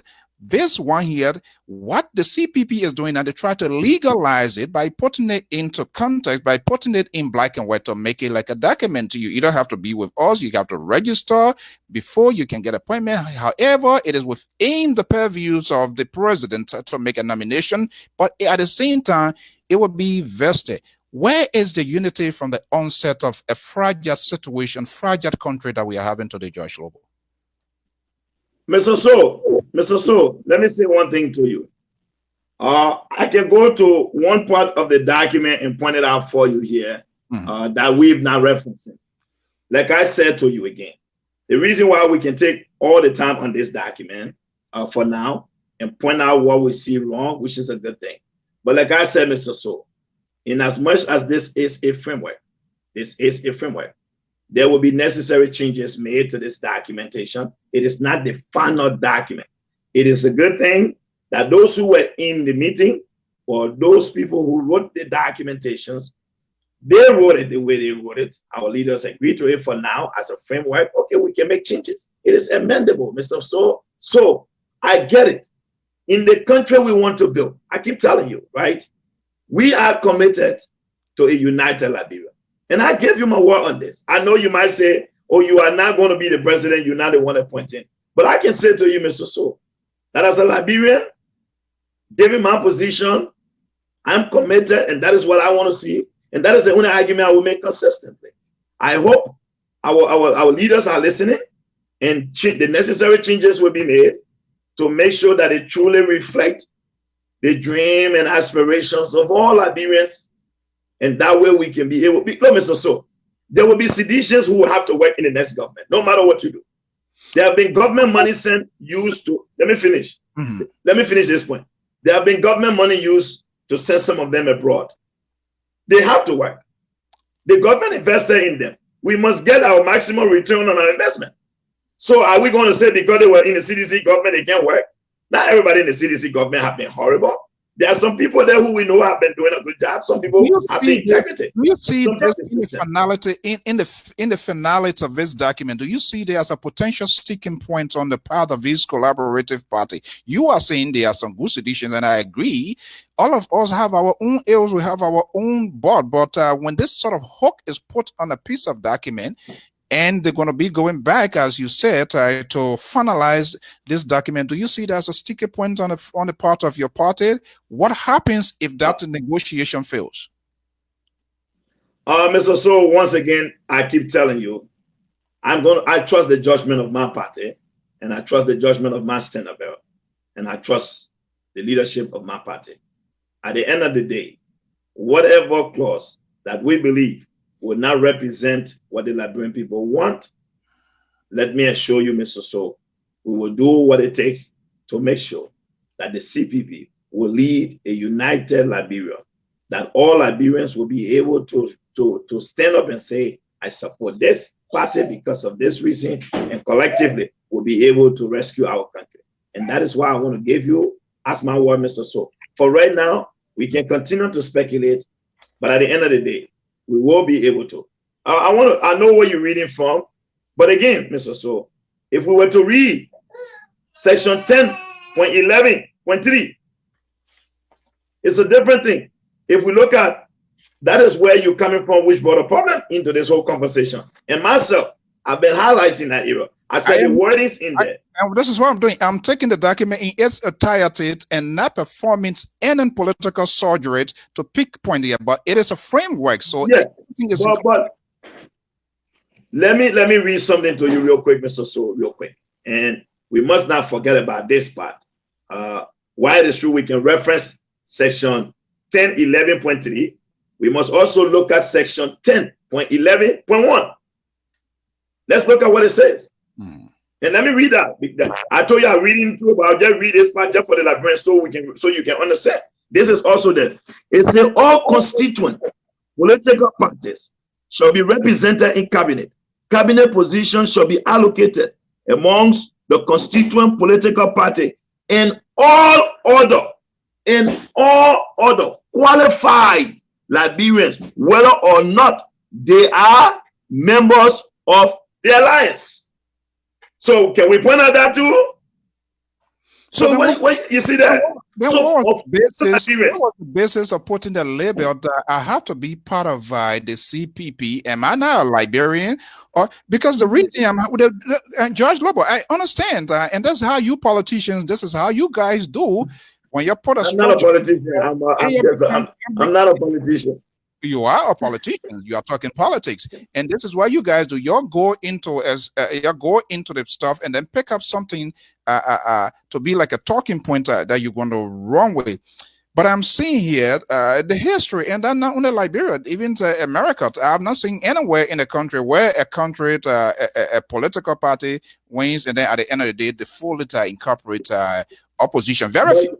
A: this one here, what the CPP is doing, and they try to legalize it by putting it into context, by putting it in black and white to make it like a document. You either have to be with us, you have to register before you can get appointment. However, it is within the purviews of the president to make a nomination, but at the same time, it will be vested. Where is the unity from the onset of a fragile situation, fragile country that we are having today, Josh Lobo?
C: Mr. So, let me say one thing to you. I can go to one part of the document and point it out for you here that we've not referencing. Like I said to you again, the reason why we can take all the time on this document for now and point out what we see wrong, which is a good thing. But like I said, Mr. So, in as much as this is a framework, there will be necessary changes made to this documentation. It is not the final document. It is a good thing that those who were in the meeting or those people who wrote the documentations, they wrote it the way they wrote it. Our leaders agreed to it for now as a framework. Okay, we can make changes. It is amendable, Mr. So I get it. In the country we want to build, I keep telling you, right? We are committed to a united Liberia. And I give you my word on this. I know you might say, oh, you are not going to be the president. You're not the one appointing. But I can say to you, Mr. So, that as a Liberian, given my position, I'm committed, and that is what I want to see. And that is the only argument I will make consistently. I hope our leaders are listening, and the necessary changes will be made to make sure that it truly reflect the dream and aspirations of all Liberians. And that way we can be able to, look, Mr. So, there will be seditionists who will have to work in the next government, no matter what you do. There have been government money used to, let me finish. Let me finish this point. There have been government money used to send some of them abroad. They have to work. The government invested in them. We must get our maximum return on our investment. So are we going to say because they were in the CDC government, they can't work? Not everybody in the CDC government have been horrible. There are some people there who we know have been doing a good job. Some people have the integrity.
A: Do you see this finality in the finality of this document? Do you see there as a potential sticking point on the part of this collaborative party? You are saying there are some good seditions, and I agree. All of us have our own ills, we have our own board, but when this sort of hook is put on a piece of document, and they're going to be going back, as you said, to finalize this document. Do you see it as a sticky point on the part of your party? What happens if that negotiation fails?
C: Mr. So, once again, I keep telling you, I trust the judgment of my party, and I trust the judgment of my Senator, and I trust the leadership of my party. At the end of the day, whatever clause that we believe will not represent what the Liberian people want, let me assure you, Mr. So, we will do what it takes to make sure that the CPP will lead a united Liberia, that all Liberians will be able to stand up and say, I support this party because of this reason, and collectively will be able to rescue our country. And that is why I want to give you, as my word, Mr. So. For right now, we can continue to speculate, but at the end of the day, we will be able to. I know where you're reading from, but again, Mr. So, if we were to read section 10.11.3, it's a different thing. If we look at, that is where you're coming from, which brought a problem into this whole conversation. And myself, I've been highlighting that era. I said the wordings in there.
A: And this is what I'm doing. I'm taking the document in its entirety and not performing any political surgery to pick point here, but it is a framework. So
C: yeah, but let me read something to you real quick, Mr. So, real quick. And we must not forget about this part. While it is true we can reference section 10.11.3, we must also look at section 10.11.1. Let's look at what it says. And let me read that. I told you I'm reading through, but I'll just read this part just for the Liberian so you can understand. This is also there. It says all constituent political parties shall be represented in cabinet. Cabinet positions shall be allocated amongst the constituent political party in all order qualified Liberians, whether or not they are members of the alliance. So can we point out that too? So what you see that?
A: What was the basis of putting the label that I have to be part of the CPP? Am I not a Liberian? Or because the reason I'm with Judge Lobo, I understand, and that's how you politicians. This is how you guys do when you put a structure.
C: I'm not a politician.
A: You are a politician. You are talking politics, and this is what you guys do. You go into the stuff and then pick up something to be like a talking point that you're going to run with. But I'm seeing here the history, and then not only Liberia, even America. I've not seen anywhere in the country where a political party wins, and then at the end of the day, the fully incorporate opposition. Very few.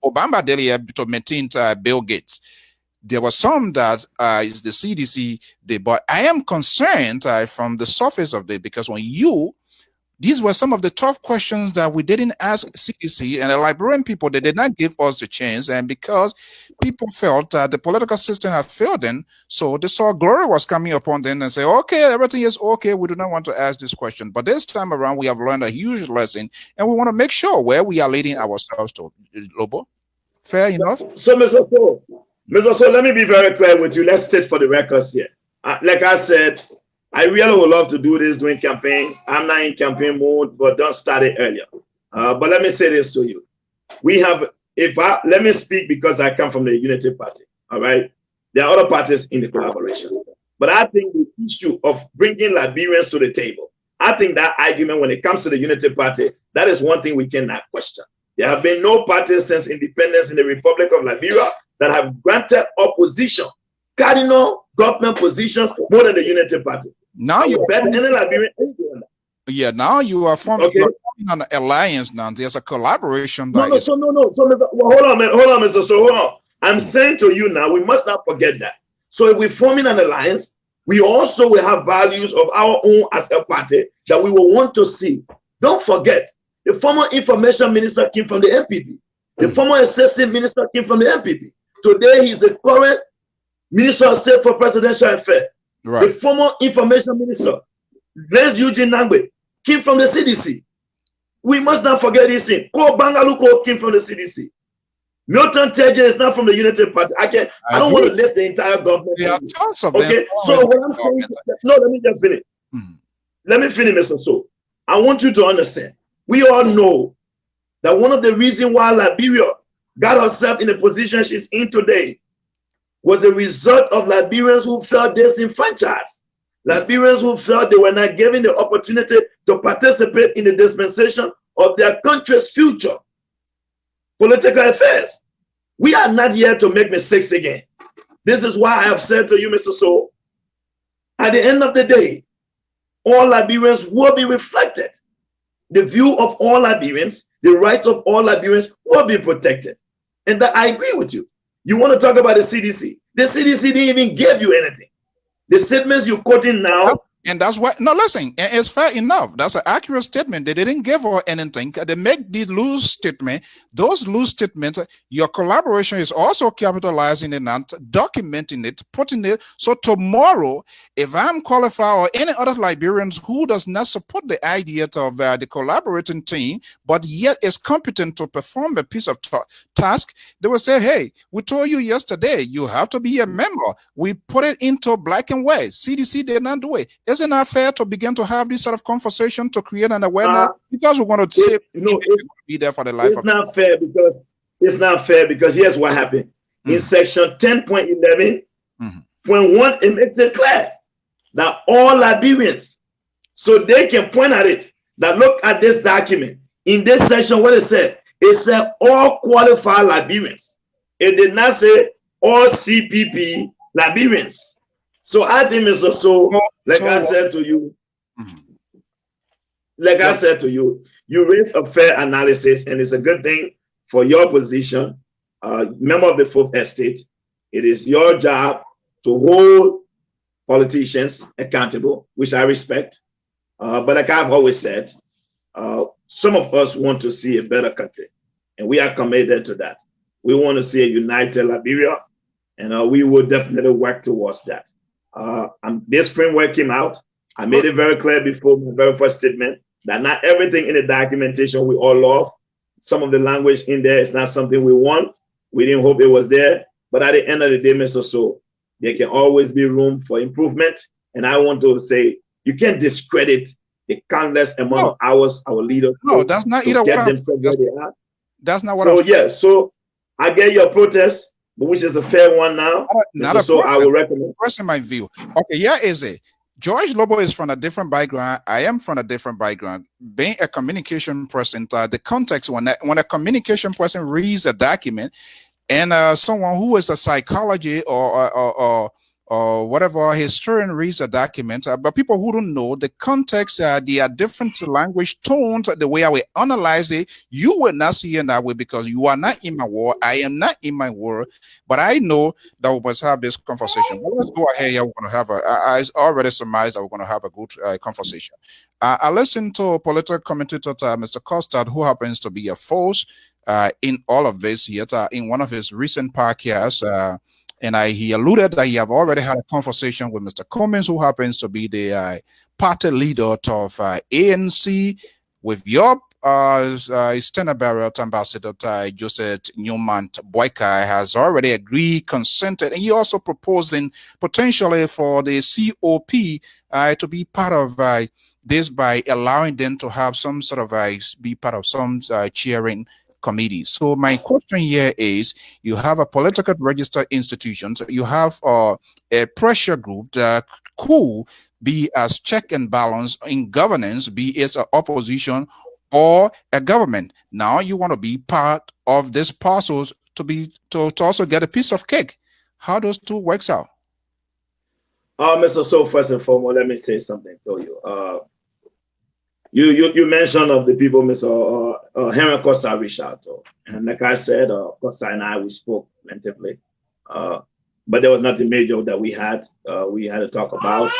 A: Obama did it to maintain Bill Gates. There was some that is the CDC, but I am concerned from the surface of it, because when you These were some of the tough questions that we didn't ask CDC, and the Liberian people, they did not give us the chance. And because people felt that the political system had failed them, so they saw glory was coming upon them and say, okay, everything is okay. We do not want to ask this question. But this time around, we have learned a huge lesson, and we want to make sure where we are leading ourselves to. Lobo, fair enough?
C: So, Mr. So, let me be very clear with you. Let's state for the records here. Like I said, I really would love to do this during campaign. I'm not in campaign mode, but don't start it earlier. But let me say this to you. We have, let me speak because I come from the Unity Party, all right? There are other parties in the collaboration. But I think the issue of bringing Liberians to the table, I think that argument when it comes to the Unity Party, that is one thing we cannot question. There have been no parties since independence in the Republic of Liberia that have granted opposition, cardinal government positions more than the Unity Party.
A: Now you
C: bet any Liberian.
A: Yeah, now you are forming,
C: okay.
A: You are forming an alliance now. There's a collaboration.
C: No, so hold on, Mr. So hold on. I'm saying to you now, we must not forget that. So if we're forming an alliance, we also will have values of our own as a party that we will want to see. Don't forget, the former information minister came from the MPP. The former assistant minister came from the MPP. Today, he's the current Minister of State for Presidential Affairs. Right. The former information minister, Les Eugene Nangbe, came from the CDC. We must not forget this thing. Ko Bangaluko came from the CDC. Milton Teje is not from the Unity Party. I don't want to list the entire government.
A: Yeah, tons of
C: okay, so what I'm saying, no, let me just finish. Let me finish, Mr. So. I want you to understand. We all know that one of the reasons why Liberia got herself in the position she's in today was a result of Liberians who felt disenfranchised. Liberians who felt they were not given the opportunity to participate in the dispensation of their country's future political affairs. We are not here to make mistakes again. This is why I have said to you, Mr. So, at the end of the day, all Liberians will be reflected. The view of all Liberians, the rights of all Liberians will be protected. And that I agree with you. You want to talk about the CDC. The CDC didn't even give you anything. The statements you're quoting now.
A: And that's why, no, listen, it's fair enough. That's an accurate statement. They didn't give her anything. They make the loose statement. Those loose statements, your collaboration is also capitalizing in that, documenting it, putting it. So tomorrow, if I'm qualified or any other Liberians who does not support the idea of the collaborating team, but yet is competent to perform a piece of task, they will say, hey, we told you yesterday, you have to be a member. We put it into black and white. CDC did not do it. Isn't that fair to begin to have this sort of conversation to create an awareness? Because we want to say, be there for the life of
C: not fair because it's not fair because here's what happened. In section 10.11, when one, it makes it clear that all Liberians, so they can point at it, that look at this document. In this section, what it said all qualified Liberians. It did not say all CPP Liberians. So I think, Mr. So, I said to you, I said to you, you raised a fair analysis, and it's a good thing for your position, member of the Fourth Estate. It is your job to hold politicians accountable, which I respect. But like I've always said, some of us want to see a better country, and we are committed to that. We want to see a united Liberia, and we will definitely work towards that. This framework came out. I made it very clear before my very first statement that not everything in the documentation we all love. Some of the language in there is not something we want. We didn't hope it was there. But at the end of the day, Mr. So, there can always be room for improvement. And I want to say, you can't discredit the countless amount of hours our leaders
A: that's not either
C: get themselves where they are.
A: That's not what
C: so, yeah, so I get your protest, which is a fair one now. So I will recommend.
A: Expressing my view. Okay, here is it. George Lobo is from a different background. I am from a different background. Being a communication person, the context when a communication person reads a document, and someone who is a psychology or or whatever historian reads a document, but people who don't know the context, there are different language tones, the way I will analyze it, you will not see it that way because you are not in my world. I am not in my world, but I know that we must have this conversation. But let's go ahead. Yeah, we're going to have I already surmised that we're going to have a good conversation. I listened to a political commentator, Mr. Costard, who happens to be a force in all of this, yet in one of his recent podcasts, and he alluded that he have already had a conversation with Mr. Cummings, who happens to be the party leader of ANC, with your standard bearer, Ambassador Joseph Newman Boyka has already agreed, consented, and he also proposing potentially for the COP to be part of this by allowing them to have some sort of be part of some cheering committee. So my question here is, you have a political registered institution, so you have a pressure group that could be as check and balance in governance, be it an opposition or a government. Now you want to be part of this parcels to be to also get a piece of cake. How those two works out?
C: Mr. So first and foremost, let me say something to you. You mentioned of the people, Mr. Henry Costa reached out to, and like I said, Costa and I we spoke plentifully, but there was nothing major that we had to talk about,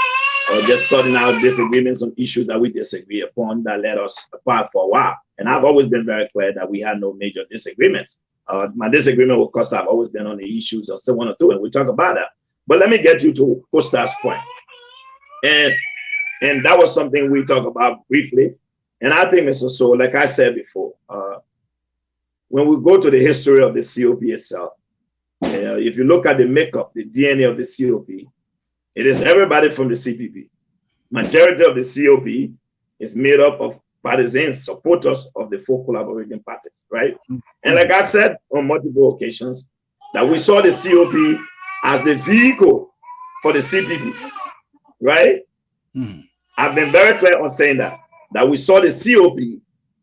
C: just sorting out disagreements on issues that we disagree upon that led us apart for a while. And I've always been very clear that we had no major disagreements. My disagreement with Costa have always been on the issues of one or two, and we talk about that. But let me get you to Costa's point. And that was something we talked about briefly. And I think, Mr. So, like I said before, when we go to the history of the COP itself, if you look at the makeup, the DNA of the COP, it is everybody from the CPP. Majority of the COP is made up of partisans, supporters of the four collaborating parties, right? And like I said on multiple occasions, that we saw the COP as the vehicle for the CPP, right? I've been very clear on saying that we saw the COP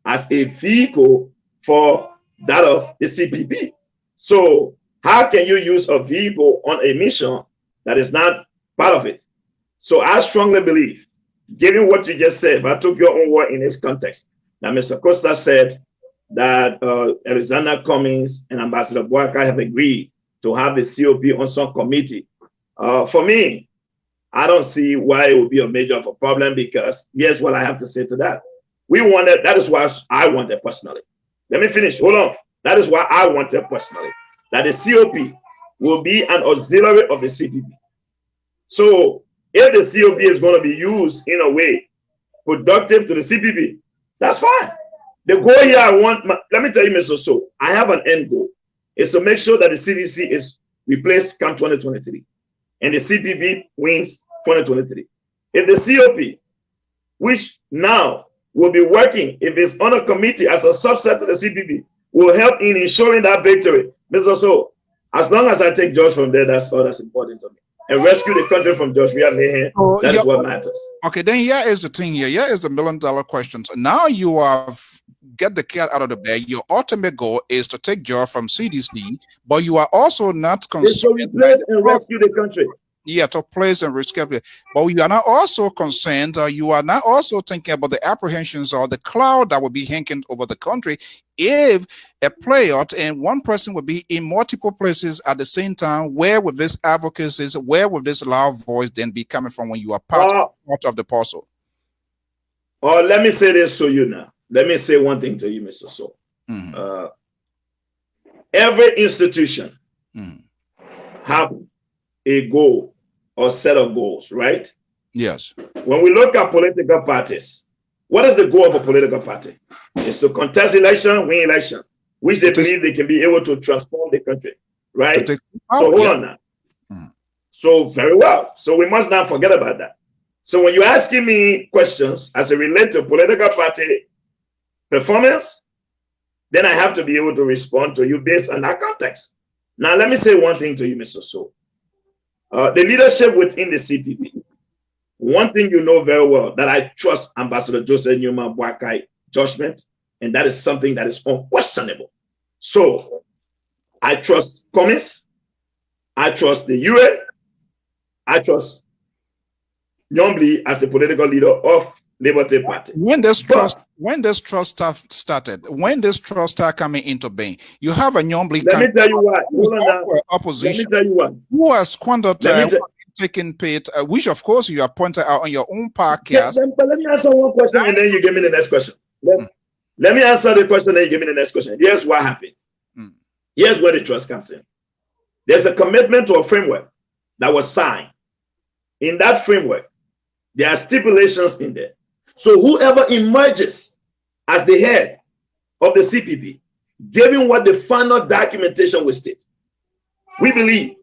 C: as a vehicle for that of the CPP. So how can you use a vehicle on a mission that is not part of it? So I strongly believe, given what you just said, but I took your own word in this context, that Mr. Costa said that Alexander Cummings and Ambassador Boyka have agreed to have the COP on some committee. For me, I don't see why it would be a major of a problem, because here's what I have to say to that. We wanted, that is why I wanted personally. Let me finish, hold on. That is why I wanted personally, that the COP will be an auxiliary of the CPP. So if the COP is going to be used in a way productive to the CPP, that's fine. The goal here I want, let me tell you, Mr. So, I have an end goal. Is to make sure that the CDC is replaced come 2023 and the CPP wins 2023. If the COP, which now will be working, if it's on a committee as a subset of the CPP, will help in ensuring that victory. Mr. So, as long as I take George from there, that's all that's important to me. And rescue the country from George Mayhem, that is what matters.
A: Okay, then here is the thing here. Here is the $1 million question. So now you have get the cat out of the bag. Your ultimate goal is to take George from CDC, but you are also not concerned
C: to replace and rescue the country.
A: Yeah, to place and rescue. But you are not also concerned, you are not also thinking about the apprehensions or the cloud that will be hanging over the country if a player and one person will be in multiple places at the same time. Where with this advocacy, where with this loud voice then be coming from when you are part of the parcel?
C: Or let me say this to you now. Let me say one thing to you, Mr. So. Every institution have a goal or set of goals, right?
A: Yes.
C: When we look at political parties, what is the goal of a political party? It's to contest election, win election, which they believe they can be able to transform the country, right? So hold on now. So very well. So we must not forget about that. So when you're asking me questions as it relates to political party performance, then I have to be able to respond to you based on that context. Now, let me say one thing to you, Mr. So. The leadership within the CPP, one thing you know very well, that I trust Ambassador Joseph Newman Boyka's judgment, and that is something that is unquestionable. So I trust Cummings, I trust the UN, I trust Nyombli as the political leader of Liberty Party.
A: When this trust started, when this trust started coming into being, you have a Nyombli
C: Let me tell you why. Hold on now.
A: Opposition.
C: Let me tell you why.
A: Who has squandered taking paid, which of course you are pointed out on your own podcast.
C: But let me answer one question and then you give me the next question. Let me answer the question and you give me the next question. Here's what happened. Here's where the trust comes in. There's a commitment to a framework that was signed. In that framework, there are stipulations in there. So whoever emerges as the head of the CPP, given what the final documentation will state, we believe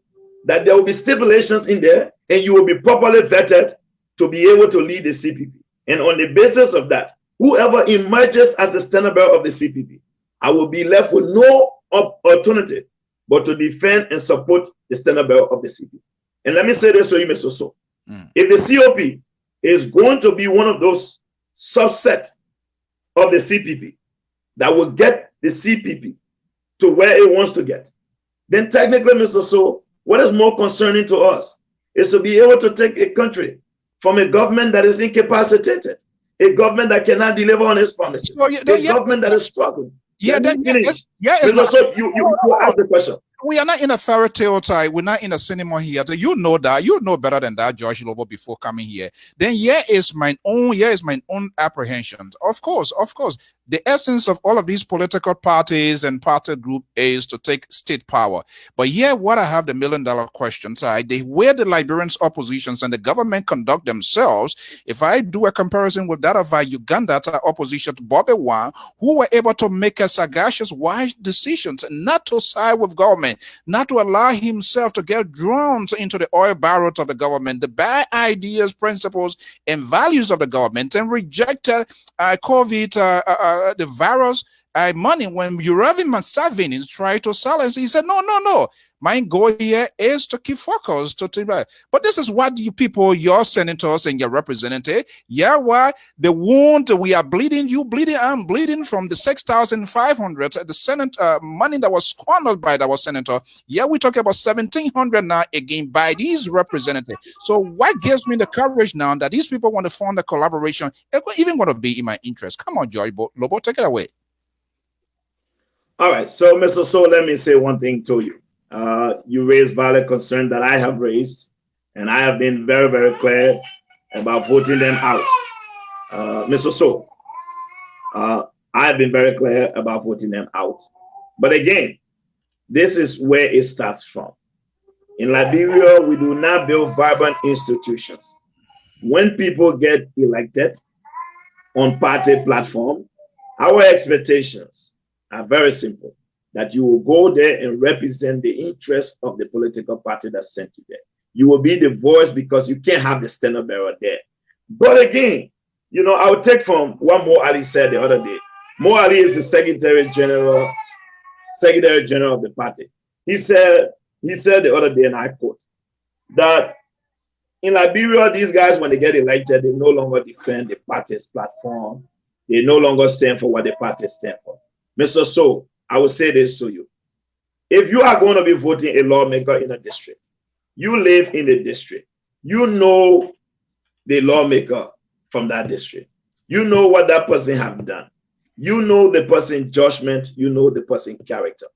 C: that there will be stipulations in there and you will be properly vetted to be able to lead the CPP. And on the basis of that, whoever emerges as the standard bearer of the CPP, I will be left with no alternative but to defend and support the standard bearer of the CPP. And let me say this to you, Mr. So. If the COP is going to be one of those subset of the CPP that will get the CPP to where it wants to get, then technically, Mr. So, what is more concerning to us is to be able to take a country from a government that is incapacitated, a government that cannot deliver on its promises, a government that is struggling.
A: Yeah,
C: Mr. So, you ask the question.
A: We are not in a fairy tale time. We're not in a cinema here. You know that. You know better than that, George Lobo, before coming here. Then here is my own apprehension. Of course. The essence of all of these political parties and party group is to take state power. But here, what I have the $1 million question, where the Liberians oppositions and the government conduct themselves, if I do a comparison with that of Uganda opposition to Bobby Wine, who were able to make a sagacious, wise decisions, not to side with government, not to allow himself to get drawn into the oil barrels of the government, the bad ideas, principles, and values of the government, and rejected COVID, the virus money when Uravi Museveni tried to silence. He said, no. My goal here is to keep focused. But this is what you people, your senators and your representative, why the wound we are bleeding, you bleeding, I'm bleeding from the 6,500, the Senate money that was squandered by our senator. We talk about 1,700 now again by these representatives. So what gives me the courage now that these people want to form a collaboration? It's even going to be in my interest. Come on, Joy Lobo, take it away.
C: All right. So, Mr. So, let me say one thing to you. You raised valid concern that I have raised, and I have been very, very clear about voting them out. Mr. So, I have been very clear about voting them out. But again, this is where it starts from. In Liberia, we do not build vibrant institutions. When people get elected on party platform, our expectations are very simple. That you will go there and represent the interests of the political party that sent you there. You will be the voice because you can't have the standard bearer there. But again, I will take from what Mo Ali said the other day. Mo Ali is the Secretary General of the party. He said the other day, and I quote, that in Liberia, these guys, when they get elected, they no longer defend the party's platform. They no longer stand for what the party stands for. Mr. So, I will say this to you. If you are going to be voting a lawmaker in a district, you live in the district, you know the lawmaker from that district. You know what that person have done. You know the person's judgment. You know the person's character.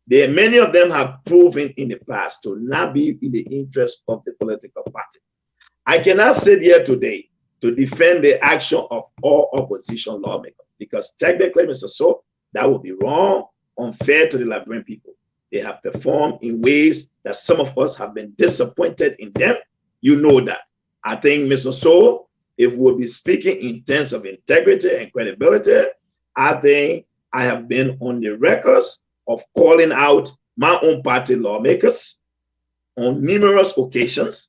C: Many of them have proven in the past to not be in the interest of the political party. I cannot sit here today to defend the action of all opposition lawmakers because technically, Mr. So, that would be wrong, unfair to the Liberian people. They have performed in ways that some of us have been disappointed in them. You know that. I think, Mr. So, if we'll be speaking in terms of integrity and credibility, I think I have been on the records of calling out my own party lawmakers on numerous occasions.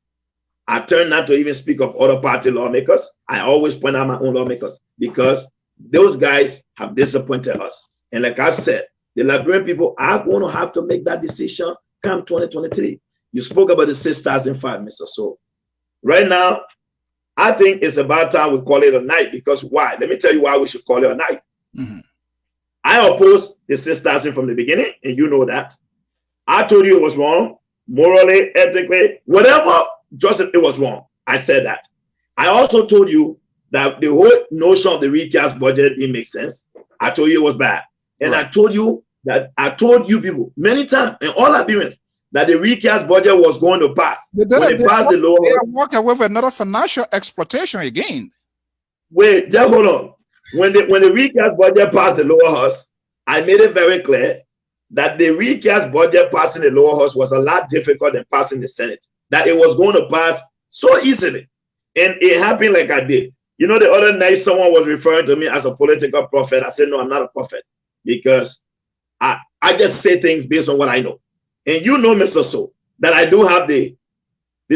C: I turn not to even speak of other party lawmakers. I always point out my own lawmakers because those guys have disappointed us. And like I've said, the Liberian people are going to have to make that decision come 2023. You spoke about the 6,005, Mr. So. Right now, I think it's about time we call it a night because why? Let me tell you why we should call it a night. I opposed the 6,000 from the beginning, and you know that. I told you it was wrong, morally, ethically, whatever Joseph, it was wrong. I said that. I also told you that the whole notion of the recast budget didn't make sense. I told you it was bad. And
A: Right.
C: I told you people many times in all agreements that the recast budget was going to pass. When it passed the lower
A: they are working with another financial exploitation again.
C: wait, just hold on. When the recast budget passed the lower house, I made it very clear that the recast budget passing the lower house was a lot difficult than passing the Senate. That it was going to pass so easily. And it happened like I did. You know, the other night someone was referring to me as a political prophet. I said, no, I'm not a prophet because I just say things based on what I know. And you know, Mr. So, that I do have the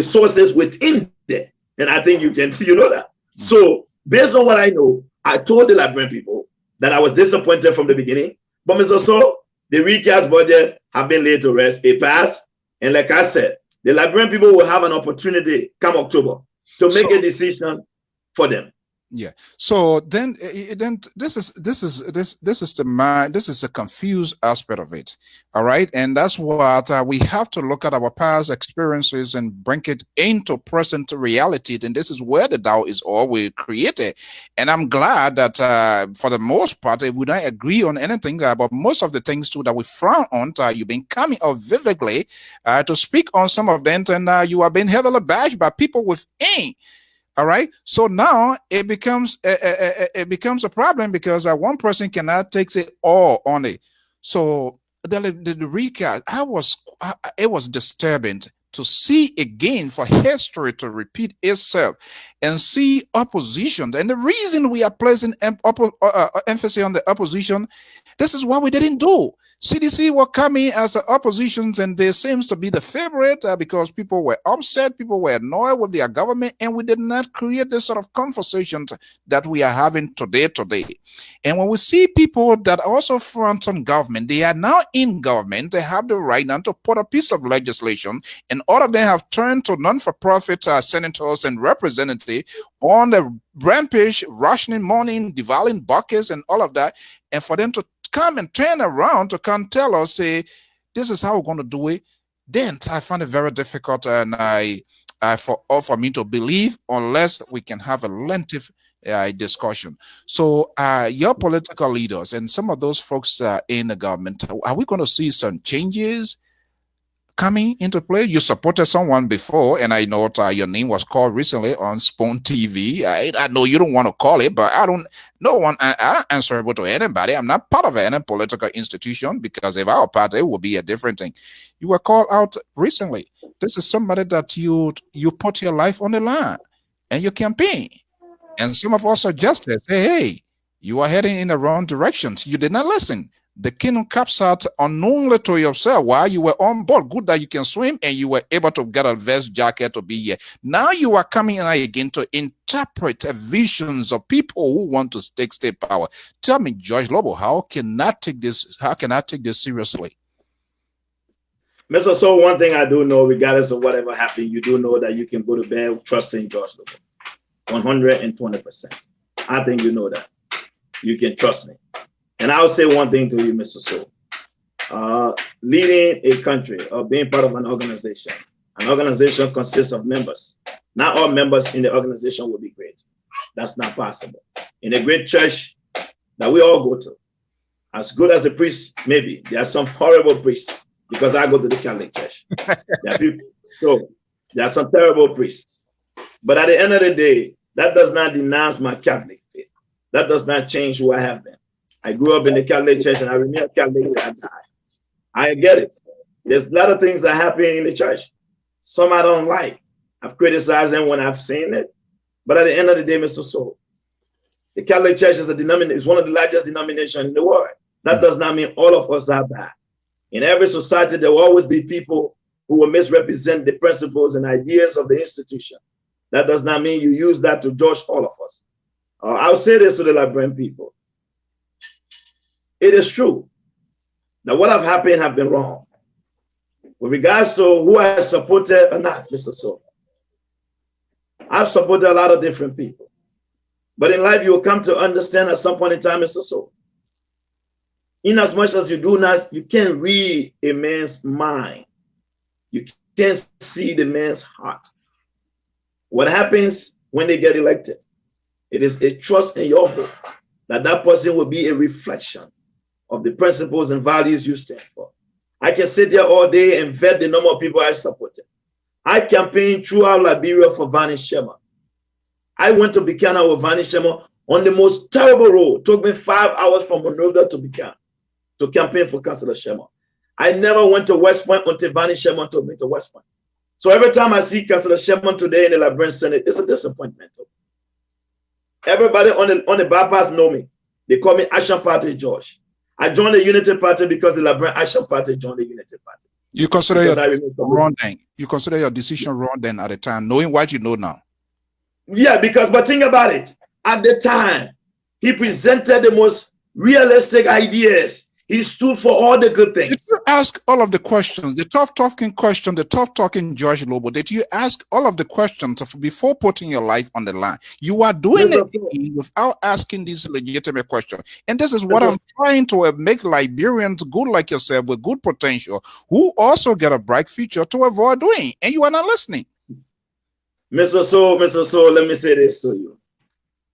C: sources within there. And I think you know that. So based on what I know, I told the Liberian people that I was disappointed from the beginning. But Mr. So, the recast budget have been laid to rest. It passed. And like I said, the Liberian people will have an opportunity come October to make a decision for them.
A: Yeah. So then this is a confused aspect of it. All right. And that's what we have to look at our past experiences and bring it into present reality. And this is where the Tao is always created. And I'm glad that for the most part, we don't agree on anything, but most of the things too that we frown on, you've been coming up vividly to speak on some of them, and you have been heavily bashed by people within. All right. So now it becomes a problem because one person cannot take it all on it. So the recast, it was disturbing to see again for history to repeat itself and see opposition. And the reason we are placing emphasis on the opposition, this is what we didn't do. CDC were coming as oppositions, and they seems to be the favorite because people were upset, people were annoyed with their government, and we did not create this sort of conversations that we are having today. And when we see people that also front on government, they are now in government, they have the right now to put a piece of legislation, and all of them have turned to non-for-profit senators and representatives on the rampage, rationing money, devaluing buckets, and all of that, and for them to come and turn around to come tell us, say, this is how we're going to do it. Then I find it very difficult, and for me to believe unless we can have a lengthy discussion. So, your political leaders and some of those folks in the government, are we going to see some changes coming into play? You supported someone before, and I know your name was called recently on Spoon TV. I know you don't want to call it, but I'm not answerable to anybody. I'm not part of any political institution, because if I were part, it would be a different thing. You were called out recently. This is somebody that you put your life on the line and you campaign. And some of us suggested, say, hey, you are heading in the wrong directions. You did not listen. The kingdom caps out unknowingly to yourself while you were on board. Good that you can swim and you were able to get a vest jacket to be here. Now you are coming in again to interpret visions of people who want to take state power. Tell me, Judge Lobo, how can I take this seriously?
C: Mr. So one thing I do know, regardless of whatever happened, you do know that you can go to bed trusting Judge Lobo. 120%. I think you know that. You can trust me. And I'll say one thing to you, Mr. So. Leading a country or being part of an organization consists of members. Not all members in the organization will be great. That's not possible. In a great church that we all go to, as good as a priest, maybe, there are some horrible priests, because I go to the Catholic Church. There are some terrible priests. But at the end of the day, that does not denounce my Catholic faith. That does not change who I have been. I grew up in the Catholic Church and I remain Catholic till I die. I get it. There's a lot of things that happen in the church. Some I don't like. I've criticized them when I've seen it. But at the end of the day, Mr. Soul, the Catholic Church is one of the largest denominations in the world. That does not mean all of us are bad. In every society, there will always be people who will misrepresent the principles and ideas of the institution. That does not mean you use that to judge all of us. I'll say this to the Liberian people. It is true that what have happened have been wrong. With regards to who I supported or not, Mr. So, I've supported a lot of different people. But in life, you will come to understand at some point in time, Mr. So, in as much as you can't read a man's mind. You can't see the man's heart. What happens when they get elected? It is a trust in your hope that that person will be a reflection of the principles and values you stand for. I can sit there all day and vet the number of people I supported. I campaigned throughout Liberia for Vani Shema. I went to Buchanan with Vani Shema on the most terrible road. It took me 5 hours from Monrovia to Buchanan to campaign for Councillor Shema. I never went to West Point until Vani Shema took me to West Point. So every time I see Councillor Shema today in the Liberian Senate, it's a disappointment. Everybody on the bypass know me. They call me Action Party George. I joined the Unity Party because the Liberian Action Party joined the Unity Party.
A: You consider wrong then. You consider your decision wrong then at the time, knowing what you know now.
C: Yeah, but think about it. At the time, he presented the most realistic ideas. He stood for all the good things.
A: Did you ask all of the questions, the tough talking question, the tough talking George Lobo? Did you ask all of the questions before putting your life on the line? You are doing it without asking these legitimate questions. And this is what I'm trying to make Liberians good like yourself with good potential, who also get a bright future to avoid doing. And you are not listening.
C: Mr. So, let me say this to you.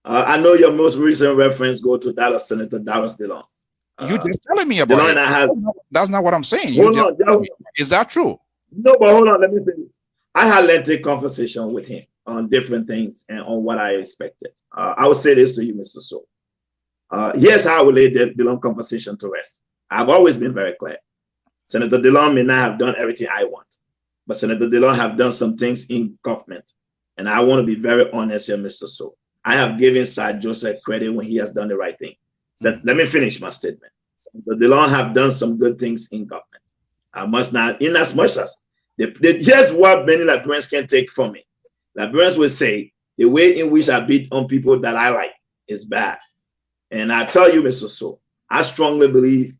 C: I know your most recent reference go to Dallas Senator Dallas DeLong.
A: You just telling me about it. That's not what I'm saying. Is that true?
C: No, but hold on. Let me say this. I had lengthy conversation with him on different things and on what I expected. I will say this to you, Mr. So. Here's how I will lay the DeLong conversation to rest. I've always been very clear. Senator DeLong may not have done everything I want, but Senator DeLong have done some things in government. And I want to be very honest here, Mr. So. I have given Sir Joseph credit when he has done the right thing. So let me finish my statement. Senator DeLong have done some good things in government. I must not, in as much as, here's what many Liberians can take from me. Liberians will say, the way in which I beat on people that I like is bad. And I tell you, Mr. So, I strongly believe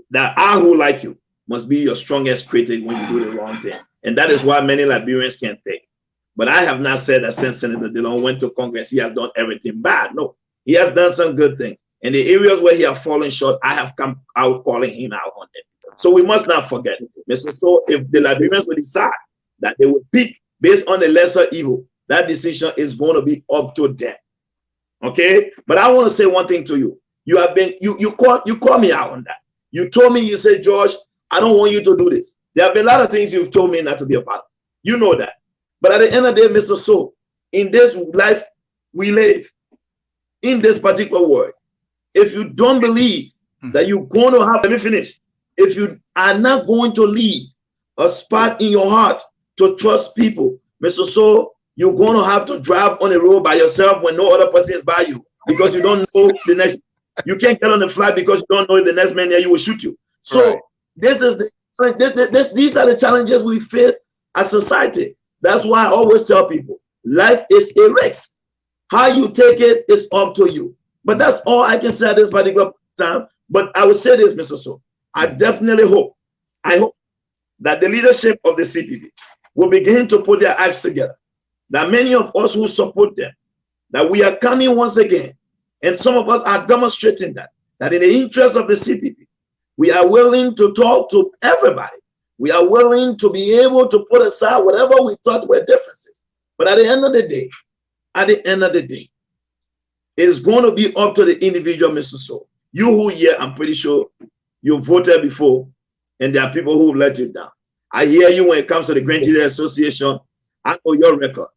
C: that I who like you must be your strongest critic when you do the wrong thing. And that is why many Liberians can't take. But I have not said that since Senator DeLong went to Congress, he has done everything bad. No, he has done some good things. In the areas where he has fallen short, I have come out calling him out on it. So we must not forget, Mr. So, if the Liberians will decide that they will pick based on the lesser evil, that decision is going to be up to them. Okay? But I want to say one thing to you. You have been, you call me out on that. You told me, you said, George, I don't want you to do this. There have been a lot of things you've told me not to be a part of. You know that. But at the end of the day, Mr. So, in this life we live, in this particular world, if you don't believe that you're going to have, let me finish. If you are not going to leave a spot in your heart to trust people, Mr. So, you're going to have to drive on the road by yourself when no other person is by you because you don't know the next. You can't get on the flight because you don't know if the next man there you will shoot you. So this is these are the challenges we face as society. That's why I always tell people, life is a race. How you take it is up to you. But that's all I can say at this particular time. But I will say this, Mr. So. I definitely hope, that the leadership of the CPP will begin to put their acts together. That many of us who support them, that we are coming once again, and some of us are demonstrating that in the interest of the CPP, we are willing to talk to everybody. We are willing to be able to put aside whatever we thought were differences. But at the end of the day, it's going to be up to the individual, Mr. So. You who here, I'm pretty sure you voted before, and there are people who let you down. I hear you when it comes to the Grand Jury Association. I know your record.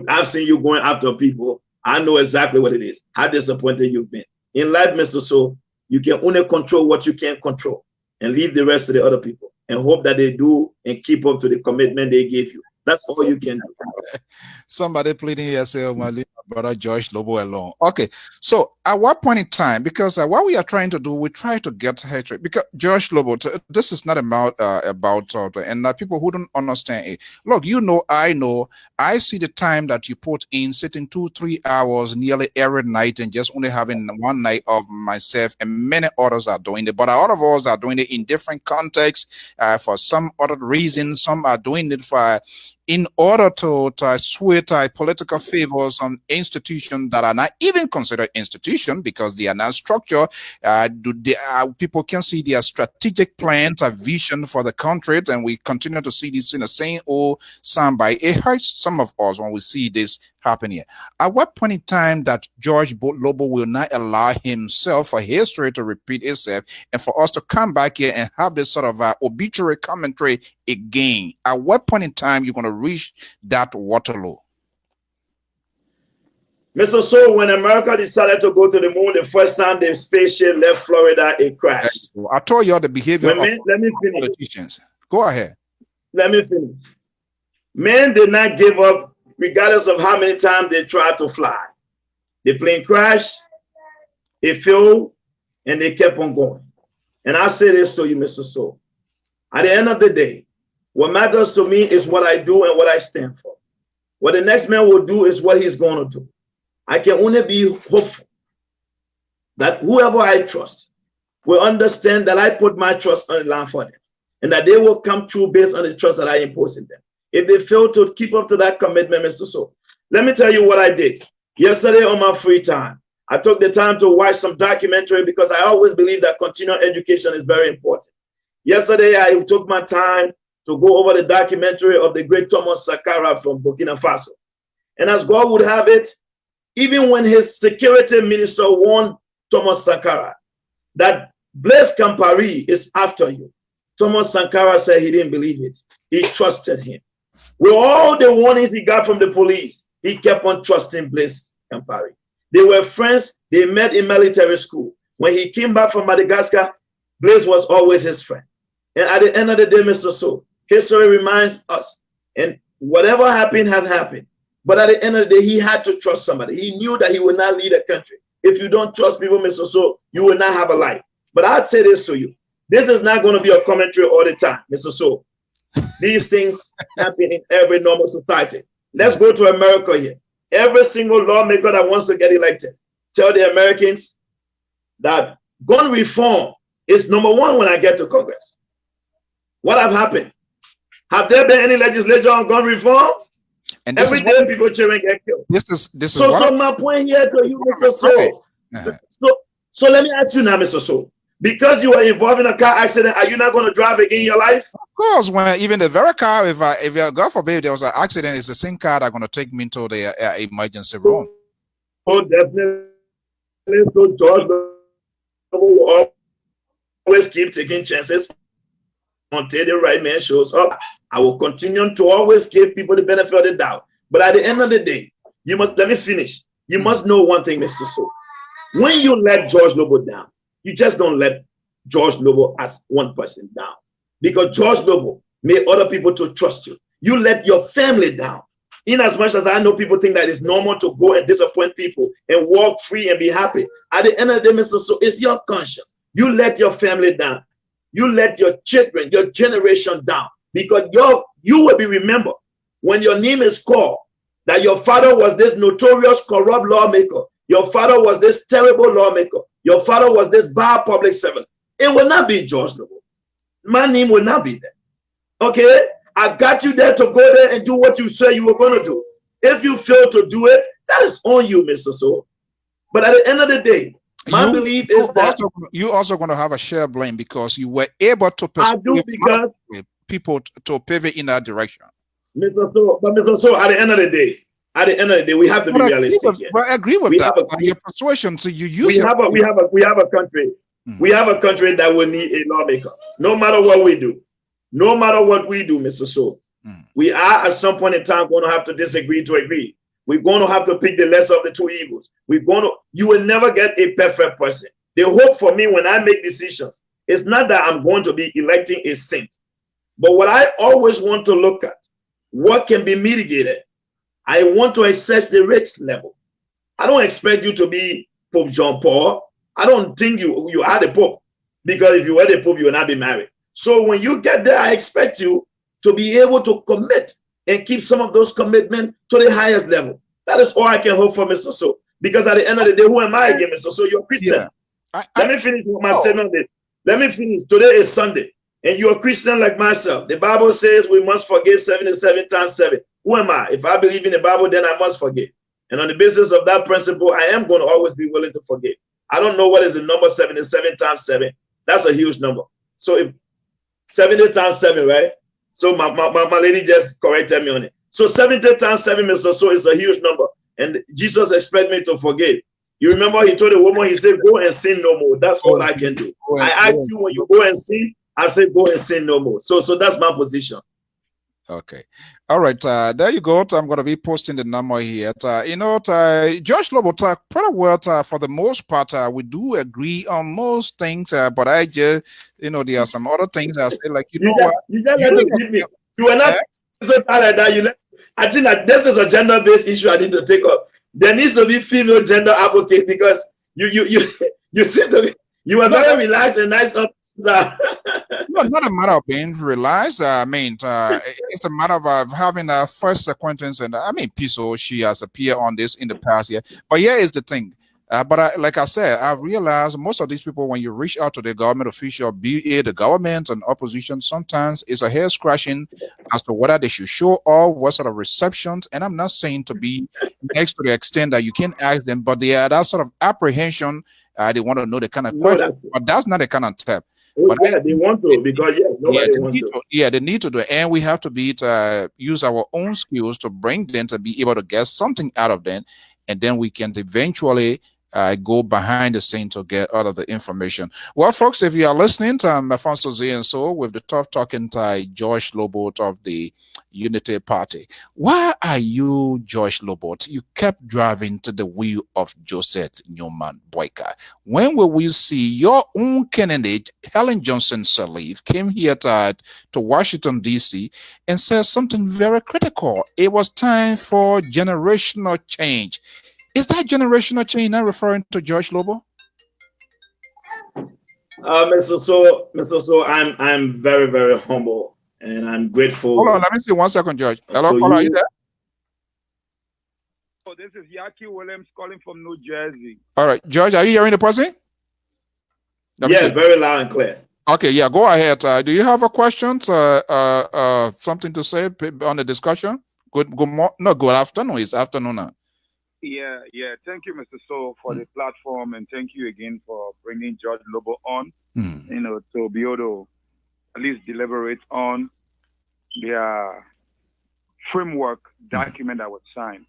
C: I've seen you going after people. I know exactly what it is, how disappointed you've been. In life, Mr. So, you can only control what you can control and leave the rest to the other people and hope that they do and keep up to the commitment they gave you. That's all you can do.
A: Somebody pleading here, say, oh, my brother George Lobo alone. Okay, so at what point in time, because what we are trying to do, we try to get hatred, because George Lobo, this is not about and people who don't understand it. Look, you know, I see the time that you put in sitting 2-3 hours nearly every night and just only having one night of myself, and many others are doing it, but a lot of us are doing it in different contexts for some other reasons. Some are doing it for in order to sway political favors on institutions that are not even considered institutions because they are not structured. People can see their strategic plans, a vision for the country, and we continue to see this in the same old soundbite. It hurts some of us when we see this happen here. At what point in time that George Lobo will not allow himself for history to repeat itself and for us to come back here and have this sort of obituary commentary again? At what point in time you're going to reach that Waterloo?
C: Mr. So, when America decided to go to the moon, the first time the spaceship left Florida, it crashed.
A: I told you the behavior of
C: let me finish.
A: politicians. Go ahead.
C: Let me finish. Men did not give up regardless of how many times they tried to fly. The plane crashed, it flew, and they kept on going. And I say this to you, Mr. So. At the end of the day, what matters to me is what I do and what I stand for. What the next man will do is what he's going to do. I can only be hopeful that whoever I trust will understand that I put my trust on the line for them and that they will come true based on the trust that I impose in them. If they fail to keep up to that commitment, Mr. So, let me tell you what I did. Yesterday on my free time, I took the time to watch some documentary because I always believe that continuing education is very important. Yesterday, I took my time to go over the documentary of the great Thomas Sankara from Burkina Faso. And as God would have it, even when his security minister warned Thomas Sankara that Blaise Compaoré is after you, Thomas Sankara said he didn't believe it. He trusted him. With all the warnings he got from the police, he kept on trusting Blaise Compaoré. They were friends. They met in military school. When he came back from Madagascar, Blaise was always his friend. And at the end of the day, Mr. So, history reminds us, and whatever happened has happened. But at the end of the day, he had to trust somebody. He knew that he would not lead a country. If you don't trust people, Mr. So, you will not have a life. But I'd say this to you. This is not going to be a commentary all the time, Mr. So. These things happen in every normal society. Let's go to America here. Every single lawmaker that wants to get elected, tell the Americans that gun reform is #1 when I get to Congress. What have happened? Have there been any legislation on gun reform? And every day people children get killed. So my point here to you, Mr. So. So let me ask you now, Mr. So. Because you were involved in a car accident, are you not going to drive again in your life?
A: Of course, when even the very car, if God forbid there was an accident, it's the same car that's going to take me into the emergency room.
C: Oh, definitely. So George will always keep taking chances until the right man shows up. I will continue to always give people the benefit of the doubt. But at the end of the day, you must, let me finish. You must know one thing, Mr. So. When you let George Lobo down, you just don't let George Lobo as one person down. Because George Lobo made other people to trust you. You let your family down. In as much as I know people think that it's normal to go and disappoint people and walk free and be happy. At the end of the day, Mr. So, it's your conscience. You let your family down. You let your children, your generation down. Because you will be remembered when your name is called that your father was this notorious corrupt lawmaker. Your father was this terrible lawmaker. Your father was this bad public servant. It will not be George Lobo. My name will not be there. Okay? I got you there to go there and do what you said you were going to do. If you fail to do it, that is on you, Mr. So. But at the end of the day, my belief is that
A: you also going to have a share blame because you were able to
C: persuade
A: people to pivot in that direction.
C: Mr. So, at the end of the day, we have to be realistic here.
A: But I agree with that. Your persuasion, so you use
C: we have a country. We have a country that will need a lawmaker. No matter what we do. No matter what we do, Mr. So, we are at some point in time going to have to disagree to agree. We're going to have to pick the lesser of the two evils. You will never get a perfect person. The hope for me when I make decisions is not that I'm going to be electing a saint, but what I always want to look at, what can be mitigated. I want to assess the risk level. I don't expect you to be Pope John Paul. I don't think you are the Pope, because if you were the Pope, you will not be married. So when you get there, I expect you to be able to commit and keep some of those commitments to the highest level. That is all I can hope for, Mr. So. Because at the end of the day, who am I again, Mr. So? You're Christian.
A: Yeah.
C: Let me finish with my statement. Let me finish. Today is Sunday. and you're a Christian like myself, the Bible says we must forgive 77 times 7. Who am I? If I believe in the Bible, then I must forgive. And on the basis of that principle, I am going to always be willing to forgive. I don't know what is the number 77 times 7. That's a huge number. So if 70 times 7, right? So my lady just corrected me on it. So 70 times 7, Mr. So is a huge number. And Jesus expects me to forgive. You remember he told the woman, he said, go and sin no more. That's all I can do. I ask you, when you go and sin, I said, go and sin no more. So that's my position.
A: Okay. All right. There you go. I'm going to be posting the number here. Josh Lobo, pretty well, for the most part, we do agree on most things, but I just, there are some other things I say, like,
C: You just let it beat me. You are not so like that. I think that this is a gender-based issue I need to take up. There needs to be female gender advocate, because you seem to be, you are very relaxed and nice.
A: No, not a matter of being realized. I mean, it's a matter of having a first acquaintance. And I mean, Piso, she has appeared on this in the past year. But here is the thing. Like I said, I've realized most of these people, when you reach out to the government official, be it the government and opposition, sometimes it's a hair scratching as to whether they should show or what sort of receptions. And I'm not saying to be next to the extent that you can ask them, but they are that sort of apprehension. They want to know the kind of question, but that's not the kind of tap. But
C: yeah, they want to, because nobody wants to.
A: Yeah, they need to do it, and we have to use our own skills to bring them to be able to get something out of them, and then we can eventually go behind the scene to get all of the information. Well, folks, if you are listening to Alfonso Z and so with the tough talking to Josh Lobot of the Unity Party, why are you, Josh Lobot? You kept driving to the wheel of Joseph Newman Boyka. When will we see your own candidate, Helen Johnson Sirleaf, came here to Washington, D.C. and said something very critical? It was time for generational change. Is that generational change not referring to George Lobo?
C: Mr. So, I'm very, very humble, and I'm grateful.
A: Hold on, let me see 1 second, George. Hello, caller, are you there?
D: Oh, this is Yaki Williams calling from New Jersey.
A: All right, George, are you hearing the person?
C: Yeah, very loud and clear.
A: Okay, yeah, go ahead. Do you have a question? Something to say on the discussion? Good afternoon. It's afternoon now.
D: Yeah. Thank you, Mr. So, for the platform, and thank you again for bringing George Lobo on. To be able to at least deliberate on their framework document that was signed.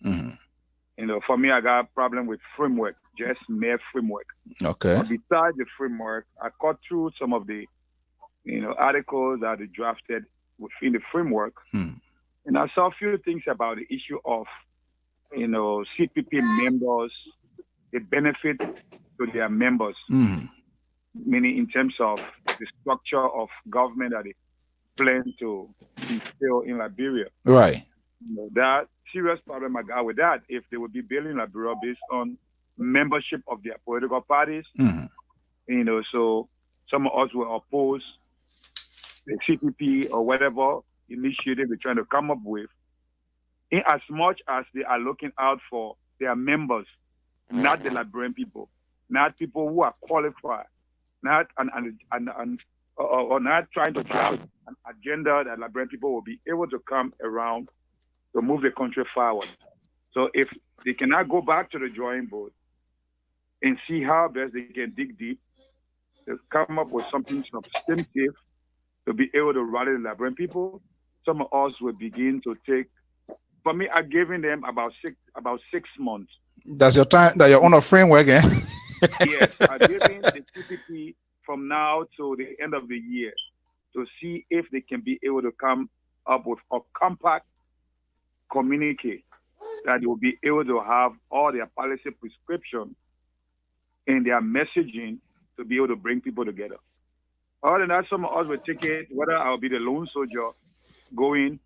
D: For me, I got a problem with framework, just mere framework.
A: Okay.
D: But besides the framework, I cut through some of the articles that are drafted within the framework, and I saw a few things about the issue of CPP members, the benefit to their members, meaning in terms of the structure of government that they plan to instill in Liberia.
A: Right.
D: That serious problem I got with that, if they would be building Liberia based on membership of their political parties, so some of us will oppose the CPP or whatever initiative they're trying to come up with, in as much as they are looking out for their members, not the Liberian people, not people who are qualified, not or not trying to draft an agenda that Liberian people will be able to come around to move the country forward. So if they cannot go back to the drawing board and see how best they can dig deep to come up with something substantive to be able to rally the Liberian people, some of us will begin to take. For me, I'm giving them about 6 months.
A: That's your time. That your own framework, eh?
D: Yes, I'm giving the CPP from now to the end of the year to see if they can be able to come up with a compact communique that they will be able to have all their policy prescription and their messaging to be able to bring people together. Other than that, some of us will take it, whether I'll be the lone soldier going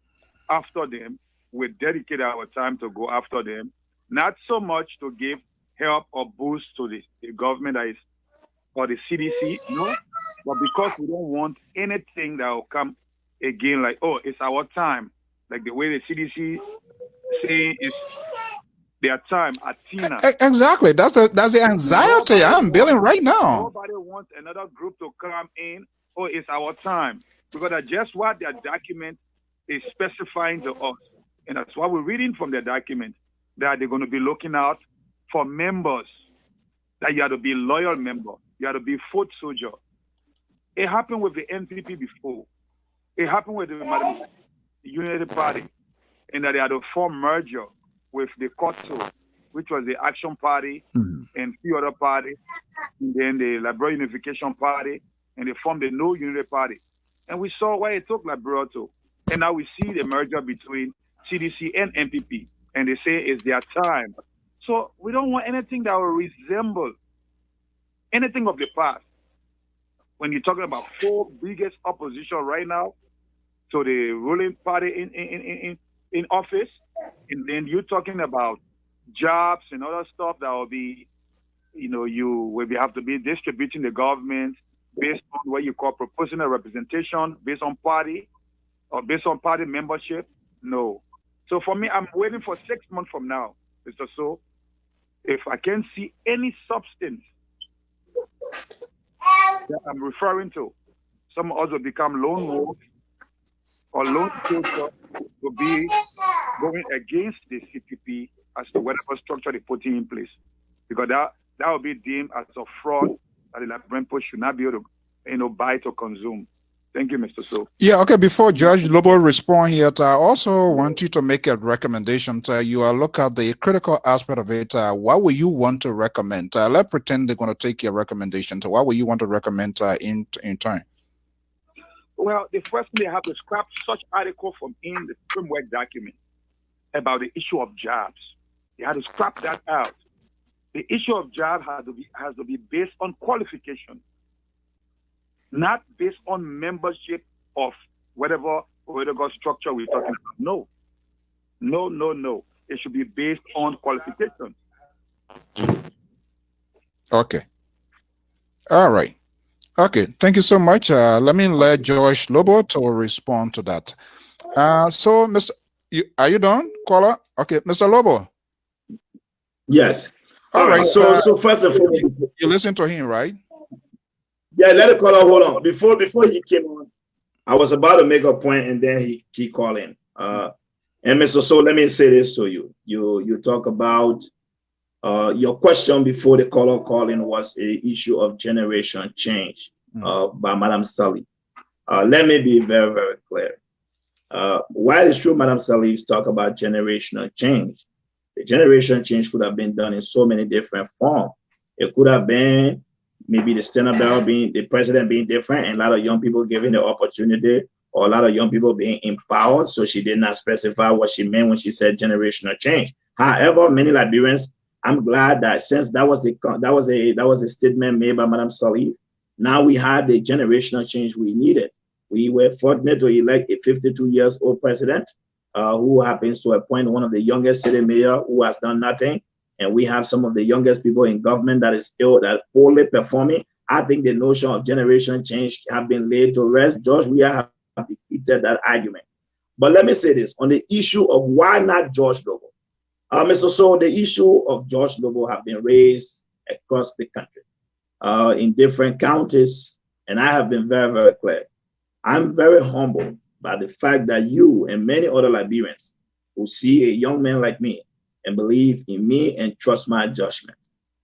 D: after them, we dedicate our time to go after them, not so much to give help or boost to the government that is, or the CDC, no, but because we don't want anything that will come again like, oh, it's our time, like the way the CDC say it's their time at Tina.
A: Exactly. That's the anxiety I'm feeling right now.
D: Nobody wants another group to come in. Oh, it's our time. because that's just what their document is specifying to us. And that's what we're reading from their document, that they're going to be looking out for members, that you have to be loyal member, you have to be foot soldier. It happened with the NPP before. It happened with the United Party, and that they had to form merger with the COTSO, which was the Action Party and few other parties, and then the Liberia Unification Party, and they formed the No Unity Party. And we saw where it took Liberia to. And now we see the merger between CDC and NPP, and they say it's their time. So we don't want anything that will resemble anything of the past. When you're talking about four biggest opposition right now to the ruling party in office, and then you're talking about jobs and other stuff that will be, you will have to be distributing the government based on what you call proportional representation, based on party or based on party membership. No. So for me, I'm waiting for 6 months from now, Mr. So, if I can see any substance that I'm referring to, some of us will become lone wolves or lone soldiers will be going against the CPP as to whatever structure they put in place, because that will be deemed as a fraud that the Liberian people should not be able to buy to consume. Thank you, Mr. So.
A: Yeah, okay. Before Judge Lobo respond here, I also want you to make a recommendation. You look at the critical aspect of it. What would you want to recommend? Let's pretend they're going to take your recommendation. So what would you want to recommend in time?
D: Well, the first thing, they have to scrap such article from in the framework document about the issue of jobs. They had to scrap that out. The issue of jobs has to be based on qualification, not based on membership of whatever political structure we're talking about. No. It should be based on qualification.
A: Okay. All right. Okay. Thank you so much. Let me let Josh Lobo to respond to that. So, Mr. Are you done, caller? Okay, Mr. Lobo.
C: Yes.
A: All right.
C: So first of all,
A: you listen to him, right?
C: Yeah, let the caller hold on. Before he came on, I was about to make a point, and then he called in. And Mr. So, let me say this to you. You talk about your question before the caller calling was a issue of generation change by Madam Sally. Let me be very, very clear. While it's true, Madam Salif talk about generational change, the generation change could have been done in so many different forms. It could have been maybe the standard bearer being the president being different, and a lot of young people given the opportunity, or a lot of young people being empowered. So she did not specify what she meant when she said generational change. However, many Liberians, I'm glad that since that was a statement made by Madam Salif, now we have the generational change we needed. We were fortunate to elect a 52 years old president who happens to appoint one of the youngest city mayor who has done nothing. And we have some of the youngest people in government that is still poorly performing. I think the notion of generation change have been laid to rest. George, we have defeated that argument. But let me say this on the issue of why not George Lobo. Mr. So, the issue of George Lobo have been raised across the country in different counties. And I have been very, very clear. I'm very humbled by the fact that you and many other Liberians who see a young man like me and believe in me and trust my judgment.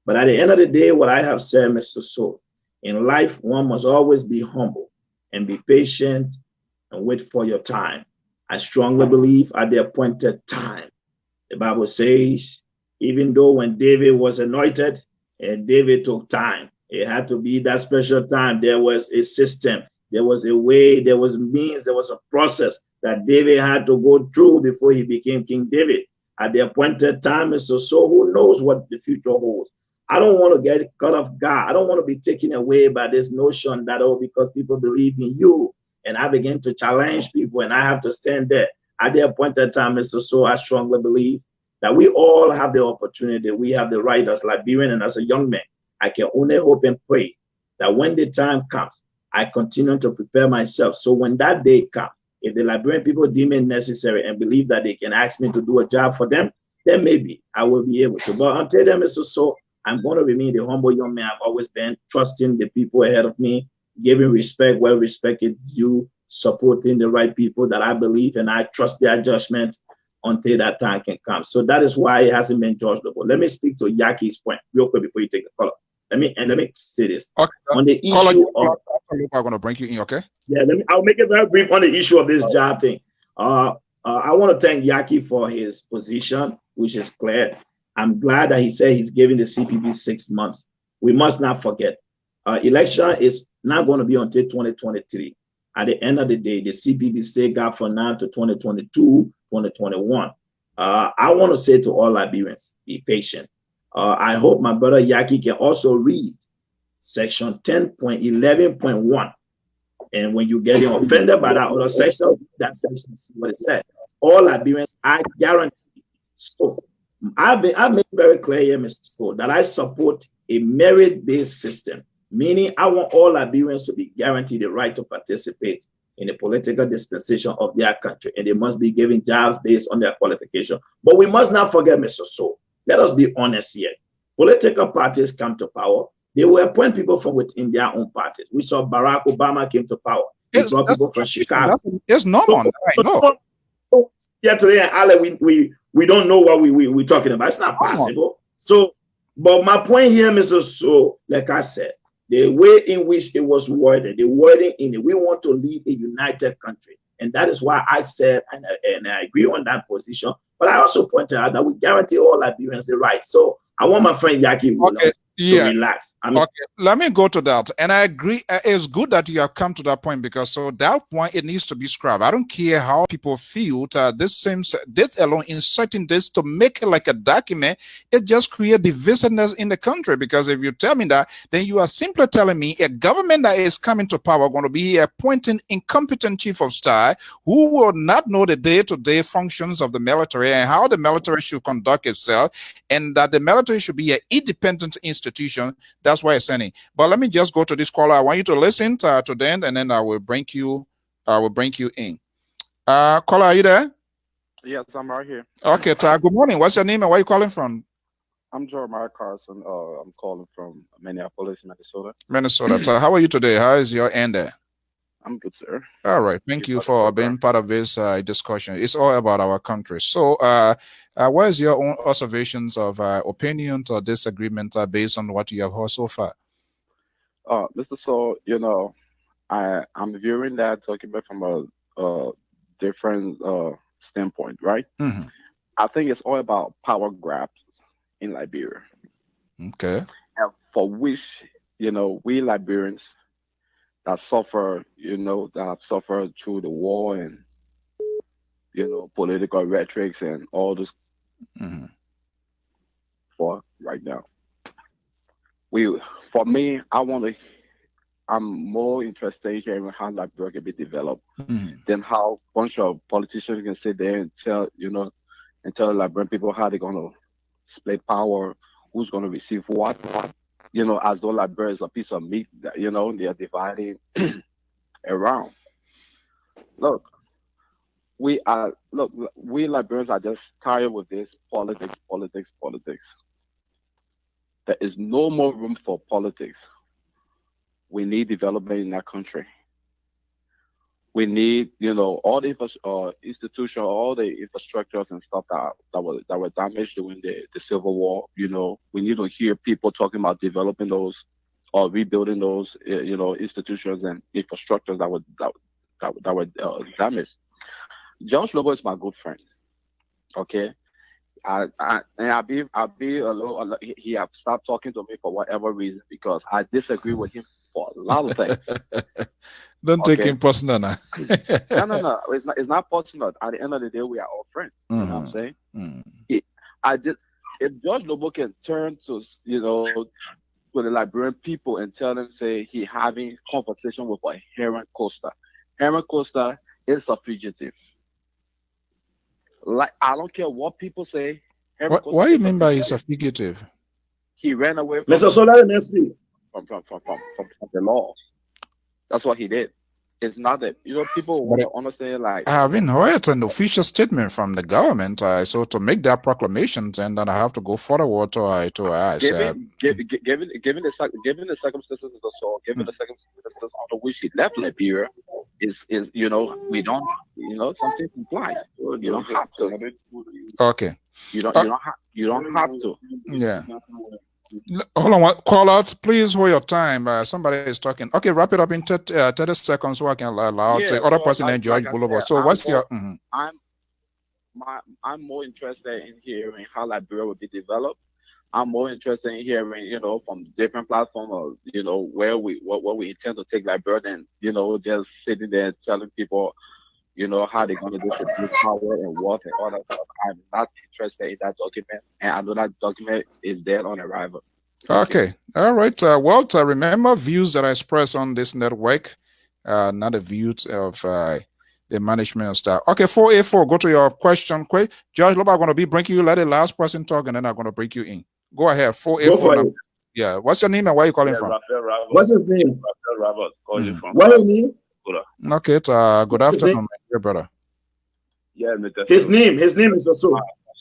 C: But at the end of the day, what I have said, Mr. So, in life, one must always be humble and be patient and wait for your time. I strongly believe at the appointed time. The Bible says, even though when David was anointed, and David took time, it had to be that special time. There was a system. There was a way, there was means, there was a process that David had to go through before he became King David. At the appointed time, Mr. So, who knows what the future holds? I don't want to get cut off guard. I don't want to be taken away by this notion that, oh, because people believe in you, and I begin to challenge people, and I have to stand there. At the appointed time, Mr. So, I strongly believe that we all have the opportunity. We have the right as Liberian and as a young man. I can only hope and pray that when the time comes, I continue to prepare myself. So when that day comes, if the Liberian people deem it necessary and believe that they can ask me to do a job for them, then maybe I will be able to. But until then, Mr. So, I'm going to remain the humble young man I've always been, trusting the people ahead of me, giving respect where respect is due, supporting the right people that I believe, and I trust their judgment until that time can come. So that is why it hasn't been George Lobo. Let me speak to Yaki's point real quick before you take the call. Let me say this.
A: Okay.
C: On the issue of,
A: I'm going to bring you in, okay?
C: Yeah, I'll make it very brief on the issue of this job thing. I want to thank Yaki for his position, which is clear. I'm glad that he said he's giving the CPB 6 months. We must not forget, election is not going to be until 2023. At the end of the day, the CPB still got from now to 2022, 2021. I want to say to all Liberians, be patient. I hope my brother Yaki can also read section 10.11.1. And when you get offended by that other section, that section is what it said. All Liberians, I guarantee. So I've made very clear here, Mr. So, that I support a merit-based system, meaning I want all Liberians to be guaranteed the right to participate in the political dispensation of their country, and they must be given jobs based on their qualification. But we must not forget, Mr. So, let us be honest here. Political parties come to power. They will appoint people from within their own parties. We saw Barack Obama came to power. He brought people from Chicago.
A: It's normal.
C: Yeah, today and Ale, we don't know what we're talking about. It's not possible. So, but my point here, Mr. So, like I said, the way in which it was worded, the wording in it, we want to lead a united country. And that is why I said, and I agree on that position, but I also pointed out that we guarantee all Liberians the right. So I want my friend Yaki to relax.
A: Okay, let me go to that. And I agree. It's good that you have come to that point, because so that point, it needs to be scrubbed. I don't care how people feel. This alone, inserting this to make it like a document, it just creates divisiveness in the country. Because if you tell me that, then you are simply telling me a government that is coming to power going to be appointing incompetent chief of staff who will not know the day-to-day functions of the military and how the military should conduct itself, and that the military should be an independent institution. That's why it's sending. But let me just go to this caller. I want you to listen to them, and then I will bring you in. Caller, are you there?
E: Yes, I'm right here.
A: Okay, Tarr, good morning. What's your name and where are you calling from?
E: I'm Jeremiah Carson. I'm calling from Minneapolis, Minnesota.
A: Minnesota. Tarr, how are you today? How is your end there?
E: I'm good, sir.
A: All right. Thank you for being part of this discussion. It's all about our country. So what is your own observations of opinions or disagreement based on what you have heard so far?
E: Mr. So, I'm viewing that document from a different standpoint, right?
A: Mm-hmm.
E: I think it's all about power grabs in Liberia.
A: Okay.
E: And for which, we Liberians that suffer, that have suffered through the war and, political rhetorics and all this for right now. For me, I'm more interested in hearing how Liberia can be developed than how a bunch of politicians can sit there and tell the Liberian people how they're going to split power, who's going to receive what. As though Liberia is a piece of meat that, they are dividing around. Look, we Liberians are just tired with this politics. There is no more room for politics. We need development in that country. We need, all the institutions, all the infrastructures and stuff that were damaged during the Civil War. We need to hear people talking about developing those or rebuilding those, institutions and infrastructures that were damaged. George Lobo is my good friend. Okay, I'll be a little. He have stopped talking to me for whatever reason because I disagree with him for a lot of things.
A: Don't take him personal now.
E: No. It's not personal. At the end of the day, we are all friends. You know what I'm saying? If George Lobo can turn to to the Liberian people and tell them, say he having conversation with a Heron Costa. Heron Costa is a fugitive. Like, I don't care what people say.
A: What do you mean by he's a fugitive?
E: He ran away from
C: Mr. Solar,
E: from the laws. That's what he did. It's not that people want to understand. Like,
A: I haven't heard an official statement from the government. So to make that proclamation, and then I have to go forward to
E: given the circumstances or so, given the circumstances under which he left Liberia, is you know, we don't, you know, something complies. You don't have to.
A: Okay.
E: You don't have to.
A: Yeah. Hold on, call out. Please hold your time. Somebody is talking. Okay, wrap it up in 30 seconds so I can allow the other person and George Boulevard. So what's your?
E: I'm more interested in hearing how Liberia will be developed. I'm more interested in hearing, you know, from different platforms, or, you know, where what we intend to take Liberia, than, you know, just sitting there telling people, you know, how they're going to distribute power and wealth and all that stuff. I'm not interested in that document, and I know that document is dead on arrival.
A: Okay, all right. Well, remember, views that I express on this network, not the views of the management of staff. Okay, 4A4, go to your question quick. Judge Loba, I'm going to be bringing you, let the last person talk, and then I'm going to bring you in. Go ahead, 4A4. Yeah, what's your name and where are you calling from?
F: What's his name?
C: Robert, calling from.
F: What is his name?
A: Okay, good afternoon, my brother.
C: Yeah,
F: his name is also.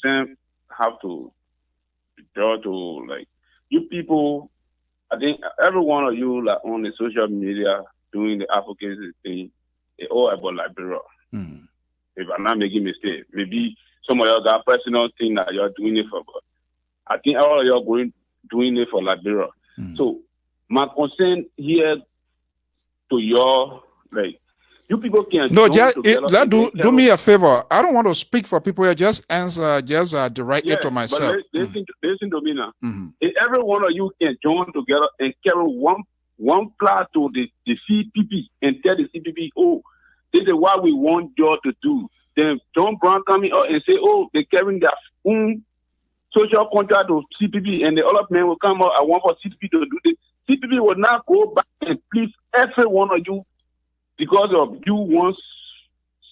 C: Have to draw to, like, you people. I think every one of you, like, on the social media doing the advocacy thing, they all about Liberia. If I'm not making mistake, maybe some of y'all got personal thing that you're doing it for, but I think all of y'all doing it for Liberia. So my concern here to y'all, like, you people can
A: do me a favor. I don't want to speak for people here. Just answer, just direct it to myself.
C: But listen to me now. If every one of you can join together and carry one flag to the CPP and tell the CPP, oh, this is what we want y'all to do. Then John Brown coming out and say, oh, they're carrying their own social contract to CPP, and the other men will come out. I want for CPP to do this. CPP will not go back and please every one of you because of you want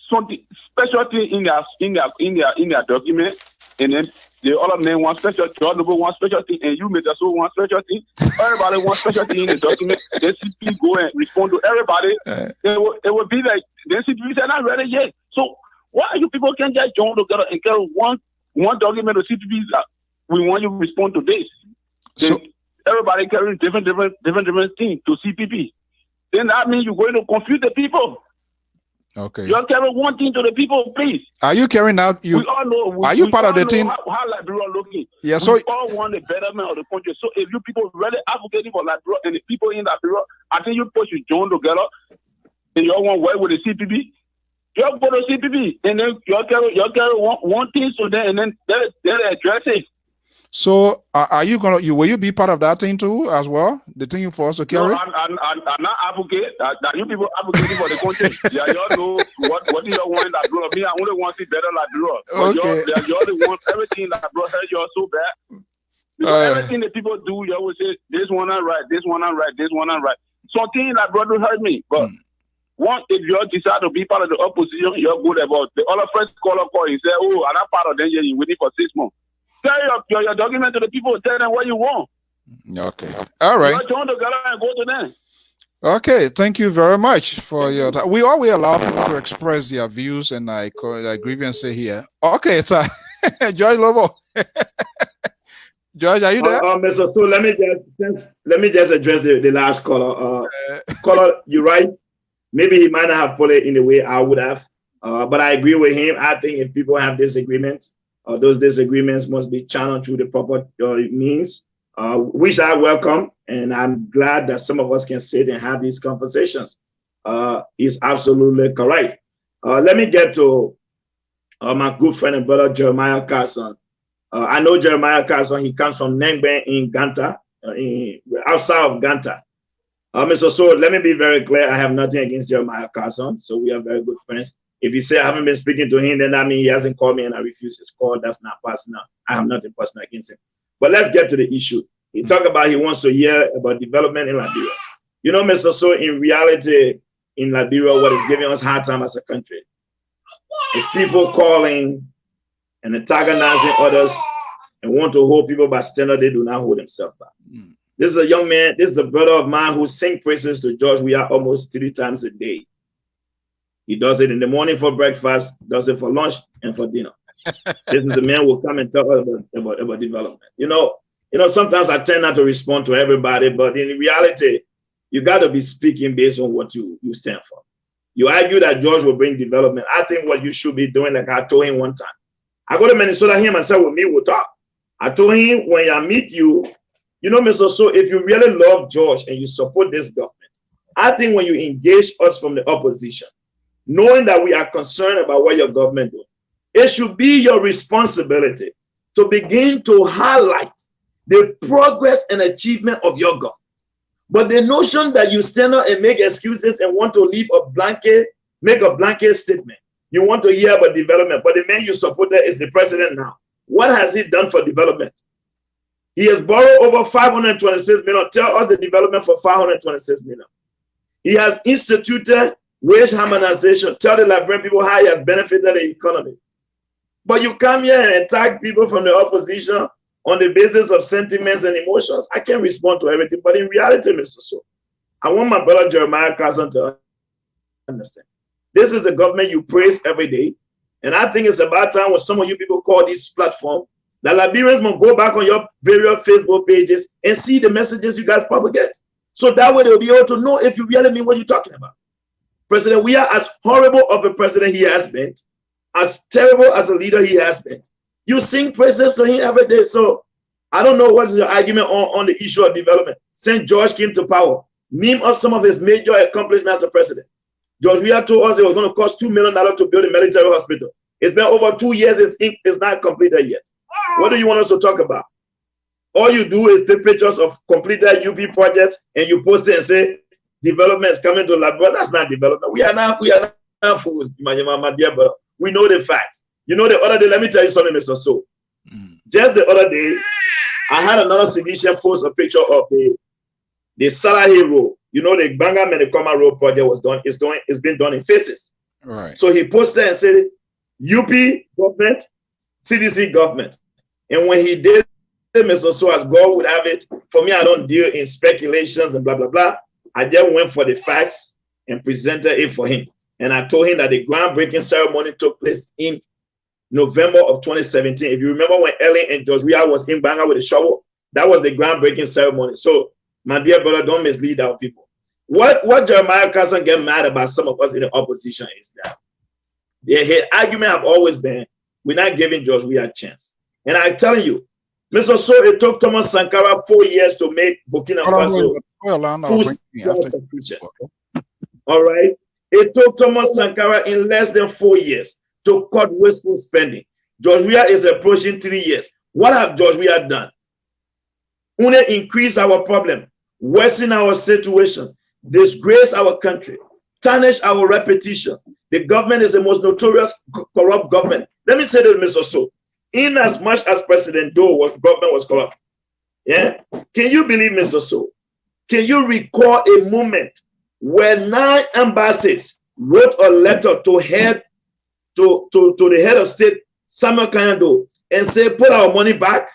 C: something special thing in their document, and then the other men want special, John Noble want special thing, and you may also want special thing. Everybody wants special thing in the document. The CPP go and respond to everybody. It will be like the CPP said not ready yet. So why you people can't just join together and get one document to CPP that we want you to respond to this? So everybody carrying different things to CPP. Then that means you're going to confuse the people.
A: Okay.
C: You're carrying one thing to the people, please.
A: Are you carrying out?
C: We all know.
A: Are you part of the team?
C: How Liberia looking?
A: Yeah. So
C: we all want the betterment of the country. So if you people really advocating for Liberia and the people in Liberia, I think you put your join together and you all want to work with the CPP. You all go to CPP and then you carry one thing to them, and then they address it.
A: So are you will you be part of that thing too as well? The thing for us to carry?
C: No, I'm not advocate that you people advocating for the country. Yeah, y'all know what you all want that bro. Me, I only want it better like bro.
A: Okay.
C: Y'all only want everything that bro hurt y'all so bad. Because everything that people do, y'all will say this one not right, this one not right, this one not right. Something that brother hurt me, but if you all decide to be part of the opposition, you're good about the other first call and say, oh, I'm not part of them. You're waiting for 6 months. Tell your document to the people. Tell them what you want.
A: Okay. All right.
C: You join together and go to them.
A: Okay. Thank you very much for your time. We always allow people to express their views and grievance here. Okay. It's George Lobo. George, are you there?
F: So let me just address the last caller. Caller, you're right. Maybe he might not have put it in the way I would have, but I agree with him. I think if people have disagreements, those disagreements must be channeled through the proper means, which I welcome, and I'm glad that some of us can sit and have these conversations. He's absolutely correct. Let me get to my good friend and brother Jeremiah Carson. I know Jeremiah Carson. He comes from Nengbe in Ganta, outside of Ganta. Mr. So let me be very clear. I have nothing against Jeremiah Carson, so we are very good friends. If you say I haven't been speaking to him, then that means he hasn't called me and I refuse his call. That's not personal. I have nothing personal against him. But let's get to the issue. He talked about he wants to hear about development in Liberia. You know, Mr. So in reality, in Liberia, what is giving us hard time as a country is people calling and antagonizing others and want to hold people by standard they do not hold themselves by. This is a young man, this is a brother of mine who sings praises to George Weah almost 3 times a day. He does it in the morning for breakfast, does it for lunch and for dinner. This is a man who will come and talk about development. You know, sometimes I tend not to respond to everybody, but in reality, you got to be speaking based on what you stand for. You argue that George will bring development. I think what you should be doing, like I told him one time. I go to Minnesota, him and said, with me, we'll talk. I told him, when I meet you, you know, Mr. So, if you really love George and you support this government, I think when you engage us from the opposition, knowing that we are concerned about what your government doing, it should be your responsibility to begin to highlight the progress and achievement of your government. But the notion that you stand up and make excuses and want to leave a blanket, make a blanket statement, you want to hear about development, but the man you supported is the president now. What has he done for development? He has borrowed over 526 million. Tell us the development for 526 million. He has instituted wage harmonization. Tell the Liberian people how he has benefited the economy. But you come here and attack people from the opposition on the basis of sentiments and emotions. I can't respond to everything, but in reality, Mr. So, I want my brother Jeremiah Carson to understand. This is a government you praise every day, and I think it's about time when some of you people call this platform that Liberians must go back on your various Facebook pages and see the messages you guys propagate. So that way they'll be able to know if you really mean what you're talking about. President, we are as horrible of a president he has been, as terrible as a leader he has been. You sing praises to him every day. So I don't know what is your argument on the issue of development. Since George came to power, name of some of his major accomplishments as a president. George Weah told us it was going to cost $2 million to build a military hospital. It's been over 2 years. It's not completed yet. What do you want us to talk about? All you do is take pictures of completed UP projects and you post it and say development is coming to Liberia. That's not development. We are not fools, my dear brother. We know the facts. You know, the other day, let me tell you something, Mr. So. Just the other day, I had another civilian post a picture of the Saydee Road. You know, the Banga Menekoma Road project was done. It's been done in phases.
A: Right.
F: So he posted and said, UP government, CDC government. And when he did, Mr. So, as God would have it, for me, I don't deal in speculations and blah, blah, blah. I just went for the facts and presented it for him. And I told him that the groundbreaking ceremony took place in November of 2017. If you remember when Ellen and George Weah was in Banga with a shovel, that was the groundbreaking ceremony. So, my dear brother, don't mislead our people. What Jeremiah Carson get mad about some of us in the opposition is that his argument have always been, we're not giving George Weah a chance. And I'm telling you, Mr. So, it took Thomas Sankara 4 years to make Burkina Faso full self-sufficient. All right? It took Thomas Sankara in less than 4 years to cut wasteful spending. George Weah is approaching 3 years. What have George Weah done? Only increase our problem, worsen our situation, disgrace our country, tarnish our reputation. The government is the most notorious corrupt government. Let me say this, Mr. So. In as much as President Doe government was corrupt, yeah, can you believe, Mr. So? Can you recall a moment where 9 embassies wrote a letter to the head of state, Samuel Kanyando, and say, put our money back?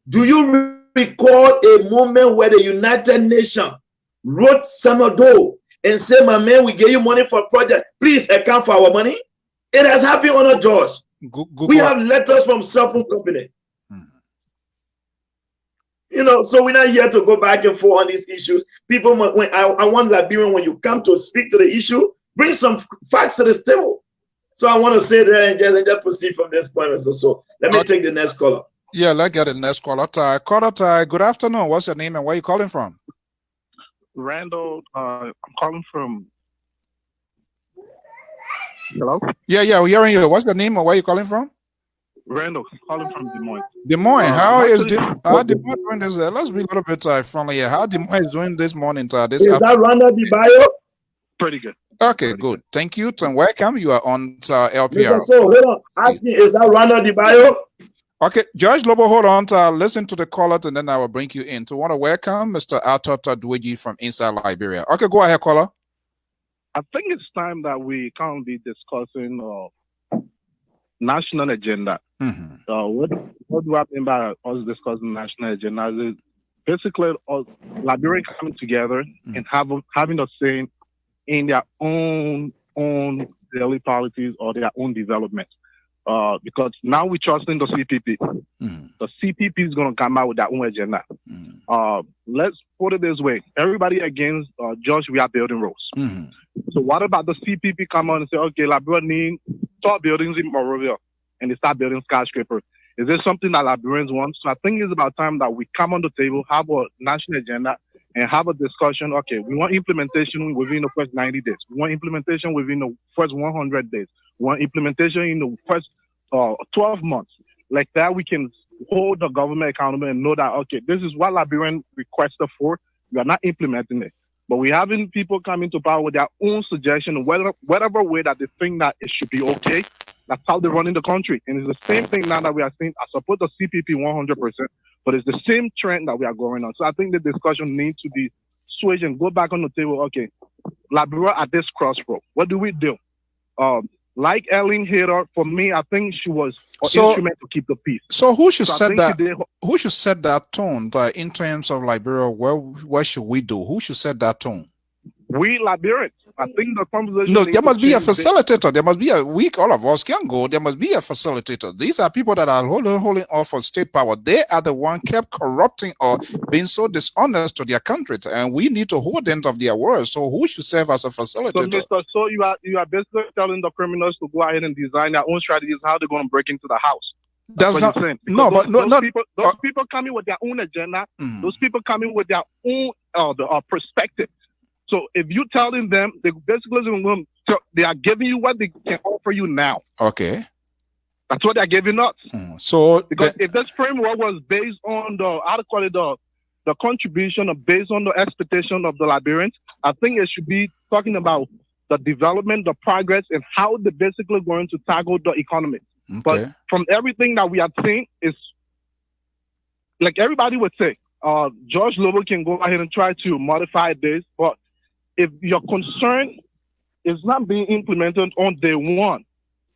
F: Do you recall a moment where the United Nations wrote Samuel Doe and say, my man, we gave you money for a project, please account for our money? It has happened on a George. We have letters from cell phone company. You know, so we're not here to go back and forth on these issues. People, I want Liberian, when you come to speak to the issue, bring some facts to this table. So I want to say that and just proceed from this point. So let me take the next caller.
A: Yeah, let's get the next caller. Caller, good afternoon. What's your name and where are you calling from?
G: Randall, I'm calling from. Hello?
A: Yeah, we're hearing you. What's your name and where are you calling from?
G: Randall, calling from Des Moines.
A: Des Moines, how is Des Moines doing this? Let's be a little bit friendly here. How Des Moines is doing this morning?
F: Is that Randall DeBayo?
G: Pretty good.
A: Okay, good. Thank you and welcome. You are on LPR.
F: So hold on. Ask me, is that Randall DeBayo?
A: Okay, Judge Lobo, hold on. Listen to the caller and then I will bring you in. So I want to welcome Mr. Atota Dweji from inside Liberia. Okay, go ahead, caller.
G: I think it's time that we can't be discussing national agenda. What do I mean by us discussing national agenda? Is basically Liberians coming together and having a say in their own daily policies or their own development. Because now we're trusting the CPP. The CPP is going to come out with their own agenda. Let's put it this way. Everybody against George Weah building roads. So what about the CPP come on and say, okay, Liberia need tall buildings in Monrovia, and they start building skyscrapers? Is this something that Liberians want? So I think it's about time that we come on the table, have a national agenda, and have a discussion. Okay, we want implementation within the first 90 days. We want implementation within the first 100 days. We want implementation in the first 12 months. Like that, we can hold the government accountable and know that, okay, this is what Liberian requested for. We are not implementing it. But we having people coming to power with their own suggestion, whatever way that they think that it should be okay. That's how they're running the country. And it's the same thing now that we are seeing. I support the CPP 100%, but it's the same trend that we are going on. So I think the discussion needs to be switched and go back on the table. Okay, Liberia at this crossroad, what do we do? Like Ellen Hader, for me, I think she was an instrument to keep the peace.
A: So who should set that? Who should set that tone in terms of Liberia? What should we do? Who should set that tone?
G: We Liberians. I think the conversation.
A: No, there must be a facilitator. There must be all of us can go. There must be a facilitator. These are people that are holding off for state power. They are the one kept corrupting or being so dishonest to their country, and we need to hold them of their words. So who should serve as a facilitator?
G: So you are basically telling the criminals to go ahead and design their own strategies how they're going to break into the house.
A: That's not no, but
G: those people coming with their own agenda. Those people coming with their own perspective. So if you telling them, they basically they are giving you what they can offer you now.
A: Okay,
G: that's what they're giving us.
A: So
G: because if this framework was based on the contribution or based on the expectation of the Liberians, I think it should be talking about the development, the progress, and how they're basically going to tackle the economy.
A: Okay.
G: But from everything that we are seeing, is like everybody would say, George Lobo can go ahead and try to modify this, but if your concern is not being implemented on day one,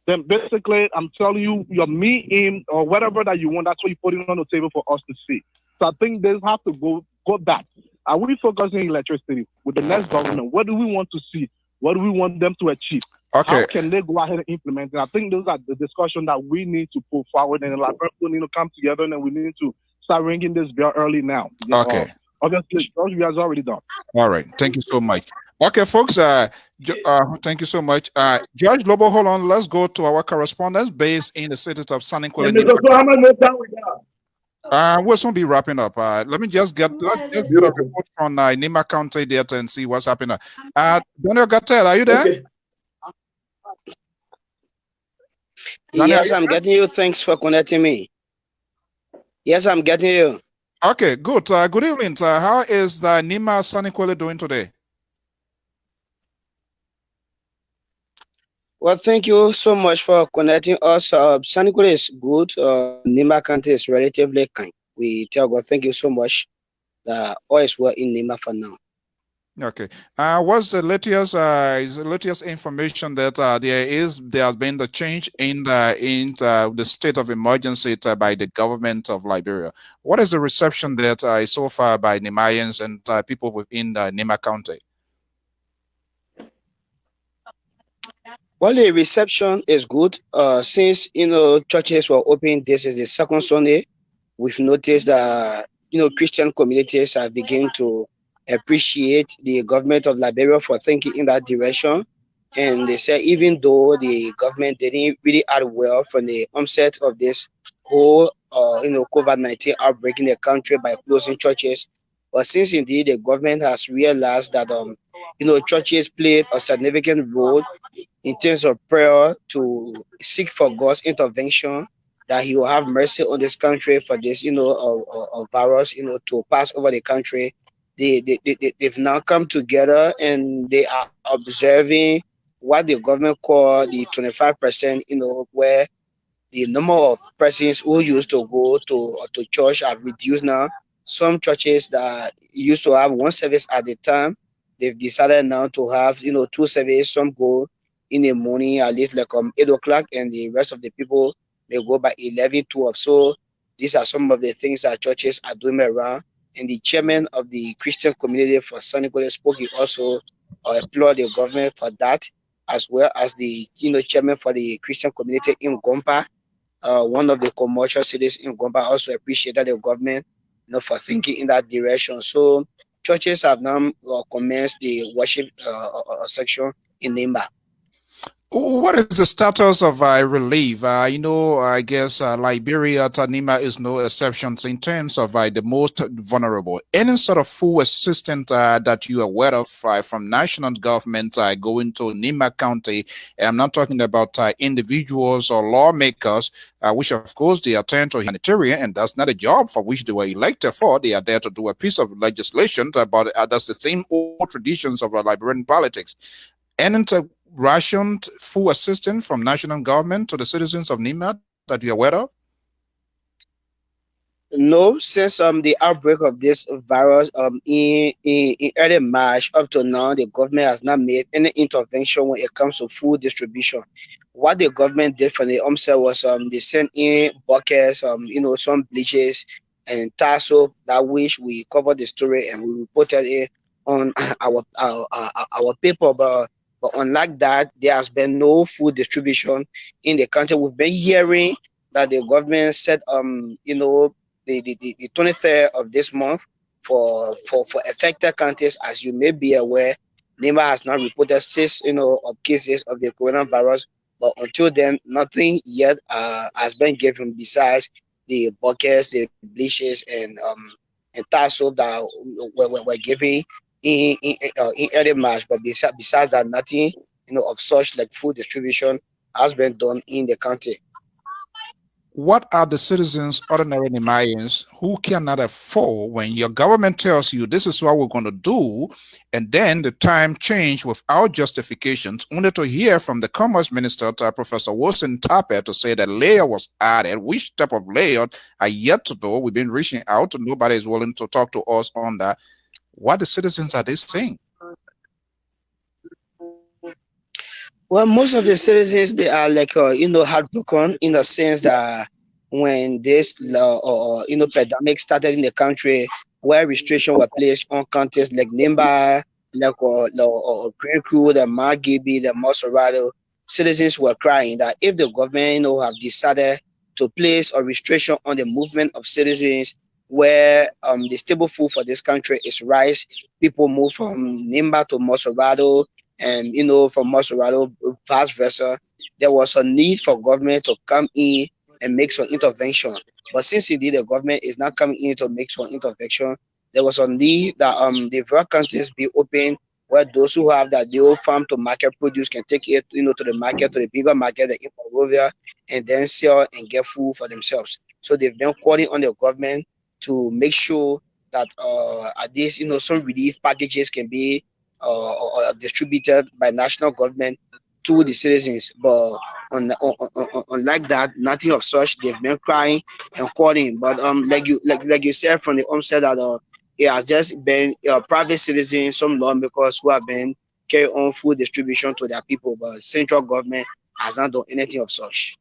G: then basically I'm telling you, your me aim or whatever that you want, that's what you're putting on the table for us to see. So I think they have to go back. Are we focusing on electricity with the next government? What do we want to see? What do we want them to achieve?
A: Okay.
G: How can they go ahead and implement it? I think those are the discussion that we need to put forward, and we need to come together, and we need to start ringing this bell early now.
A: Okay.
G: Obviously, George has already done.
A: All right. Thank you so much. Okay, folks. Thank you so much. George Lobo, hold on. Let's go to our correspondence based in the city of San Nicolas. We'll soon be wrapping up. Let me just get a report from Nima County data and see what's happening. Daniel Gattel, are you there?
F: Okay.
H: Yes, I'm getting you. Thanks for connecting me. Yes, I'm getting you.
A: Okay, good. Good evening. How is the Nima Sanikwele doing today?
H: Well, thank you so much for connecting us. Sanikwele is good. Nima County is relatively kind. We tell God, thank you so much. All is well in Nima for now.
A: Okay. What's the latest information that there has been the change in the state of emergency by the government of Liberia? What is the reception that so far by Nimayans and people within Nima County?
H: Well, the reception is good. Since churches were open, this is the second Sunday. We've noticed that Christian communities have begun to appreciate the government of Liberia for thinking in that direction. And they say even though the government didn't really act well from the onset of this whole COVID-19 outbreak in the country by closing churches, but since indeed the government has realized that churches played a significant role in terms of prayer to seek for God's intervention, that He will have mercy on this country for this virus to pass over the country. They've now come together and they are observing what the government call the 25%, where the number of persons who used to go to church have reduced now. Some churches that used to have one service at a time, they've decided now to have, 2 services. Some go in the morning, at least like 8 o'clock, and the rest of the people may go by 11, 12. So these are some of the things that churches are doing around. And the chairman of the Christian community for San Nicolas spoke. He also applauded the government for that, as well as the chairman for the Christian community in Gompa, one of the commercial cities in Gompa, also appreciated the government for thinking in that direction. So churches have now commenced the worship section in Nimba.
A: What is the status of relief? I guess Liberia, Tanima is no exceptions in terms of the most vulnerable. Any sort of full assistance that you are aware of from national government going to Nima County? I'm not talking about individuals or lawmakers, which of course they attend to humanitarian, and that's not a job for which they were elected for. They are there to do a piece of legislation, but that's the same old traditions of Liberian politics. And rationed full assistance from national government to the citizens of Nima that you're aware of?
H: No, since the outbreak of this virus in early March up to now, the government has not made any intervention when it comes to food distribution. What the government did for the UMSA was they sent in buckets, some bleaches and tar soap, that which we covered the story and we reported it on our paper. But unlike that, there has been no food distribution in the country. We've been hearing that the government said the 23rd of this month for affected counties. As you may be aware, NEMA has not reported six of cases of the coronavirus, but until then nothing yet has been given besides the buckets, the bleaches, and tassel that were given in early March. But besides that, nothing of such like food distribution has been done in the county.
A: What are the citizens, ordinary Nimayans, who cannot afford when your government tells you this is what we're going to do, and then the time change without justifications, only to hear from the Commerce Minister, Professor Wilson Tarr, to say that layer was added. Which type of layer are yet to do? We've been reaching out, nobody is willing to talk to us on that. What the citizens are they saying?
H: Well, most of the citizens, they are like heartbroken in the sense that when this law or pandemic started in the country, where restrictions were placed on counties like Nimba, like or Green Crew, the Margibi, the Mosorado, citizens were crying that if the government have decided to place a restriction on the movement of citizens, where the staple food for this country is rice, people move from Nimba to Mosorado, and from Maserado, vice versa, there was a need for government to come in and make some intervention. But since indeed the government is not coming in to make some intervention, there was a need that the rural counties be open, where those who have that the old farm to market produce can take it to the market, to the bigger market, the Monrovia, and then sell and get food for themselves. So they've been calling on the government to make sure that at least some relief packages can be distributed by national government to the citizens. But unlike that, nothing of such. They've been crying and calling. But like you said from the onset that it has just been private citizens, some lawmakers who have been carrying on food distribution to their people, but central government has not done anything of such.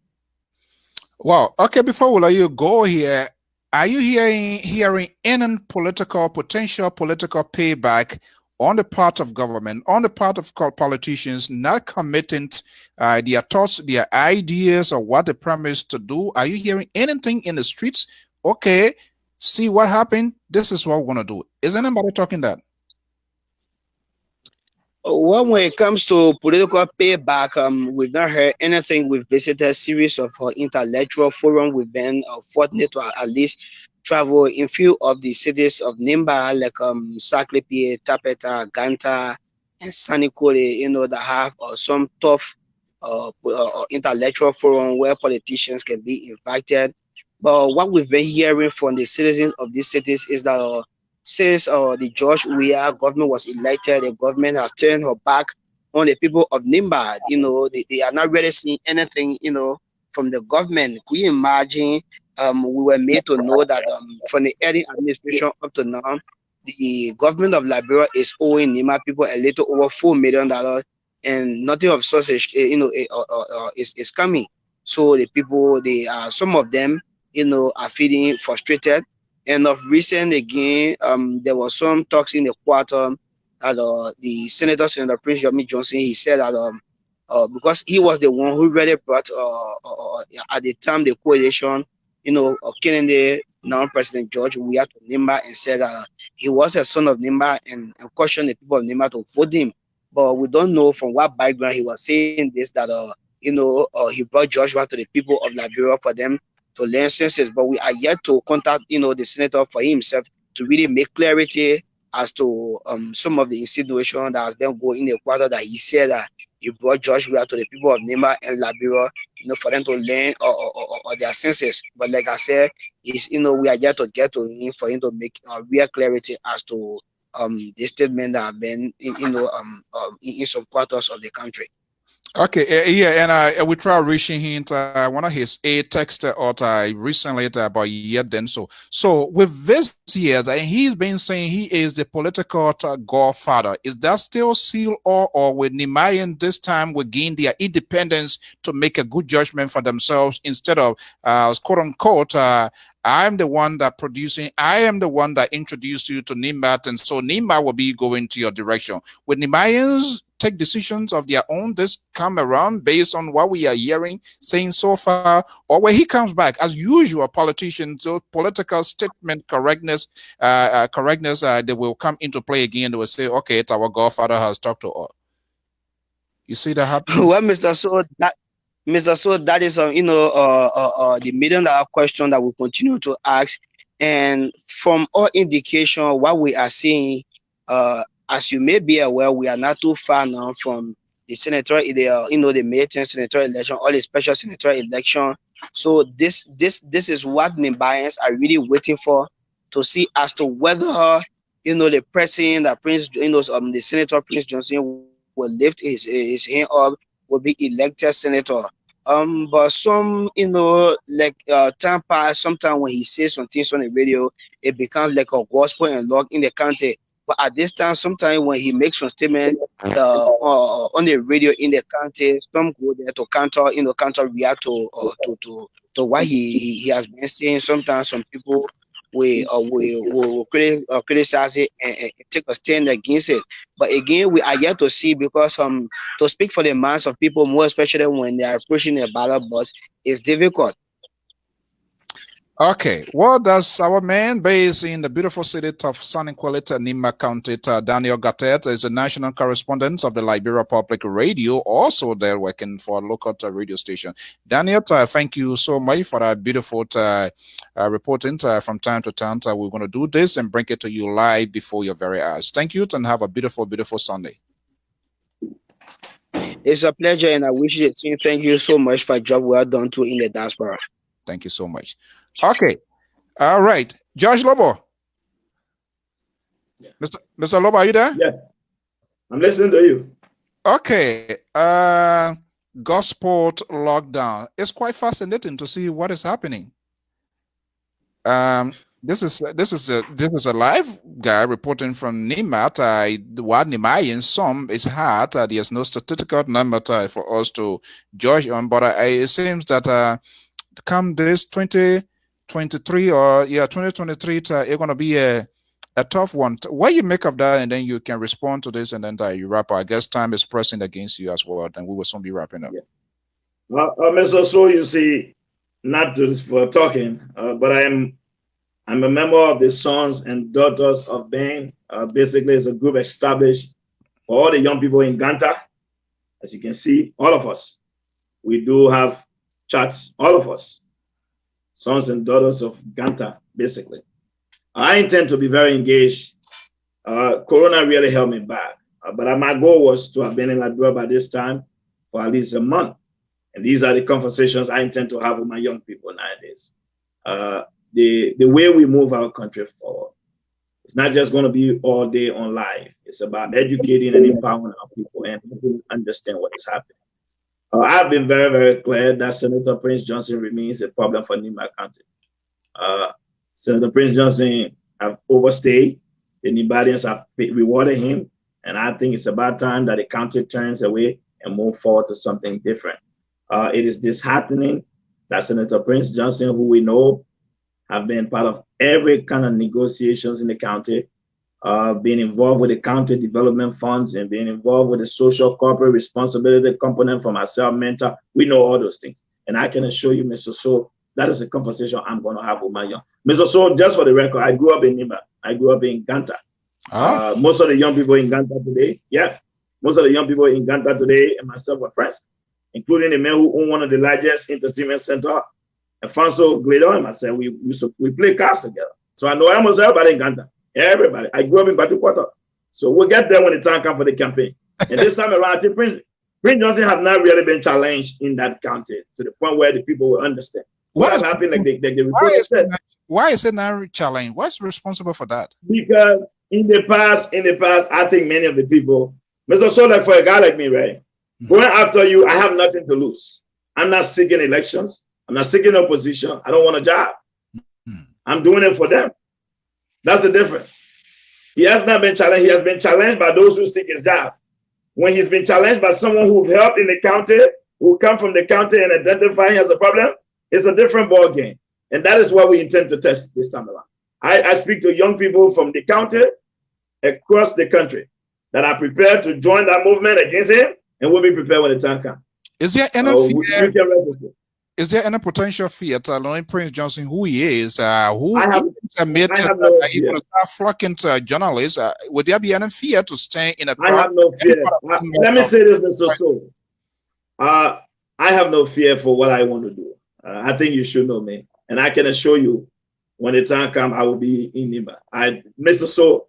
A: Wow. Okay, before we let you go here, are you hearing any potential political payback on the part of government, on the part of politicians not committing their thoughts, their ideas, or what they promise to do? Are you hearing anything in the streets? Okay, see what happened. This is what we're going to do. Is anybody talking that?
H: Well, when it comes to political payback, we've not heard anything. We've visited a series of intellectual forums. We've been fortunate to at least travel in few of the cities of Nimba, like Saklipi, Tapeta, Ganta, and Sanikole, that have some tough intellectual forum where politicians can be invited. But what we've been hearing from the citizens of these cities is that since the George Weah government was elected, the government has turned her back on the people of Nimba. They are not really seeing anything, from the government. Could you imagine? We were made to know that from the early administration up to now, the government of Liberia is owing Nima people a little over $4 million, and nothing of such, is coming. So the people, some of them, are feeling frustrated. And of recent again, there was some talks in the quarter that the Senator Prince Yomi Johnson, he said that because he was the one who really brought at the time the coalition, killing the now President George Weah to Nimba, and said he was a son of Nimba and cautioned the people of Nimba to vote him. but we don't know from what background he was saying this, that he brought Joshua to the people of Liberia for them to learn census. But we are yet to contact the senator for himself to really make clarity as to some of the insinuation that has been going in the quarter, that he said that he brought Joshua to the people of Nema and Liberia, for them to learn or their census. But like I said, we are yet to get to him for him to make real clarity as to the statement that have been in some quarters of the country.
A: Okay, yeah, and we try reaching him. One of his text or recently about a year then. So with this year, and he's been saying he is the political godfather. Is that still seal, or with Nehemiah this time will gain their independence to make a good judgment for themselves instead of quote unquote I'm the one that producing, I am the one that introduced you to Nehemiah, and so Nehemiah will be going to your direction. With Nehemiah's take decisions of their own this come around based on what we are hearing, saying so far, or when he comes back, as usual, politicians, so political statement correctness, they will come into play again. They will say, okay, our godfather has talked to us. You see that happen?
H: Well, Mr. So, that is the $1,000,000 question that we continue to ask, and from all indication, what we are seeing, as you may be aware, we are not too far now from the the May 10th senatorial election or the special senatorial election. So this is what Liberians are really waiting for, to see as to whether the president that the Senator Prince Johnson will lift his hand up, will be elected senator. But some time pass, sometimes when he says some things on the radio, it becomes like a gospel and log in the county. But at this time, sometimes when he makes some statement on the radio in the county, some go there to counter react to what he has been saying. Sometimes some people will criticize it and take a stand against it. But again, we are yet to see, because to speak for the mass of people, more especially when they are pushing a ballot box, is difficult.
A: Okay, well, does our man based in the beautiful city of San Equality, Nima County, Daniel Gatet, is a national correspondent of the Liberia Public Radio, also there working for a local radio station. Daniel, thank you so much for that beautiful reporting from time to time. We're going to do this and bring it to you live before your very eyes. Thank you, and have a beautiful, beautiful Sunday.
H: It's a pleasure, and I wish you the team. Thank you so much for a job well done too in the diaspora.
A: Thank you so much. Okay. All right. Josh Lobo. Yeah. Mr. Lobo, are you there?
F: Yeah. I'm listening to you.
A: Okay. Gosport lockdown. It's quite fascinating to see what is happening. This is a live guy reporting from Nimat. What Nehemiah some is hard. There's no statistical number for us to judge on, but it seems that come this 2023 or 2023, it's going to be a tough one. What you make of that, and then you can respond to this, and then you wrap up. I guess time is pressing against you as well, and we will soon be wrapping up.
F: Yeah. Mr. So, you see, not just for talking, but I'm a member of the Sons and Daughters of Ben. Basically, it's a group established for all the young people in Ganta. As you can see, all of us, we do have chats, all of us, Sons and Daughters of Ganta, basically. I intend to be very engaged. Corona really held me back, but my goal was to have been in Liberia by this time for at least a month. And these are the conversations I intend to have with my young people nowadays. The way we move our country forward, it's not just going to be all day on live. It's about educating and empowering our people and understand what is happening. I've been very, very clear that Senator Prince Johnson remains a problem for Nima County. Senator Prince Johnson have overstayed. The Liberians have rewarded him. And I think it's about time that the county turns away and move forward to something different. It is disheartening that Senator Prince Johnson, who we know have been part of every kind of negotiations in the county, being involved with the county development funds and being involved with the social corporate responsibility component from myself, mentor. We know all those things. And I can assure you, Mr. So, that is a conversation I'm going to have with my young. Mr. So, just for the record, I grew up in Nima. I grew up in Ganta. Most of the young people in Ganta today, yeah, Most of the young people in Ghana today and myself were friends, including the man who owned one of the largest entertainment center, Alfonso Gledo and myself. We play cards together. So I know almost everybody in Ghana. Everybody. I grew up in Batuquata. So we'll get there when the time comes for the campaign. And this time around, I think Prince Johnson have not really been challenged in that county to the point where the people will understand. What has happened, like the reporter said.
A: Why is it not challenged? What's responsible for that?
F: Because in the past, I think many of the people, Mr. So like for a guy like me, right? Going after you, I have nothing to lose. I'm not seeking elections. I'm not seeking a position. I don't want a job. I'm doing it for them. That's the difference. He has not been challenged. He has been challenged by those who seek his job. When he's been challenged by someone who helped in the county, who come from the county and identify him as a problem, it's a different ball game. And that is what we intend to test this time around. I speak to young people from the county across the country that are prepared to join that movement against him, and will be prepared when the time comes.
A: Is there any fear? Is there any potential fear to knowing Prince Johnson who he is, who admitted that he will start flocking to journalists? Would there be any fear to stay in a crowd?
F: I have no fear. Let me say this, Mr. So. I have no fear for what I want to do. I think you should know me. And I can assure you, when the time comes, I will be in Nimba. Mr. So,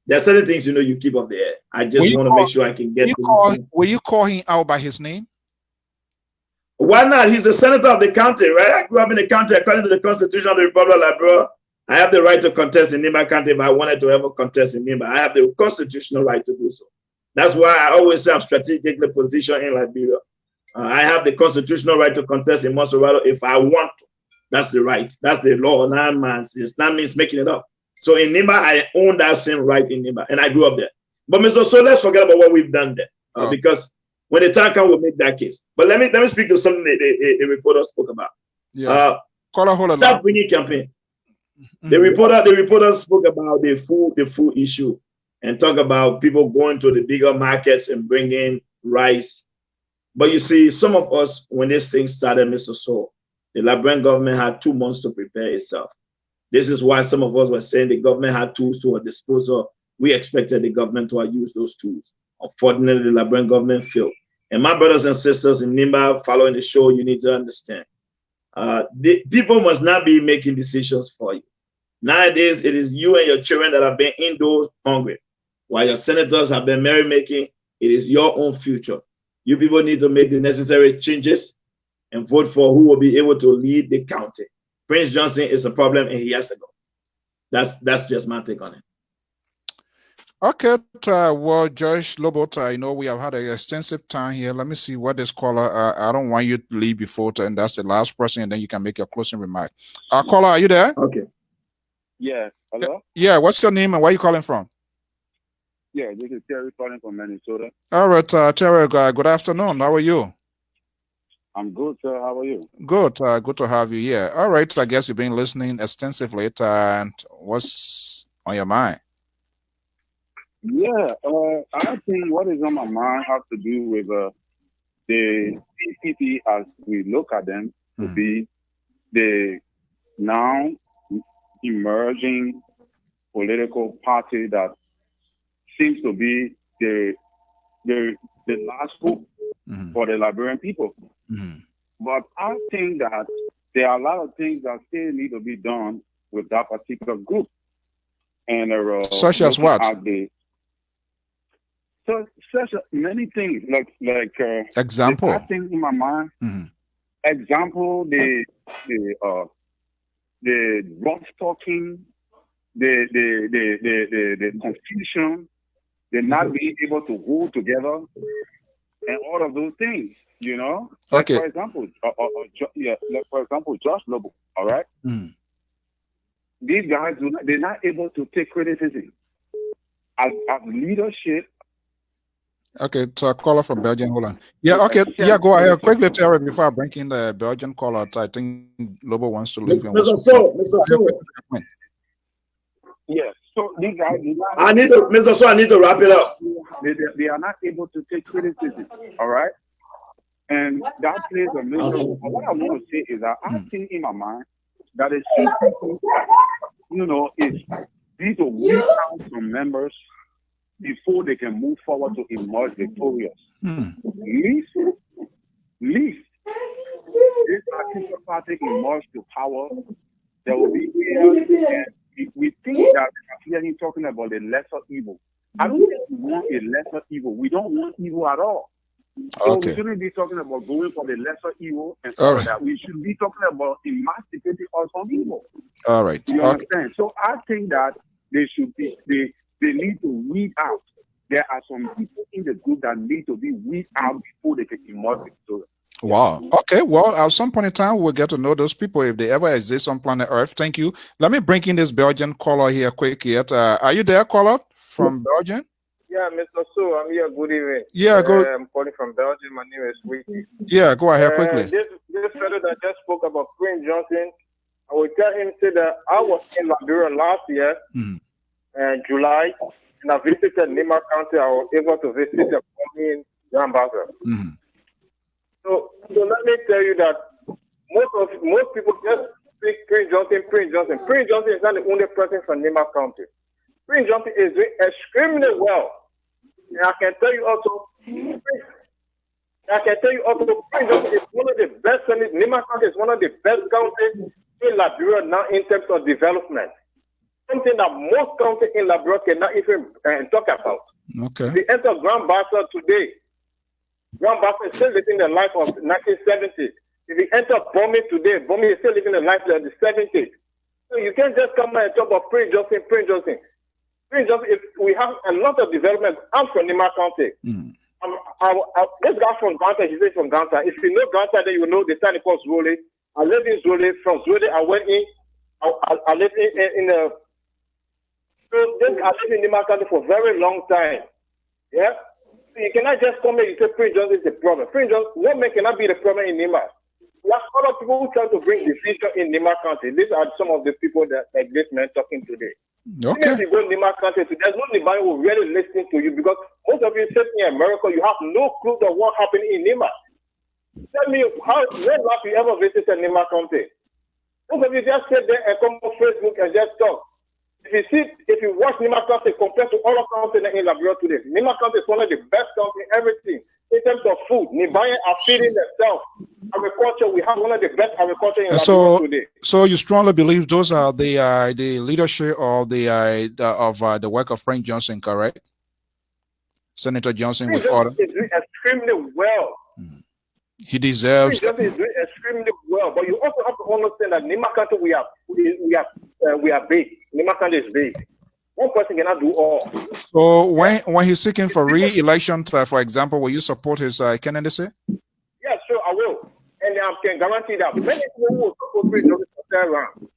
F: there are certain things you keep up there. I just want to make sure I can get
A: will you call him out by his name?
F: Why not? He's a senator of the county, right? I grew up in the county according to the Constitution of the Republic of Liberia. I have the right to contest in Nimba County if I wanted to ever contest in Nimba. I have the constitutional right to do so. That's why I always say I'm strategically positioned in Liberia. I have the constitutional right to contest in Monserrato if I want to. That's the right. That's the law. It's not means making it up. So in Nimba, I own that same right in Nimba, and I grew up there. But Mr. So let's forget about what we've done there, because when the time comes, we'll make that case. But let me speak to something the reporter spoke about.
A: Yeah.
F: Stop winning campaign. The reporter spoke about the food issue and talk about people going to the bigger markets and bringing rice. But you see, some of us, when this thing started, Mr. So, the Liberian government had 2 months to prepare itself. This is why some of us were saying the government had tools to our disposal. We expected the government to use those tools. Unfortunately, the Liberian government failed. And my brothers and sisters in Nimba following the show, you need to understand. The people must not be making decisions for you. Nowadays, it is you and your children that have been indoors hungry. While your senators have been merrymaking, it is your own future. You people need to make the necessary changes and vote for who will be able to lead the county. Prince Johnson is a problem and he has to go. That's just my take on it.
A: Okay, well, Josh Lobot, we have had an extensive time here. Let me see what this caller. I don't want you to leave before, and that's the last person, and then you can make your closing remark. Caller, are you there?
F: Okay.
I: Yeah. Hello.
A: Yeah. What's your name and where are you calling from?
I: Yeah, this is Terry calling from Minnesota.
A: All right, Terry. Good afternoon. How are you?
I: I'm good, sir. How are you?
A: Good. Good to have you here. All right. I guess you've been listening extensively. And what's on your mind?
I: Yeah, I think what is on my mind has to do with the PPP as we look at them to be the now emerging political party that seems to be the last hope for the Liberian people. But I think that there are a lot of things that still need to be done with that particular group. And
A: such as what?
I: Such many things like
A: example.
I: I think in my mind. Example, the rough talking, the confusion, the not being able to hold together, and all of those things. Like
A: okay.
I: For example, for example, Josh Lobo. All right. These guys they're not able to take criticism as leadership.
A: Okay, so a caller from Belgium. Hold on. Yeah, okay. Yeah, go ahead. Quickly, Terry, before I bring in the Belgian caller. I think Lobo wants to leave.
F: Mr. So.
I: Yeah, so these guys,
F: I need to wrap it up.
I: They are not able to take criticism, all right? And that plays a major role. What I want to say is that I think in my mind that it's people, is these are weak out some members before they can move forward to emerge victorious. Least this particular party emerge to power, there will be chaos, and we think that we are talking about the lesser evil. I don't think we want a lesser evil. We don't want evil at all. So we shouldn't be talking about going for the lesser evil and all that. We should be talking about emancipating us from evil.
A: All right.
I: You understand? So I think that they should be they need to weed out. There are some people in the group that need to be weed out before they can emerge victorious.
A: Wow. Okay. Well, at some point in time, we'll get to know those people if they ever exist on planet Earth. Thank you. Let me bring in this Belgian caller here quick yet. Are you there, caller from Belgium?
J: Yeah, Mr. So, I'm here. Good evening.
A: Yeah, go.
J: I'm calling from Belgium. My name is Wiki.
A: Yeah, go ahead quickly.
J: This fellow that just spoke about Prince Johnson, I will tell him say that I was in Liberia last year, July, and I visited Nima County. I was able to visit the Colombian Grand Bazaar. So let me tell you that most people just speak Prince Johnson. Prince Johnson is not the only person from Nima County. Prince Johnson is doing extremely well. And I can tell you also, Prince Johnson is one of the best. Nima County is one of the best counties in Liberia now in terms of development. Something that most counties in Liberia cannot even talk about.
A: Okay.
J: The enter Grand Bazaar today. Grand Bazaar is still living the life of 1970s. If you enter Bombay today, Bombay is still living the life of the 70s. So you can't just come and talk about Prince Johnson. If we have a lot of development, I'm from Nima County. This guy from Ganta, he says from Ganta. If you know Ganta, then you know the town called Zole. I live in Zole. From Zole, I went in. I lived in a. So this, I lived in Nima County for a very long time. Yeah. So you cannot just come here and say Prince Johnson is the problem. Prince Johnson, one man cannot be the problem in Nima. There are other people who try to bring division in Nima County. These are some of the people that like this man talking today.
A: Okay.
J: Even if you go to Nima County, there's no anybody who really listening to you because most of you sitting in America, you have no clue of what happened in Nima. Tell me, when last you ever visited Nima County? Most of you just sit there and come on Facebook and just talk. If you watch Nima County compared to other counties in Liberia today, Nima County is one of the best counties in everything. In terms of food, Nibayan are feeding themselves. Agriculture, we have one of the best agriculture in Liberia today.
A: So you strongly believe those are the leadership of the work of Prince Johnson, correct? Senator Johnson with order.
J: Is doing extremely well.
A: He deserves.
J: Prince Johnson is doing extremely well, but you also have to understand that Nima County we are big. Nima County is big. One person cannot do all.
A: So when he's seeking for re-election, for example, will you support his candidacy?
J: Yeah, sure, I will. And I can guarantee that many people will support Prince Johnson for that round.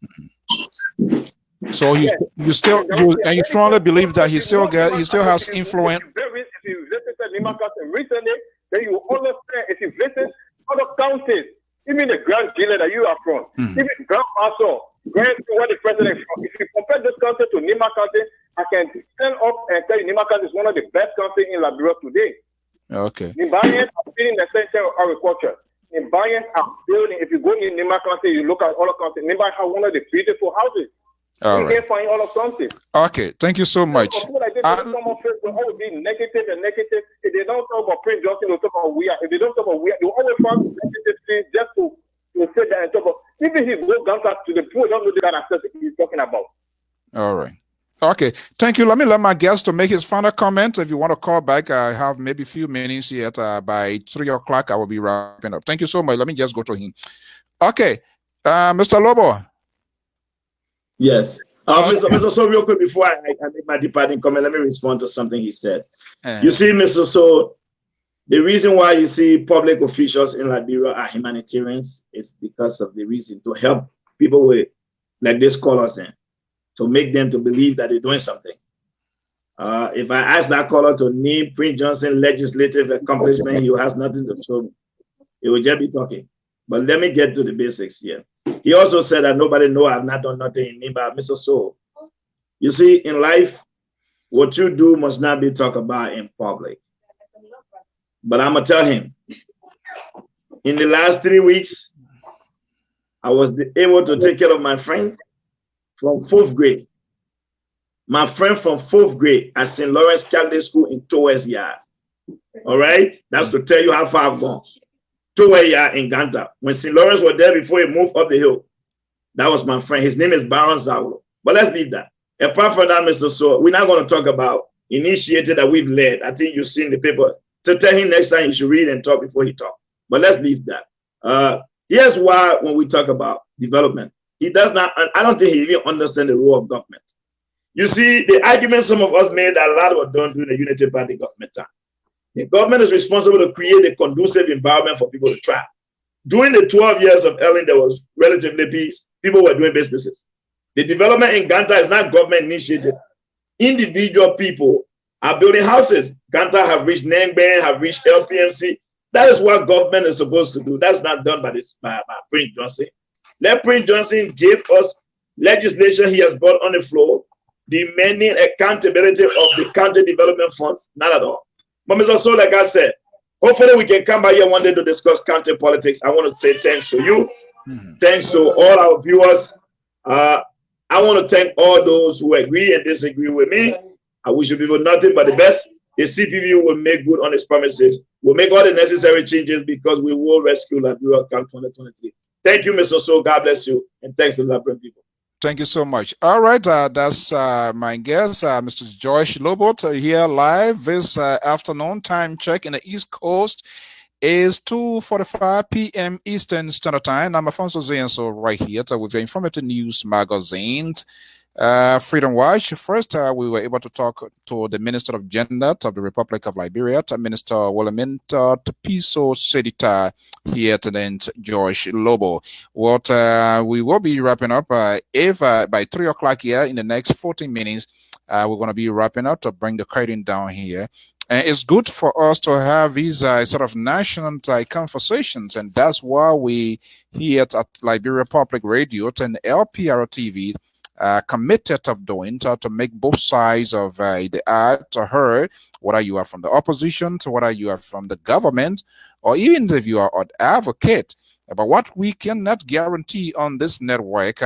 A: So you strongly believe that he still has influence.
J: If you visit Nima County recently, then you will understand. If you visit other counties, even the Grand Dealer that you are from, even Grand Paso, where the president is from. If you compare this country to Nima County, I can stand up and tell you Nima County is one of the best countries in Liberia today.
A: Okay.
J: Nibayans are feeding the center of agriculture. Nibayans are building. If you go in Nima County, you look at all the countries. Nibayans have one of the beautiful houses.
A: All right.
J: You can find all of countries.
A: Okay. Thank you so much.
J: People like this, come on Facebook, always be negative and negative. If they don't talk about Prince Johnson, they'll talk about we are. If they don't talk about we are, you always find negative things just to say that and talk about. Even if he goes down to the poor, don't know the kind of stuff he's talking about.
A: All right. Okay. Thank you. Let me let my guest to make his final comment. If you want to call back, I have maybe a few minutes yet. By 3 o'clock, I will be wrapping up. Thank you so much. Let me just go to him. Okay. Mr. Lobo.
F: Yes. Mr. So real quick before I make my departing comment, let me respond to something he said. You see, Mr. So, the reason why you see public officials in Liberia are humanitarians is because of the reason to help people with like this callers in, to make them to believe that they're doing something. If I ask that caller to name Prince Johnson legislative accomplishment, he has nothing to show me. He will just be talking. But let me get to the basics here. He also said that nobody know I've not done nothing in Nimba. Mr. So, you see, in life, what you do must not be talked about in public. But I'm going to tell him, in the last 3 weeks, I was able to take care of my friend from 4th grade. my friend from 4th grade at St. Lawrence Catholic School in Torres Yard. All right, that's to tell you how far I've gone. Torres Yard in Ganta. When St. Lawrence was there before he moved up the hill, that was my friend. His name is Baron Zawlo. But let's leave that. Apart from that, Mr. So, we're not going to talk about initiative that we've led. I think you've seen the paper. So tell him next time he should read and talk before he talks. But let's leave that. Here's why when we talk about development, he does not, I don't think he even understands the role of government. You see, the argument some of us made that a lot were done during the Unity Party government time. The government is responsible to create a conducive environment for people to thrive. During the 12 years of Ellen, there was relatively peace. People were doing businesses. The development in Ganta is not government initiated. Individual people are building houses. Ganta have reached Nengben, have reached LPMC. That is what government is supposed to do. That's not done by Prince Johnson. Let Prince Johnson give us legislation he has brought on the floor, demanding accountability of the county development funds. Not at all. But Mr. So, like I said, hopefully we can come by here one day to discuss county politics. I want to say thanks to you. Thanks to all our viewers. I want to thank all those who agree and disagree with me. I wish you people nothing but the best. The CPV will make good on its promises. We'll make all the necessary changes because we will rescue Liberia come 2023. Thank you, Mr. So. God bless you. And thanks to the Liberian people.
A: Thank you so much. All right, that's my guest, Mr. Joyce Lobot, here live this afternoon. Time check in the East Coast is 2:45 p.m. Eastern Standard Time. I'm Afonso Zenso right here with your informative news magazine, Freedom Watch. First, we were able to talk to the Minister of Gender of the Republic of Liberia, Minister Williametta, Piso, Saydee, here today, George Lobo. What we will be wrapping up if by 3 o'clock here in the next 14 minutes, we're going to be wrapping up to bring the curtain down here. And it's good for us to have these sort of national conversations, and that's why we here at Liberia Public Radio and LPR TV committed of doing to make both sides of the art heard, whether you are from the opposition, to whether you are from the government, or even if you are an advocate. But what we cannot guarantee on this network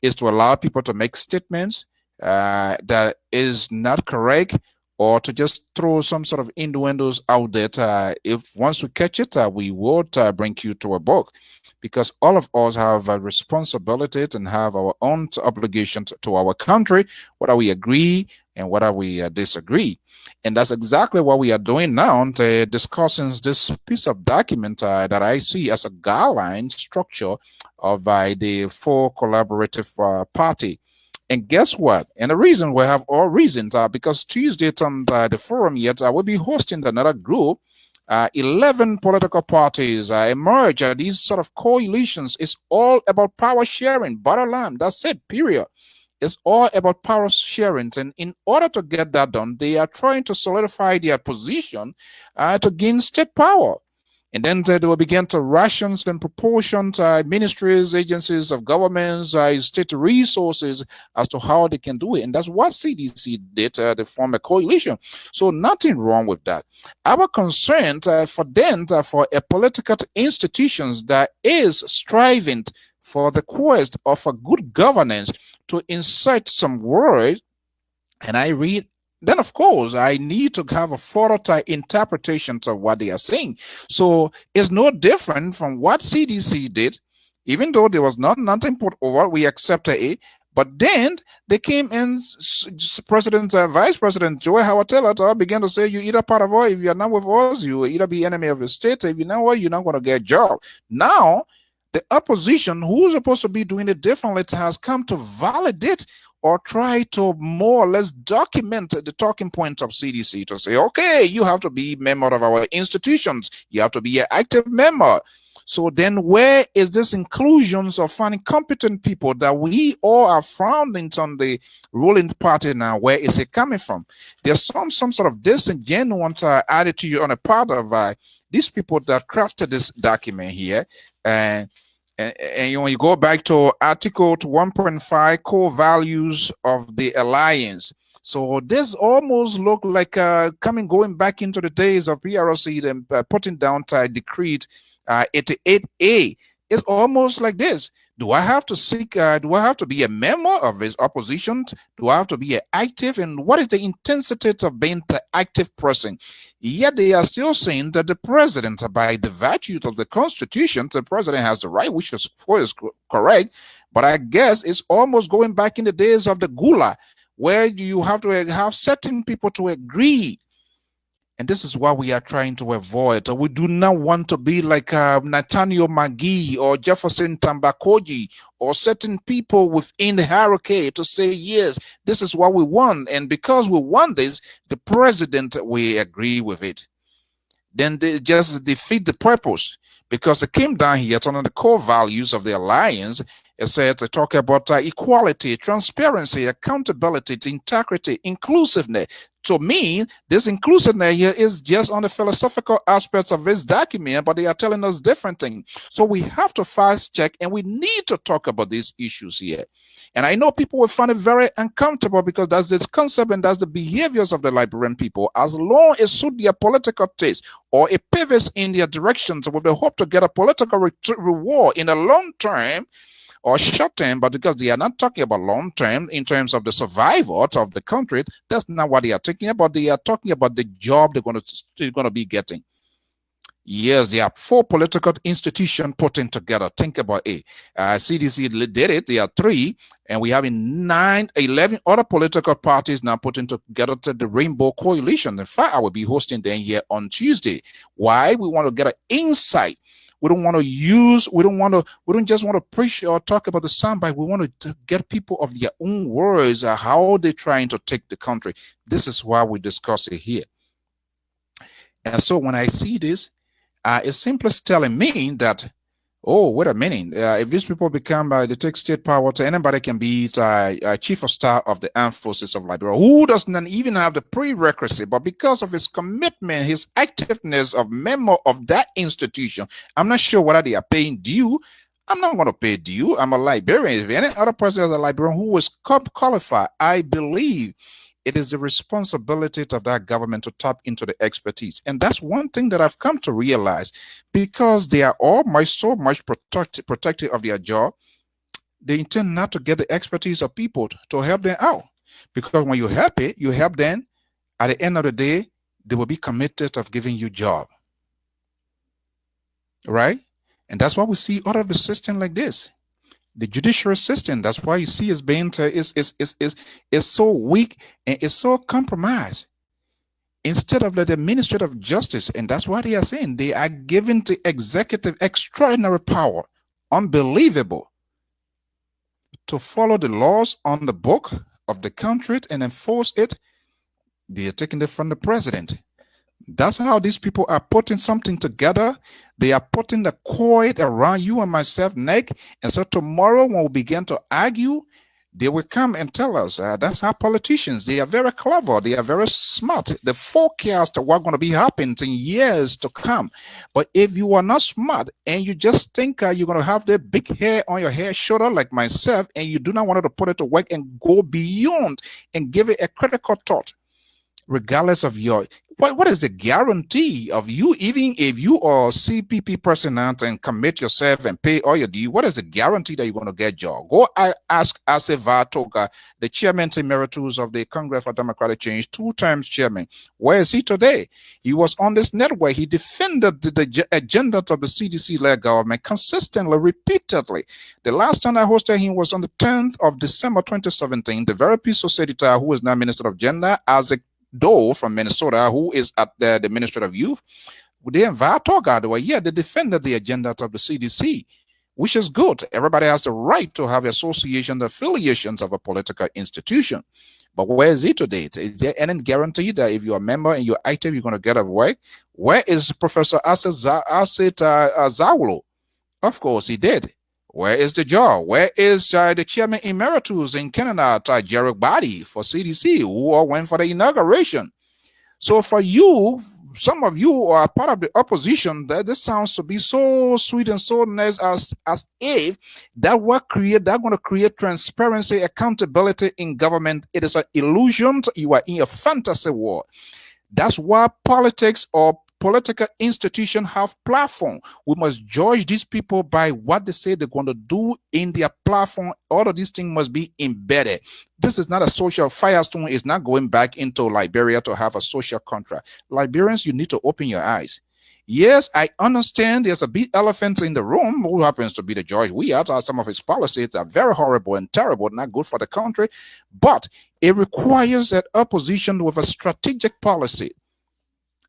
A: is to allow people to make statements that is not correct, or to just throw some sort of innuendos out there. If once we catch it, we would bring you to a book, because all of us have a responsibility and have our own obligation to our country, whether we agree and whether we disagree. And that's exactly what we are doing now, discussing this piece of document that I see as a guideline structure of the four collaborative party. And guess what? And the reason we have all reasons because Tuesday on the forum yet, I will be hosting another group. 11 political parties emerge. These sort of coalitions is all about power sharing. Bottom line, that's it, period. It's all about power sharing. And in order to get that done, they are trying to solidify their position to gain state power. And then they will begin to rations and proportion ministries, agencies of governments, state resources as to how they can do it. And that's what CDC did. They formed a coalition. So nothing wrong with that. Our concern for them, for a political institutions that is striving for the quest of a good governance, to insert some words, and I read, then of course I need to have a further interpretation of what they are saying. So it's no different from what CDC did, even though there was nothing put over, we accepted it. But then they came in, President, Vice President Joy Howard Taylor began to say, you either part of us, if you're not with us, you will either be enemy of the state, if you know what, you're not going to get a job. Now, the opposition, who's supposed to be doing it differently, has come to validate or try to more or less document the talking points of CDC to say, okay, you have to be a member of our institutions. You have to be an active member. So then where is this inclusions of finding competent people that we all are frowning on the ruling party now? Where is it coming from? There's some sort of disingenuous attitude on the part of these people that crafted this document here. And when you go back to Article 1.5, core values of the alliance. So this almost look like going back into the days of PRC, and putting down Decree 88A. It's almost like this. Do I have to seek, do I have to be a member of his opposition? Do I have to be active? And what is the intensity of being the active person? Yet they are still saying that the president, by the virtue of the constitution, the president has the right, which is correct. But I guess it's almost going back in the days of the Gula, where you have to have certain people to agree. And this is what we are trying to avoid. We do not want to be like Nathaniel McGee or Jefferson Tambakoji or certain people within the hierarchy to say, yes, this is what we want. And because we want this, the president will agree with it. Then they just defeat the purpose, because it came down here to one of the core values of the alliance. It said to talk about equality, transparency, accountability, integrity, inclusiveness. To me, this inclusiveness here is just on the philosophical aspects of this document, but they are telling us different things. So we have to fast check, and we need to talk about these issues here. And I know people will find it very uncomfortable, because that's this concept and that's the behaviors of the Liberian people. As long as suit their political taste or it pivots in their directions with the hope to get a political reward in the long term, or short term, but because they are not talking about long term in terms of the survival of the country, that's not what they are talking about. They are talking about the job they're going to be getting. Yes, there are 4 political institutions putting together. Think about it. CDC did it. There are 3, and we have 11 other political parties now putting together to the Rainbow Coalition. In fact, I will be hosting them here on Tuesday. Why? We want to get an insight. We don't want to we don't just want to preach or talk about the soundbite. We want to get people of their own words, how they're trying to take the country. This is why we discuss it here. And so when I see this, it's simply telling me that, oh, wait a minute. If these people become, they take state power, to anybody can be chief of staff of the armed forces of Liberia, who doesn't even have the prerequisite, but because of his commitment, his activeness of member of that institution, I'm not sure whether they are paying due. I'm not going to pay due. I'm a Liberian. If any other person is a Liberian who is qualified, I believe it is the responsibility of that government to tap into the expertise. And that's one thing that I've come to realize, because they are all so much protective of their job. They intend not to get the expertise of people to help them out. Because when you help them, at the end of the day, they will be committed of giving you job. Right? And that's why we see out of the system like this. The judiciary system, that's why you see it's being is so weak and it's so compromised. Instead of the administrative justice, and that's what they are saying, they are giving the executive extraordinary power, unbelievable, to follow the laws on the book of the country and enforce it. They are taking it from the president. That's how these people are putting something together. They are putting the cord around you and myself neck. And so tomorrow when we begin to argue, they will come and tell us. That's how politicians, they are very clever. They are very smart. They forecast what's going to be happening in years to come. But if you are not smart and you just think you're going to have the big hair on your hair shoulder like myself, and you do not want to put it to work and go beyond and give it a critical thought, regardless of your, what is the guarantee of you, even if you are CPP person and commit yourself and pay all your due, what is the guarantee that you're going to get job? Go ask Aseva Toga, the chairman emeritus of the Congress for Democratic Change, 2 times chairman. Where is he today? He was on this network. He defended the agenda of the CDC-led government consistently, repeatedly. The last time I hosted him was on the 10th of December 2017. The very Piso Saydee, who is now Minister of Gender, as a Doe from Minnesota, who is at the Ministry of Youth, they invite Toga. They defended the agenda of the CDC, which is good. Everybody has the right to have associations, affiliations of a political institution. But where is he today? Is there any guarantee that if you're a member and you're active, you're going to get a work? Where is Professor Asit Zawulo? Of course, he did. Where is the job? Where is the chairman emeritus in Canada, Jerry Body for CDC, who went for the inauguration? So for you, some of you are part of the opposition, that this sounds to be so sweet and so nice as if that going to create transparency, accountability in government. It is an illusion. You are in a fantasy world. That's why politics or political institutions have platform. We must judge these people by what they say they're going to do in their platform. All of these things must be embedded. This is not a social Firestone is not going back into Liberia to have a social contract. Liberians, you need to open your eyes. Yes, I understand there's a big elephant in the room who happens to be the judge. We are some of his policies are very horrible and terrible, not good for the country, but it requires an opposition with a strategic policy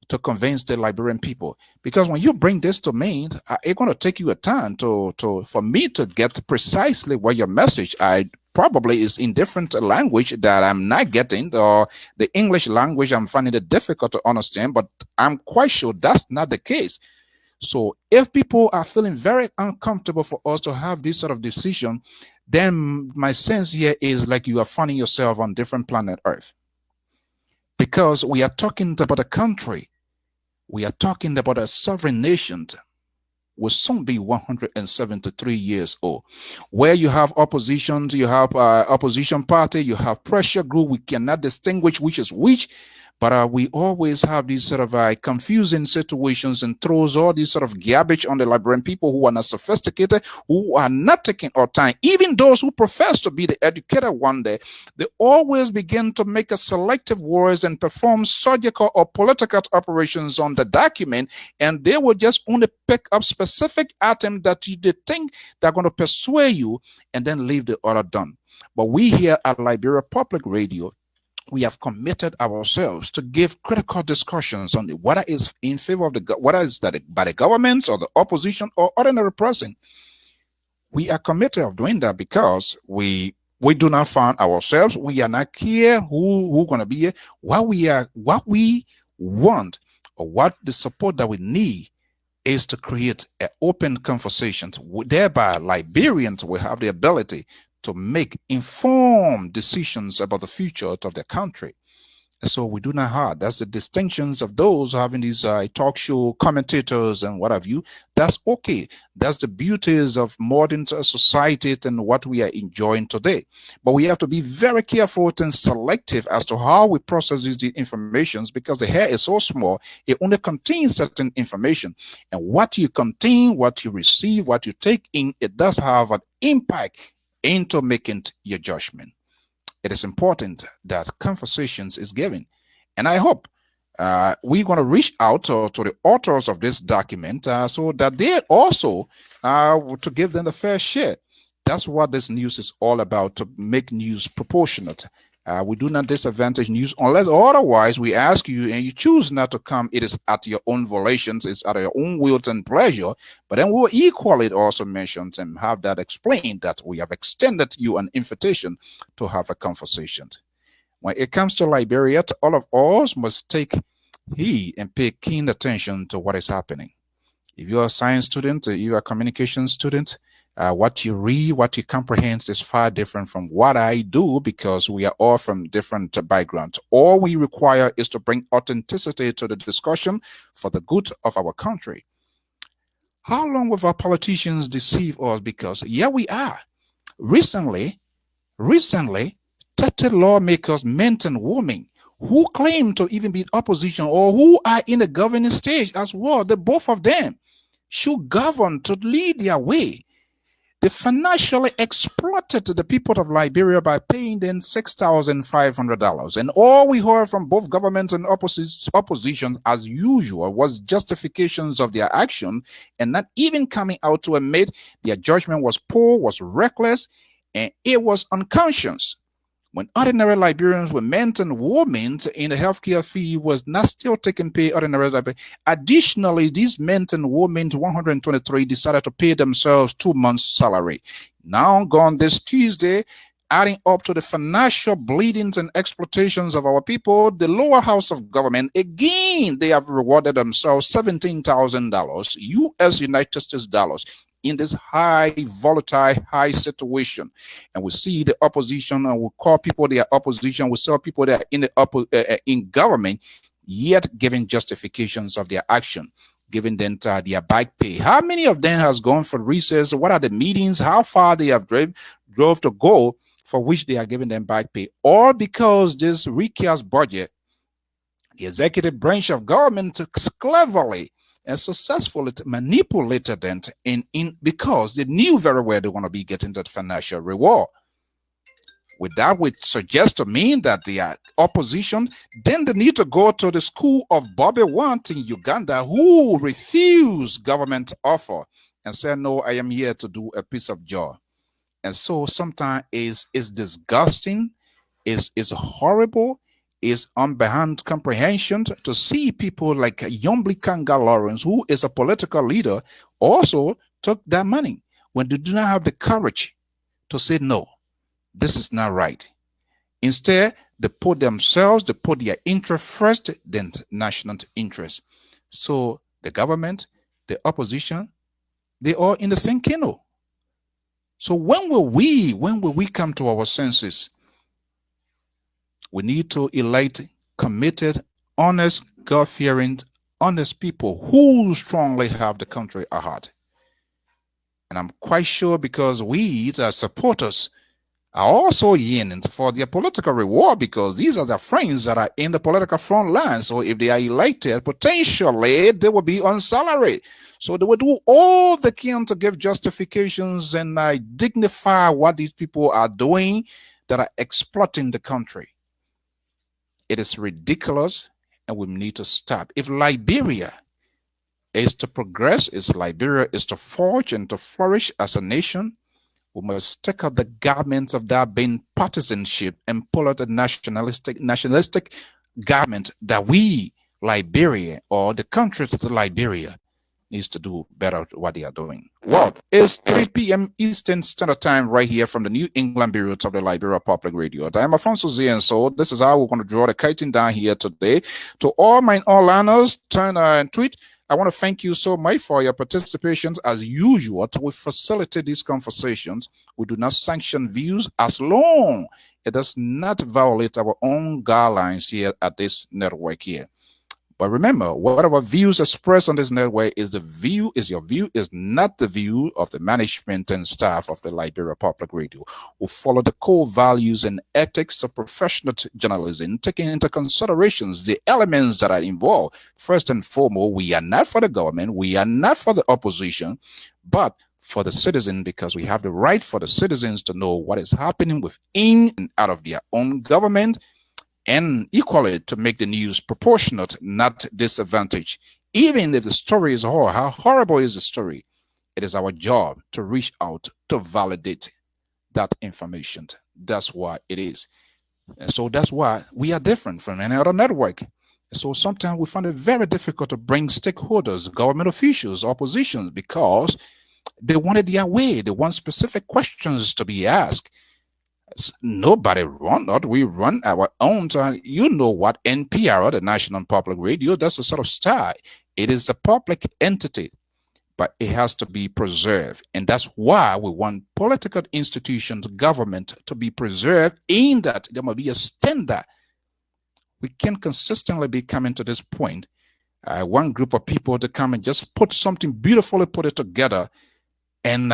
A: to convince the Liberian people. Because when you bring this to me, it's going to take you a time for me to get precisely what your message probably is in different language that I'm not getting, or the English language I'm finding it difficult to understand, but I'm quite sure that's not the case. So if people are feeling very uncomfortable for us to have this sort of decision, then my sense here is like you are finding yourself on different planet Earth. Because we are talking about a country, we are talking about a sovereign nation, will soon be 173 years old, where you have oppositions, you have opposition party, you have pressure group. We cannot distinguish which is which, but we always have these sort of confusing situations and throws all these sort of garbage on the Liberian people who are not sophisticated, who are not taking our time. Even those who profess to be the educated one day, they always begin to make a selective words and perform surgical or political operations on the document, and they will just only pick up specific items that they think they're going to persuade you and then leave the other done. But we here at Liberia Public Radio, we have committed ourselves to give critical discussions on whether it's in favor of whether it's by the government or the opposition or ordinary person. We are committed of doing that because we do not find ourselves. We are not care who going to be here. What we want or what the support that we need is to create an open conversation. Thereby, Liberians will have the ability to make informed decisions about the future of the country. And so we do not have. That's the distinctions of those having these talk show commentators and what have you. That's okay. That's the beauties of modern society and what we are enjoying today. But we have to be very careful and selective as to how we process these informations, because the hair is so small, it only contains certain information. And what you contain, what you receive, what you take in, it does have an impact into making your judgment. It is important that conversations is given. And I hope we're going to reach out to the authors of this document so that they also to give them the fair share. That's what this news is all about, to make news proportionate. We do not disadvantage news unless otherwise we ask you and you choose not to come. It is at your own volitions, it's at your own will and pleasure. But then we'll equally also mention and have that explained that we have extended you an invitation to have a conversation. When it comes to Liberia, all of us must take heed and pay keen attention to what is happening. If you're a science student, you're a communication student, what you read, what you comprehend is far different from what I do, because we are all from different backgrounds. All we require is to bring authenticity to the discussion for the good of our country. How long will our politicians deceive us? Because yeah, we are. Recently, 30 lawmakers, men and women, who claim to even be opposition or who are in the governing stage as well, the both of them should govern to lead their way. They financially exploited the people of Liberia by paying them $6,500. And all we heard from both government and opposition, as usual, was justifications of their action, and not even coming out to admit their judgment was poor, was reckless, and it was unconscious. When ordinary Liberians were men and women in the healthcare fee was not still taking pay ordinary Liberians. Additionally, these men and women, 123, decided to pay themselves 2 months' salary. Now gone this Tuesday, adding up to the financial bleedings and exploitations of our people, the lower house of government, again, they have rewarded themselves $17,000 US United States dollars in this high volatile high situation. And we see the opposition, and we call people their opposition, we saw people that are in the in government, yet giving justifications of their action, giving them their back pay. How many of them has gone for recess? What are the meetings? How far they have drove to go for which they are giving them back pay? All because this recast budget The executive branch of government cleverly and successfully manipulated them in because they knew very well they want to be getting that financial reward. With that, would suggest to me that the opposition then they need to go to the school of Bobby Want in Uganda, who refused government offer and said, "No, I am here to do a piece of job." And so sometimes is disgusting, is horrible, is beyond comprehension to see people like Yombli Kanga Lawrence, who is a political leader, also took that money when they do not have the courage to say no. This is not right. Instead, they put themselves, they put their interest first, then national interest. So the government, the opposition, they are in the same canoe. So when will we come to our senses? We need to elect committed, honest, God-fearing, honest people who strongly have the country at heart. And I'm quite sure because we, as supporters, are also yearning for their political reward because these are the friends that are in the political front line. So if they are elected, potentially they will be on salary. So they will do all they can to give justifications and dignify what these people are doing that are exploiting the country. It is ridiculous and we need to stop. If Liberia is to progress, if Liberia is to forge and to flourish as a nation, we must take out the garments of that being partisanship and pull out the nationalistic garment that we, Liberia, or the country to Liberia, needs to do better what they are doing. Well, it's 3 p.m. Eastern Standard Time right here from the New England Bureau of the Liberia Public Radio. I am Alfonso Z, and so this is how we're going to draw the curtain down here today. To all my all-liners, turn and tweet, I want to thank you so much for your participation. As usual, we facilitate these conversations. We do not sanction views as long it does not violate our own guidelines here at this network here. But remember, whatever views expressed on this network is your view, is not the view of the management and staff of the Liberia Public Radio, who follow the core values and ethics of professional journalism, taking into considerations the elements that are involved. First and foremost, we are not for the government, we are not for the opposition, but for the citizen, because we have the right for the citizens to know what is happening within and out of their own government, and equally to make the news proportionate, not disadvantage. Even if the story is horrible, how horrible is the story, it is our job to reach out to validate that information. That's why it is. And so that's why we are different from any other network. So sometimes we find it very difficult to bring stakeholders, government officials, oppositions, because they wanted their way. They want specific questions to be asked. Nobody run that. We run our own time. You know what NPR, the National Public Radio, that's a sort of style. It is a public entity, but it has to be preserved. And that's why we want political institutions, government to be preserved in that there must be a standard. We can consistently be coming to this point. One group of people to come and just put something beautifully, put it together, and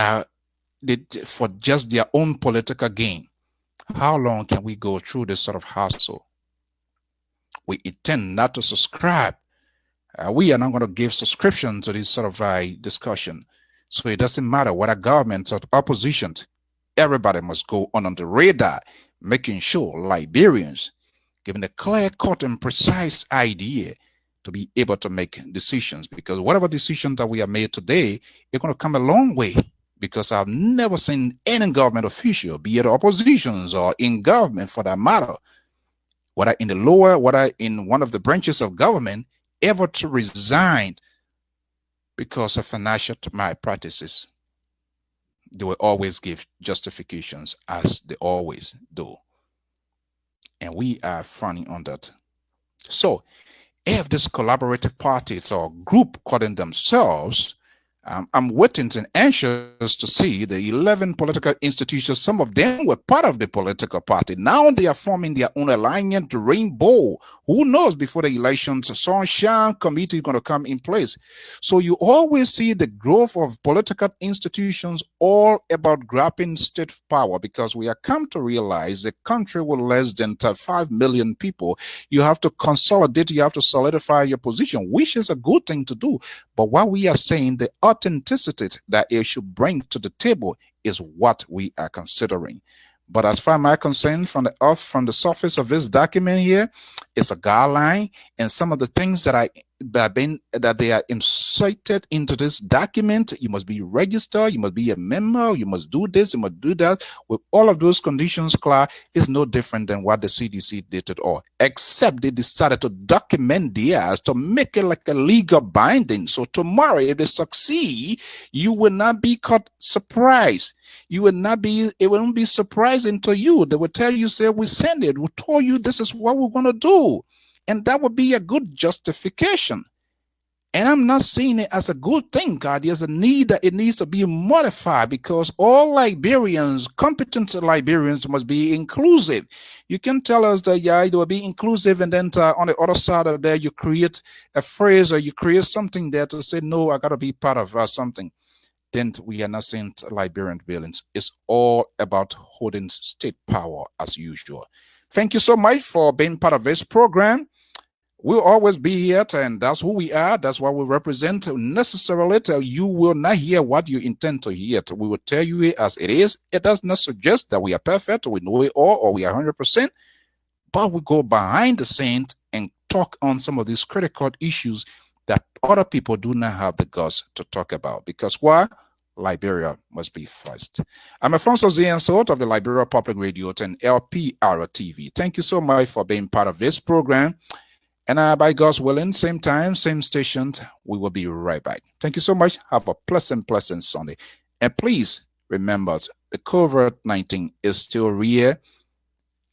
A: for just their own political gain. How long can we go through this sort of hassle? We intend not to subscribe. We are not going to give subscription to this sort of discussion. So it doesn't matter whether government or opposition. Everybody must go on the radar, making sure Liberians given a clear-cut and precise idea to be able to make decisions. Because whatever decision that we have made today, it's going to come a long way. Because I've never seen any government official, be it oppositions or in government for that matter, whether in the lower, whether in one of the branches of government, ever to resign because of financial malpractices. They will always give justifications, as they always do. And we are frowning on that. So if this collaborative parties or group calling themselves, I'm waiting and anxious to see the 11 political institutions. Some of them were part of the political party. Now they are forming their own alliance, the rainbow. Who knows before the elections, a sunshine committee is going to come in place. So you always see the growth of political institutions all about grabbing state power, because we have come to realize a country with less than 5 million people, you have to consolidate, you have to solidify your position, which is a good thing to do. But what we are saying, the authenticity that it should bring to the table is what we are considering. But as far as I'm concerned, from the surface of this document here, it's a guideline, and some of the things that they are inserted into this document. You must be registered, you must be a member, you must do this, you must do that. With all of those conditions, Clark, is no different than what the CDC did at all, except they decided to document theirs to make it like a legal binding. So tomorrow, if they succeed, you will not be caught surprised. You will not be, it won't be surprising to you. They will tell you, say, we send it, we told you this is what we're going to do. And that would be a good justification. And I'm not seeing it as a good thing, God. There's a need that it needs to be modified, because all Liberians, competent Liberians, must be inclusive. You can tell us that, yeah, it will be inclusive, and then on the other side of there, you create a phrase or you create something there to say, no, I got to be part of something. Then we are not seeing Liberian villains. It's all about holding state power as usual. Thank you so much for being part of this program. We'll always be here, and that's who we are. That's what we represent. Necessarily, you will not hear what you intend to hear. We will tell you it as it is. It does not suggest that we are perfect, we know it all, or we are 100%. But we go behind the scenes and talk on some of these critical issues that other people do not have the guts to talk about. Because why? Liberia must be first. I'm Alfonso Ziensot of the Liberia Public Radio and LPR TV. Thank you so much for being part of this program. And by God's willing, same time, same station, we will be right back. Thank you so much. Have a pleasant Sunday. And please remember, the COVID-19 is still real.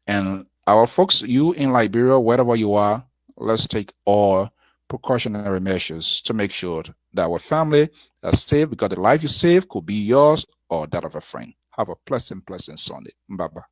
A: And our folks, you in Liberia, wherever you are, let's take all precautionary measures to make sure that our family are safe, because the life you save could be yours or that of a friend. Have a pleasant Sunday. Bye-bye.